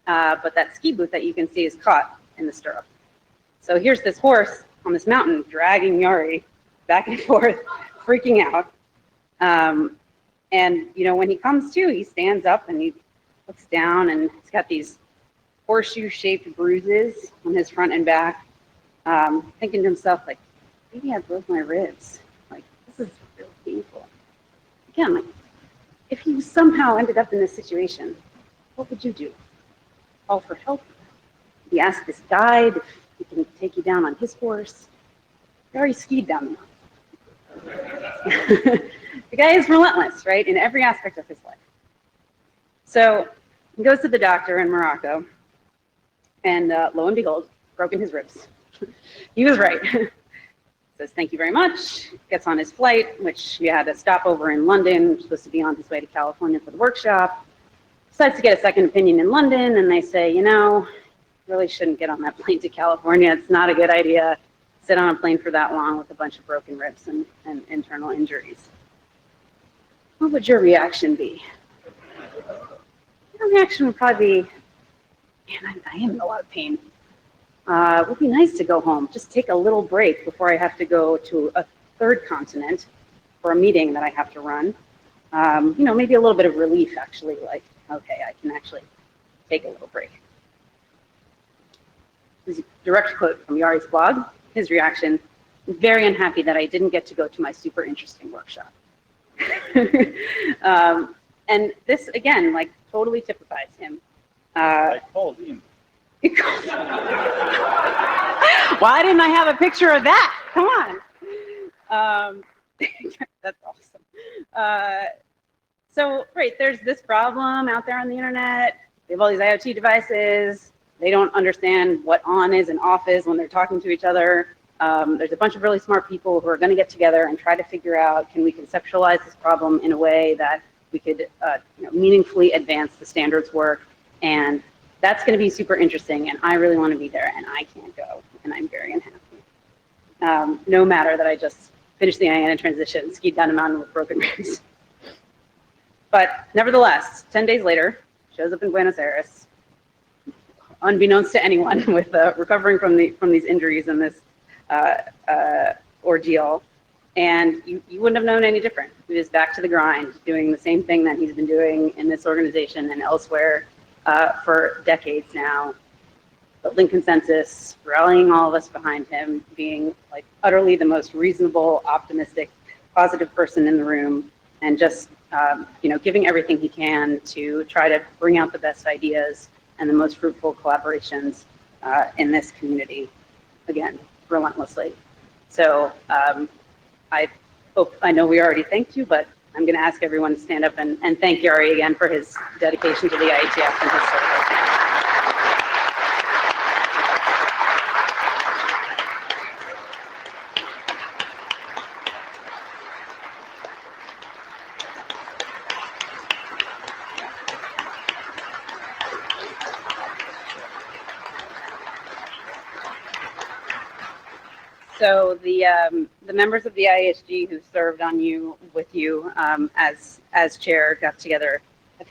Speaker 12: but that ski boot that you can see is caught in the stirrup. So here's this horse on this mountain dragging Yari back and forth, freaking out. And when he comes to, he stands up and he looks down and he's got these horseshoe-shaped bruises on his front and back, thinking to himself, like, maybe I broke my ribs. Like, this is really painful. Again, like, if you somehow ended up in this situation, what would you do? Call for help? He asked this guide if he can take you down on his horse. He already skied down the mountain. The guy is relentless, right, in every aspect of his life. So he goes to the doctor in Morocco, and lo and behold, broken his ribs. He was right. Says, thank you very much. Gets on his flight, which he had a stopover in London, supposed to be on his way to California for the workshop. Decides to get a second opinion in London, and they say, really shouldn't get on that plane to California. It's not a good idea. Sit on a plane for that long with a bunch of broken ribs and internal injuries. What would your reaction be? Your reaction would probably be, man, I am in a lot of pain. It would be nice to go home, just take a little break before I have to go to a third continent for a meeting that I have to run. Maybe a little bit of relief, actually, like, okay, I can actually take a little break. This is a direct quote from Yari's blog. his reaction, very unhappy that I didn't get to go to my super interesting workshop. And this, again, like totally typifies him.
Speaker 9: I called in.
Speaker 12: Why didn't I have a picture of that? Come on. That's awesome. So, right, there's this problem out there on the internet. We have all these IoT devices. They don't understand what on is and off is when they're talking to each other. There's a bunch of really smart people who are going to get together and try to figure out, can we conceptualize this problem in a way that we could meaningfully advance the standards work. And that's going to be super interesting. And I really want to be there, and I can't go. And I'm very unhappy. No matter that I just finished the IANA transition, skied down a mountain with broken ribs. But nevertheless, 10 days later, shows up in Buenos Aires, unbeknownst to anyone, with recovering from these injuries and this ordeal. And you wouldn't have known any different. He was back to the grind, doing the same thing that he's been doing in this organization and elsewhere for decades now. Building consensus, rallying all of us behind him, being like utterly the most reasonable, optimistic, positive person in the room, and just giving everything he can to try to bring out the best ideas and the most fruitful collaborations in this community, again, relentlessly. So I know we already thanked you, but I'm going to ask everyone to stand up and thank Yari again for his dedication to the IETF and his service. So the members of the ISG who served with you as chair got together a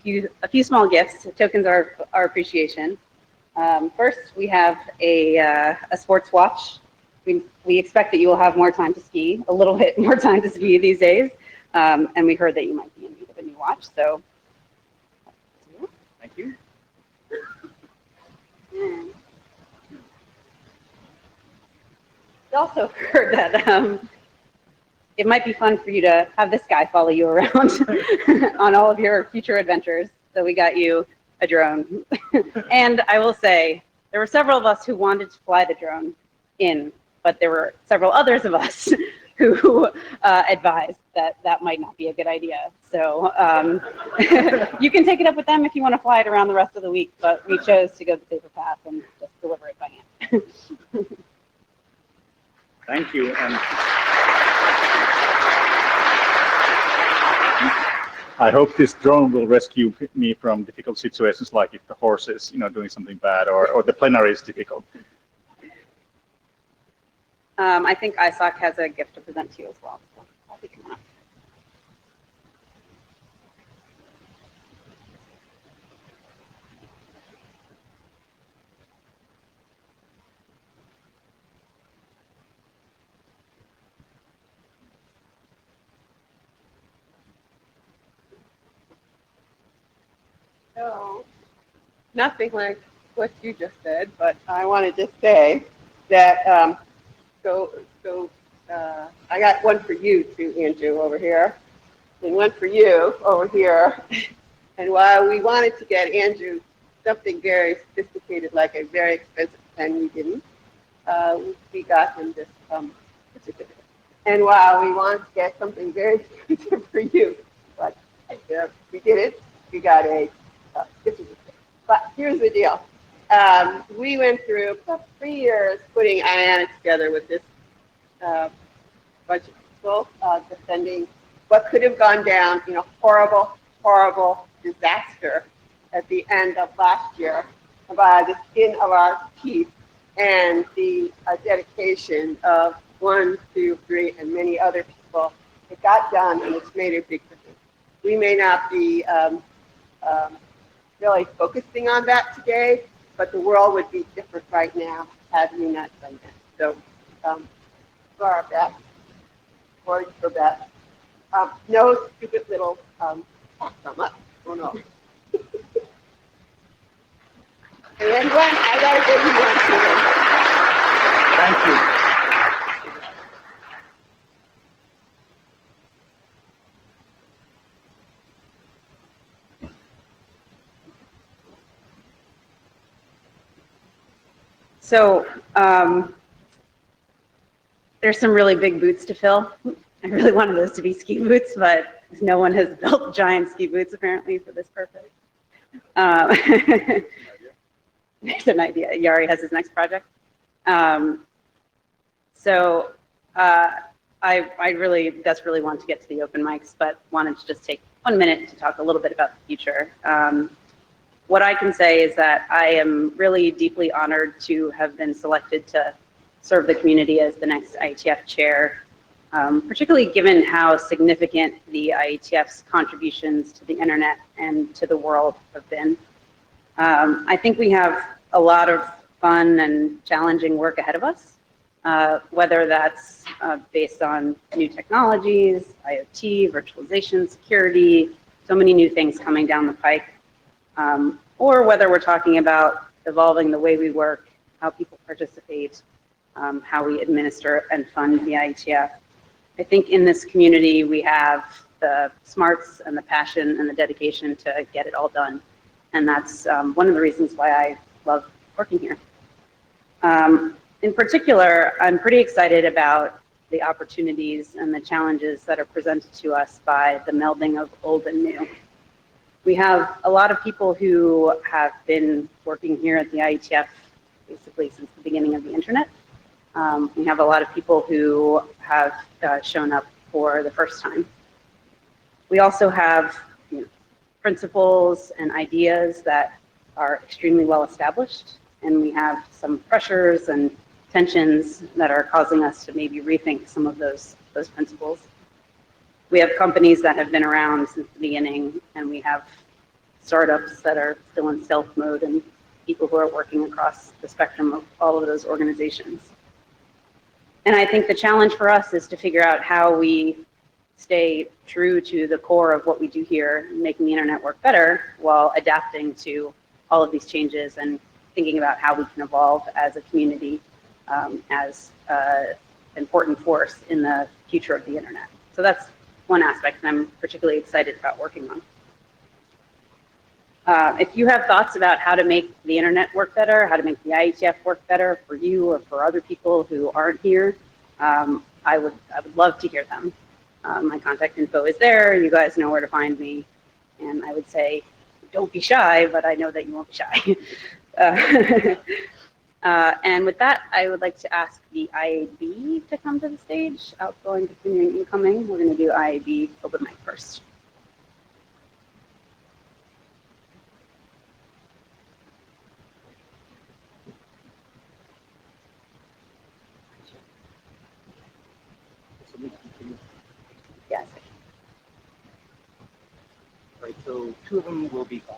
Speaker 12: few small gifts, tokens of our appreciation. First, we have a sports watch. We expect that you will have more time to ski, a little bit more time to ski these days, and we heard that you might be in need of a new watch. So,
Speaker 9: Thank you.
Speaker 12: We also heard that it might be fun for you to have this guy follow you around on all of your future adventures. So we got you a drone. And I will say, there were several of us who wanted to fly the drone in, but there were several others of us who advised that that might not be a good idea. So you can take it up with them if you want to fly it around the rest of the week, but we chose to go the safer path and just deliver it by hand.
Speaker 9: Thank you. And I hope this drone will rescue me from difficult situations, like if the horse is, doing something bad, or the plenary is difficult.
Speaker 12: I think Isaac has a gift to present to you as well. So I'll be coming up.
Speaker 14: No, nothing like what you just said, but I want to just say that, I got one for you too, Andrew, over here, and one for you over here. And while we wanted to get Andrew something very sophisticated, like a very expensive pen, we didn't. We got him this certificate. And while we wanted to get something very expensive for you, but we did it. We got a certificate. But here's the deal. We went through about 3 years putting IANA together with this bunch of people defending what could have gone down in a horrible, horrible disaster at the end of last year by the skin of our teeth and the dedication of 1, 2, 3, and many other people. It got done, and it's made a big difference. We may not be really focusing on that today, but the world would be different right now had we not done that. So, for our best, for your best. No stupid little from us. Oh no. And then Glenn, I gotta give you one too.
Speaker 9: Thank you.
Speaker 12: So there's some really big boots to fill. I really wanted those to be ski boots, but no one has built giant ski boots apparently for this purpose. There's an idea. Yari has his next project. I really desperately want to get to the open mics, but wanted to just take 1 minute to talk a little bit about the future. What I can say is that I am really deeply honored to have been selected to serve the community as the next IETF chair, particularly given how significant the IETF's contributions to the internet and to the world have been. I think we have a lot of fun and challenging work ahead of us, whether that's based on new technologies, IoT, virtualization, security, so many new things coming down the pike, or whether we're talking about evolving the way we work, how people participate, how we administer and fund the IETF. I think in this community we have the smarts and the passion and the dedication to get it all done. And that's one of the reasons why I love working here. In particular, I'm pretty excited about the opportunities and the challenges that are presented to us by the melding of old and new. We have a lot of people who have been working here at the IETF basically since the beginning of the internet. We have a lot of people who have shown up for the first time. We also have principles and ideas that are extremely well established, and we have some pressures and tensions that are causing us to maybe rethink some of those principles. We have companies that have been around since the beginning, and we have startups that are still in stealth mode, and people who are working across the spectrum of all of those organizations. And I think the challenge for us is to figure out how we stay true to the core of what we do here, making the internet work better while adapting to all of these changes and thinking about how we can evolve as a community as an important force in the future of the internet. So that's one aspect that I'm particularly excited about working on. If you have thoughts about how to make the internet work better, how to make the IETF work better for you or for other people who aren't here, I would love to hear them. My contact info is there. You guys know where to find me. And I would say, don't be shy, but I know that you won't be shy. And with that, I would like to ask the IAB to come to the stage. Outgoing, continuing, incoming. We're going to do IAB open mic first. Yes.
Speaker 15: Right, so 2 of them will be 5.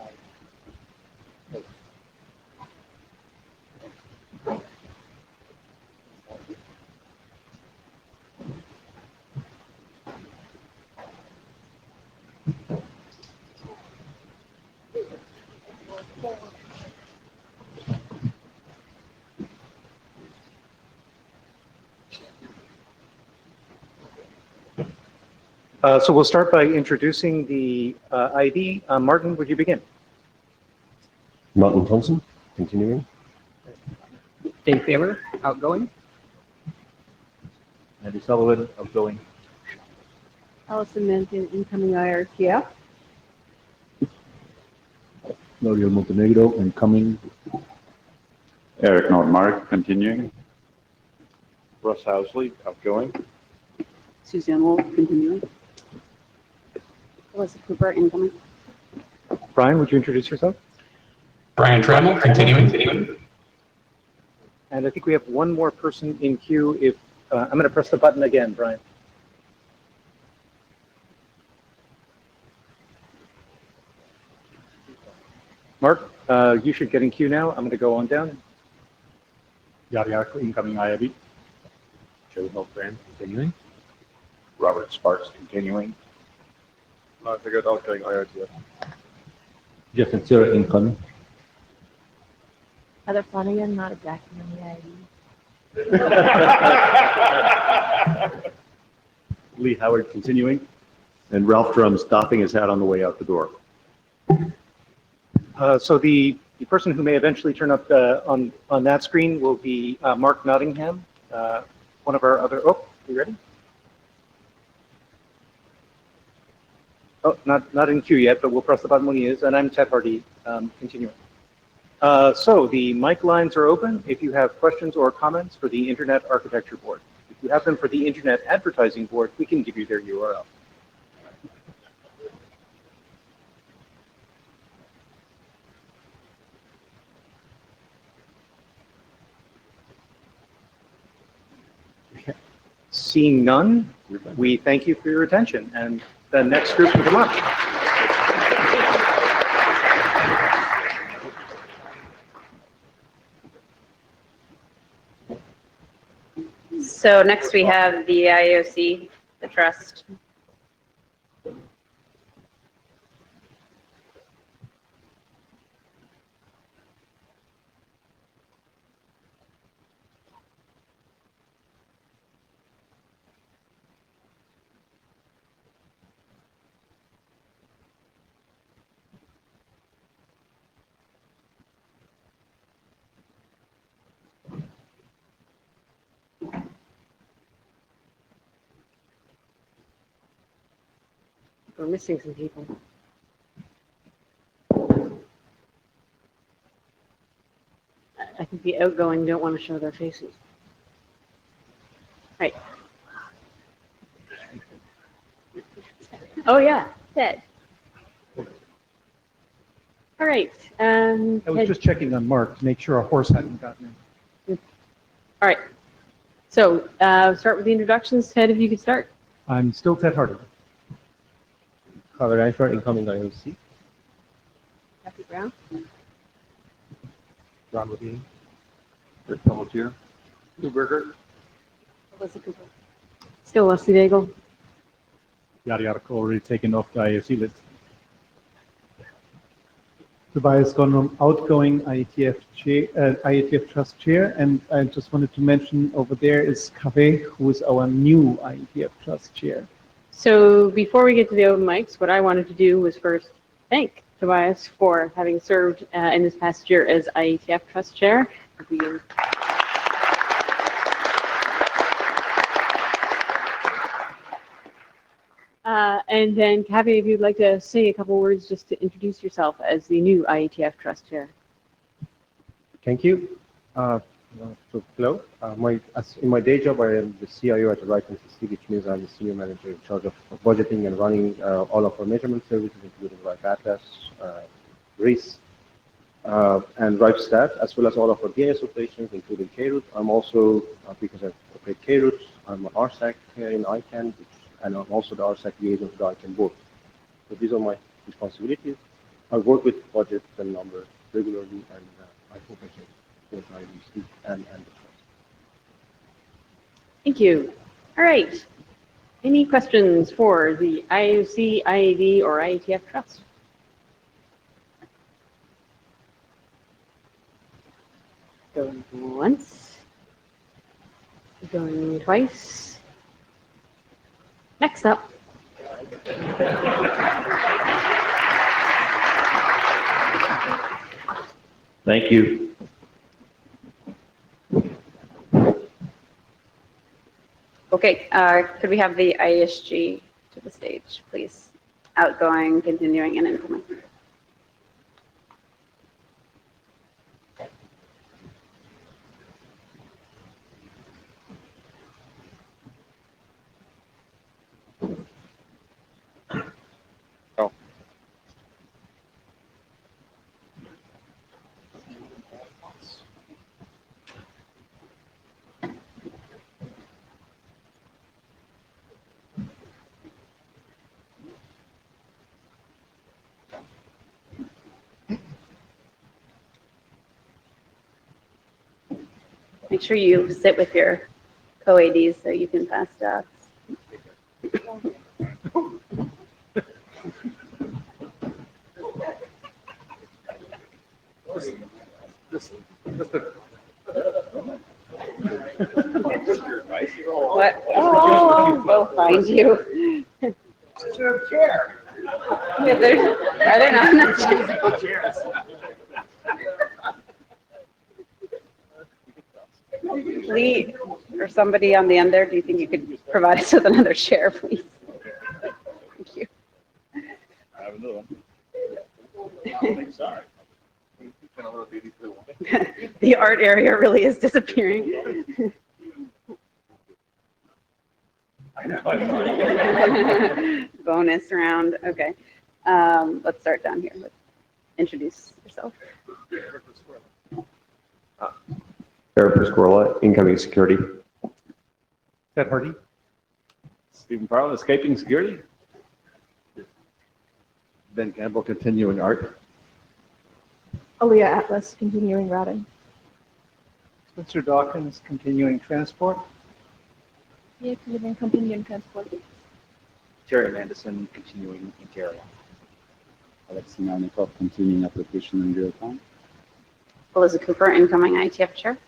Speaker 8: So we'll start by introducing the ID. Martin, would you begin?
Speaker 16: Martin Thompson, continuing.
Speaker 17: Dave Faber, outgoing.
Speaker 18: Andy Sullivan, outgoing.
Speaker 10: Allison Menton, incoming IRTF.
Speaker 16: Claudio Montenegro, incoming.
Speaker 24: Eric Nordmark, continuing. Russ Housley, outgoing.
Speaker 10: Suzanne Wolf, continuing. Alyssa Cooper, incoming.
Speaker 8: Brian, would you introduce yourself?
Speaker 25: Brian Trammell, continuing.
Speaker 8: And I think we have one more person in queue. If I'm going to press the button again, Brian. Mark, you should get in queue now. I'm going to go on down.
Speaker 16: Yari Arco, incoming IAB.
Speaker 18: Joe Miltran, continuing.
Speaker 24: Robert Sparks, continuing.
Speaker 1: I figured outgoing IRTF.
Speaker 16: Jeff Fitzgerald, incoming.
Speaker 26: Heather Flanagan, not exactly on the ID.
Speaker 11: Lee Howard, continuing. And Ralph Drum stopping his hat on the way out the door.
Speaker 8: So the The person who may eventually turn up on that screen will be Mark Nottingham, one of our other, oh, you ready? Oh, not in queue yet, but we'll press the button when he is, and I'm Ted Hardy, continuing. So the mic lines are open if you have questions or comments for the Internet Architecture Board. If you have them for the Internet Advertising Board, we can give you their URL. Seeing none, we thank you for your attention, and the next group will come up.
Speaker 12: So next we have the IOC, the trust.
Speaker 10: We're missing some people. I think the outgoing don't want to show their faces. Right. Oh, yeah, Ted. All right.
Speaker 8: I was just checking on Mark to make sure a horse hadn't gotten in.
Speaker 10: All right. So start with the introductions. Ted, if you could start.
Speaker 8: I'm still Ted Hardy.
Speaker 16: Cover for incoming IOC.
Speaker 10: Kathy Brown.
Speaker 16: John Levine.
Speaker 23: Rick Pelletier.
Speaker 16: Lou Berger.
Speaker 10: Melissa Cooper. Still Leslie Daigle.
Speaker 16: Yada Yada already taken off the IOC list. Tobias Gondrum, outgoing IETF Trust Chair, and I just wanted to mention over there is Kaveh, who is our new IETF Trust Chair.
Speaker 10: So before we get to the open mics, what I wanted to do was first thank Tobias for having served in this past year as IETF Trust Chair. And then, Kathy, if you'd like to say a couple words just to introduce yourself as the new IETF Trust Chair.
Speaker 16: Thank you. So hello. In my day job, I am the CIO at the Right Institute, which means I'm the senior manager in charge of budgeting and running all of our measurement services, including Ripe Atlas, RIS, and Ripe Stat, as well as all of our DNS operations, including KRoot. I'm also, because I operate KRoot, I'm an RSAC here in ICANN, and I'm also the RSAC liaison to the ICANN board. So these are my responsibilities. I work with budgets and numbers regularly, and I hope I can both IEC and the trust.
Speaker 10: Thank you. All right. Any questions for the IOC, IAD, or IETF Trust? Going once. Going twice. Next up.
Speaker 16: Thank you.
Speaker 12: Okay, could we have the ISG to the stage, please? Outgoing, continuing, and incoming.
Speaker 4: Oh.
Speaker 12: Make sure you sit with your co-ADs so you can pass docs. What? Oh, we'll find you.
Speaker 14: Chair.
Speaker 12: Are there not enough chairs? Lee or somebody on the end there, do you think you could provide us with another chair, please? Thank you.
Speaker 24: I have another one. Sorry.
Speaker 12: The art area really is disappearing.
Speaker 24: I know.
Speaker 12: Bonus round, okay. Let's start down here. Introduce yourself.
Speaker 2: Eric Pasquarella, incoming security.
Speaker 8: Ted Hardy.
Speaker 24: Stephen Farrell, escaping security.
Speaker 2: Ben Campbell, continuing art.
Speaker 26: Aaliyah Atlas, continuing routing.
Speaker 8: Spencer Dawkins, continuing transport.
Speaker 26: Yeah, continuing transport.
Speaker 15: Terry Anderson, continuing interior.
Speaker 3: Alexei Melnikov, continuing application in real time.
Speaker 12: Eliza Cooper, incoming IETF chair.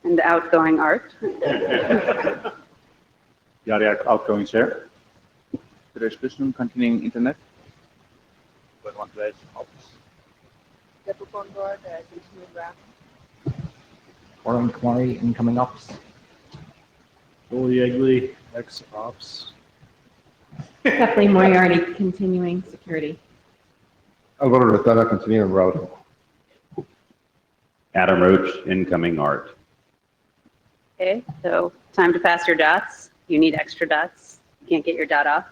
Speaker 12: And outgoing art.
Speaker 9: Yari, outgoing chair.
Speaker 24: Suresh Krishnan, continuing internet.
Speaker 14: Deborah Board, continuing routing.
Speaker 17: Warren Kumari, incoming ops.
Speaker 16: Joel Yegley, ex-ops.
Speaker 26: Kathleen Moriarty, continuing security.
Speaker 2: Alvaro Rotana, continuing routing.
Speaker 6: Adam Roach, incoming art.
Speaker 12: Okay, so time to pass your dots. You need extra dots. You can't get your dot off.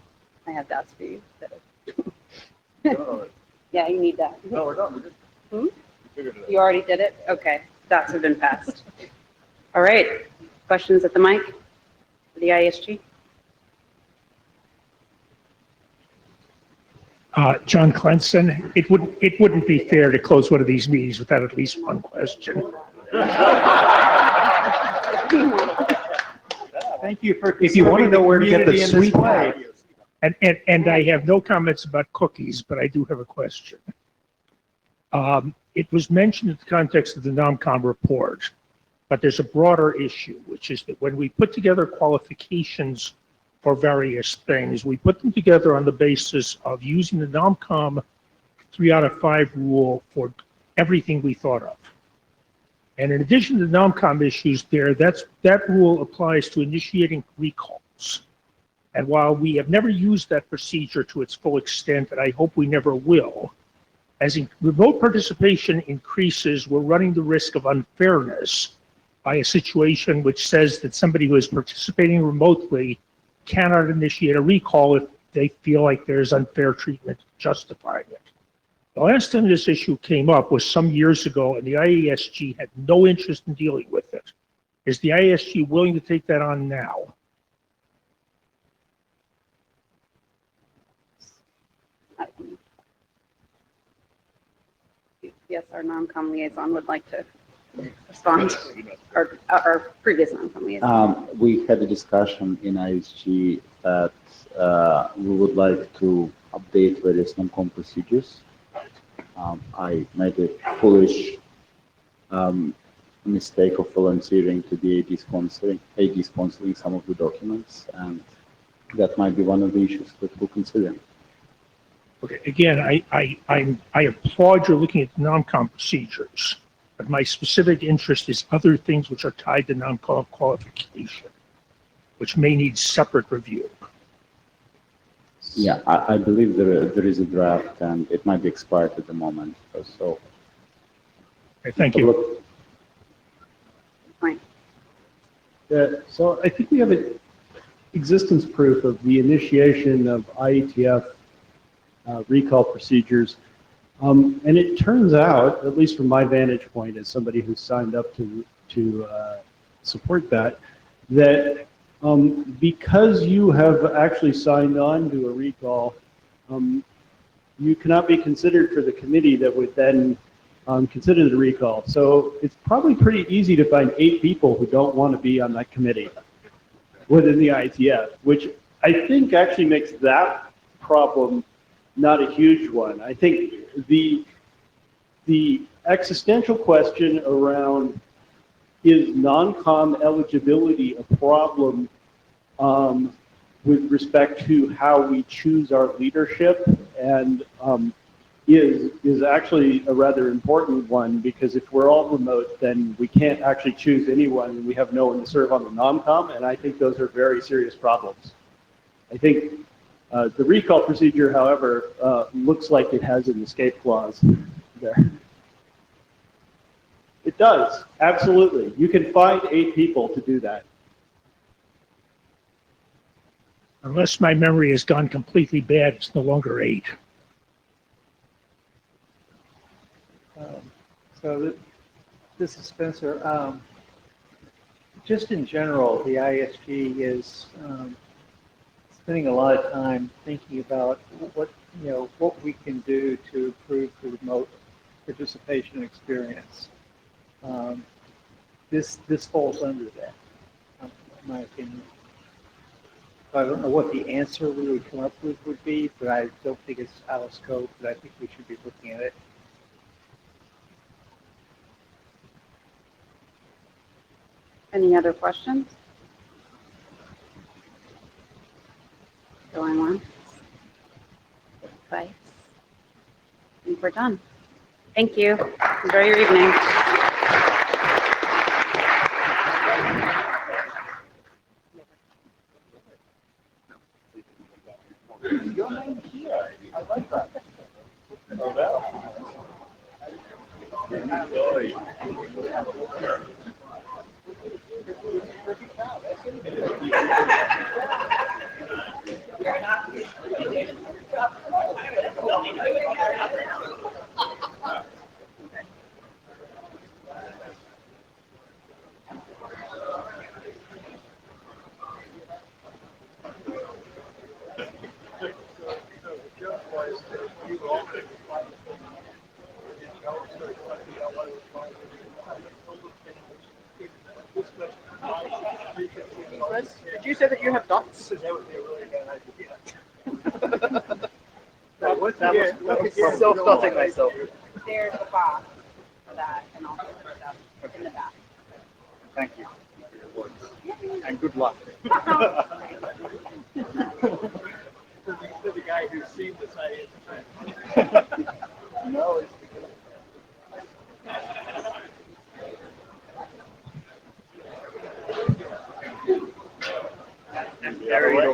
Speaker 12: I have dots for you. Yeah, you need that.
Speaker 24: No, we're done. We did.
Speaker 12: Hmm?
Speaker 24: We figured it out.
Speaker 12: You already did it? Okay, dots have been passed. All right, questions at the mic for the ISG?
Speaker 20: John Clenson, it wouldn't be fair to close one of these meetings without at least one question.
Speaker 8: Thank you for, if you want to know where to get the sweet pie.
Speaker 20: And I have no comments about cookies, but I do have a question. It was mentioned in the context of the NOMCOM report, but there's a broader issue, which is that when we put together qualifications for various things, we put them together on the basis of using the NOMCOM 3 out of 5 rule for everything we thought of. And in addition to the NOMCOM issues there, that rule applies to initiating recalls. And while we have never used that procedure to its full extent, and I hope we never will, as remote participation increases, we're running the risk of unfairness by a situation which says that somebody who is participating remotely cannot initiate a recall if they feel like there's unfair treatment justifying it. The last time this issue came up was some years ago, and the IESG had no interest in dealing with it. Is the IESG willing to take that on now?
Speaker 12: Yes, our NOMCOM liaison would like to respond, or our previous NOMCOM liaison.
Speaker 3: We had a discussion in ISG that we would like to update various NOMCOM procedures. I made a foolish mistake of volunteering to the AD sponsoring some of the documents, and that might be one of the issues that we'll consider.
Speaker 20: Okay, again, I applaud you looking at the NOMCOM procedures, but my specific interest is other things which are tied to NOMCOM qualification, which may need separate review.
Speaker 3: Yeah, I believe there is a draft, and it might be expired at the moment. So,
Speaker 20: okay, thank you.
Speaker 12: Fine.
Speaker 16: So I think we have an existence proof of the initiation of IETF recall procedures. And it turns out, at least from my vantage point as somebody who's signed up to support that, that because you have actually signed on to a recall, you cannot be considered for the committee that would then consider the recall. So it's probably pretty easy to find 8 people who don't want to be on that committee within the IETF, which I think actually makes that problem not a huge one. I think the existential question around is non-com eligibility a problem with respect to how we choose our leadership, and
Speaker 5: is actually a rather important one, because if we're all remote, then we can't actually choose anyone, and we have no one to serve on the nom-com, and I think those are very serious problems. I think the recall procedure, however, looks like it has an escape clause there. It does, absolutely. You can find 8 people to do that.
Speaker 20: Unless my memory has gone completely bad, it's no longer 8.
Speaker 8: This is Spencer. Just in general, the ISG is spending a lot of time thinking about what we can do to improve the remote participation experience. This falls under that, in my opinion. I don't know what the answer we would come up with would be, but I don't think it's out of scope, but I think we should be looking at it.
Speaker 12: Any other questions? Going on. Advice. I think we're done. Thank you. Enjoy your evening.
Speaker 5: Your name here. I like that. Oh, well.
Speaker 14: Did you say that you have dots?
Speaker 15: That was self-stuffing myself.
Speaker 12: There's the box for that and also the stuff in the back.
Speaker 15: Thank you. And good luck.
Speaker 5: The guy who's seen this idea. No, it's
Speaker 15: And Barry,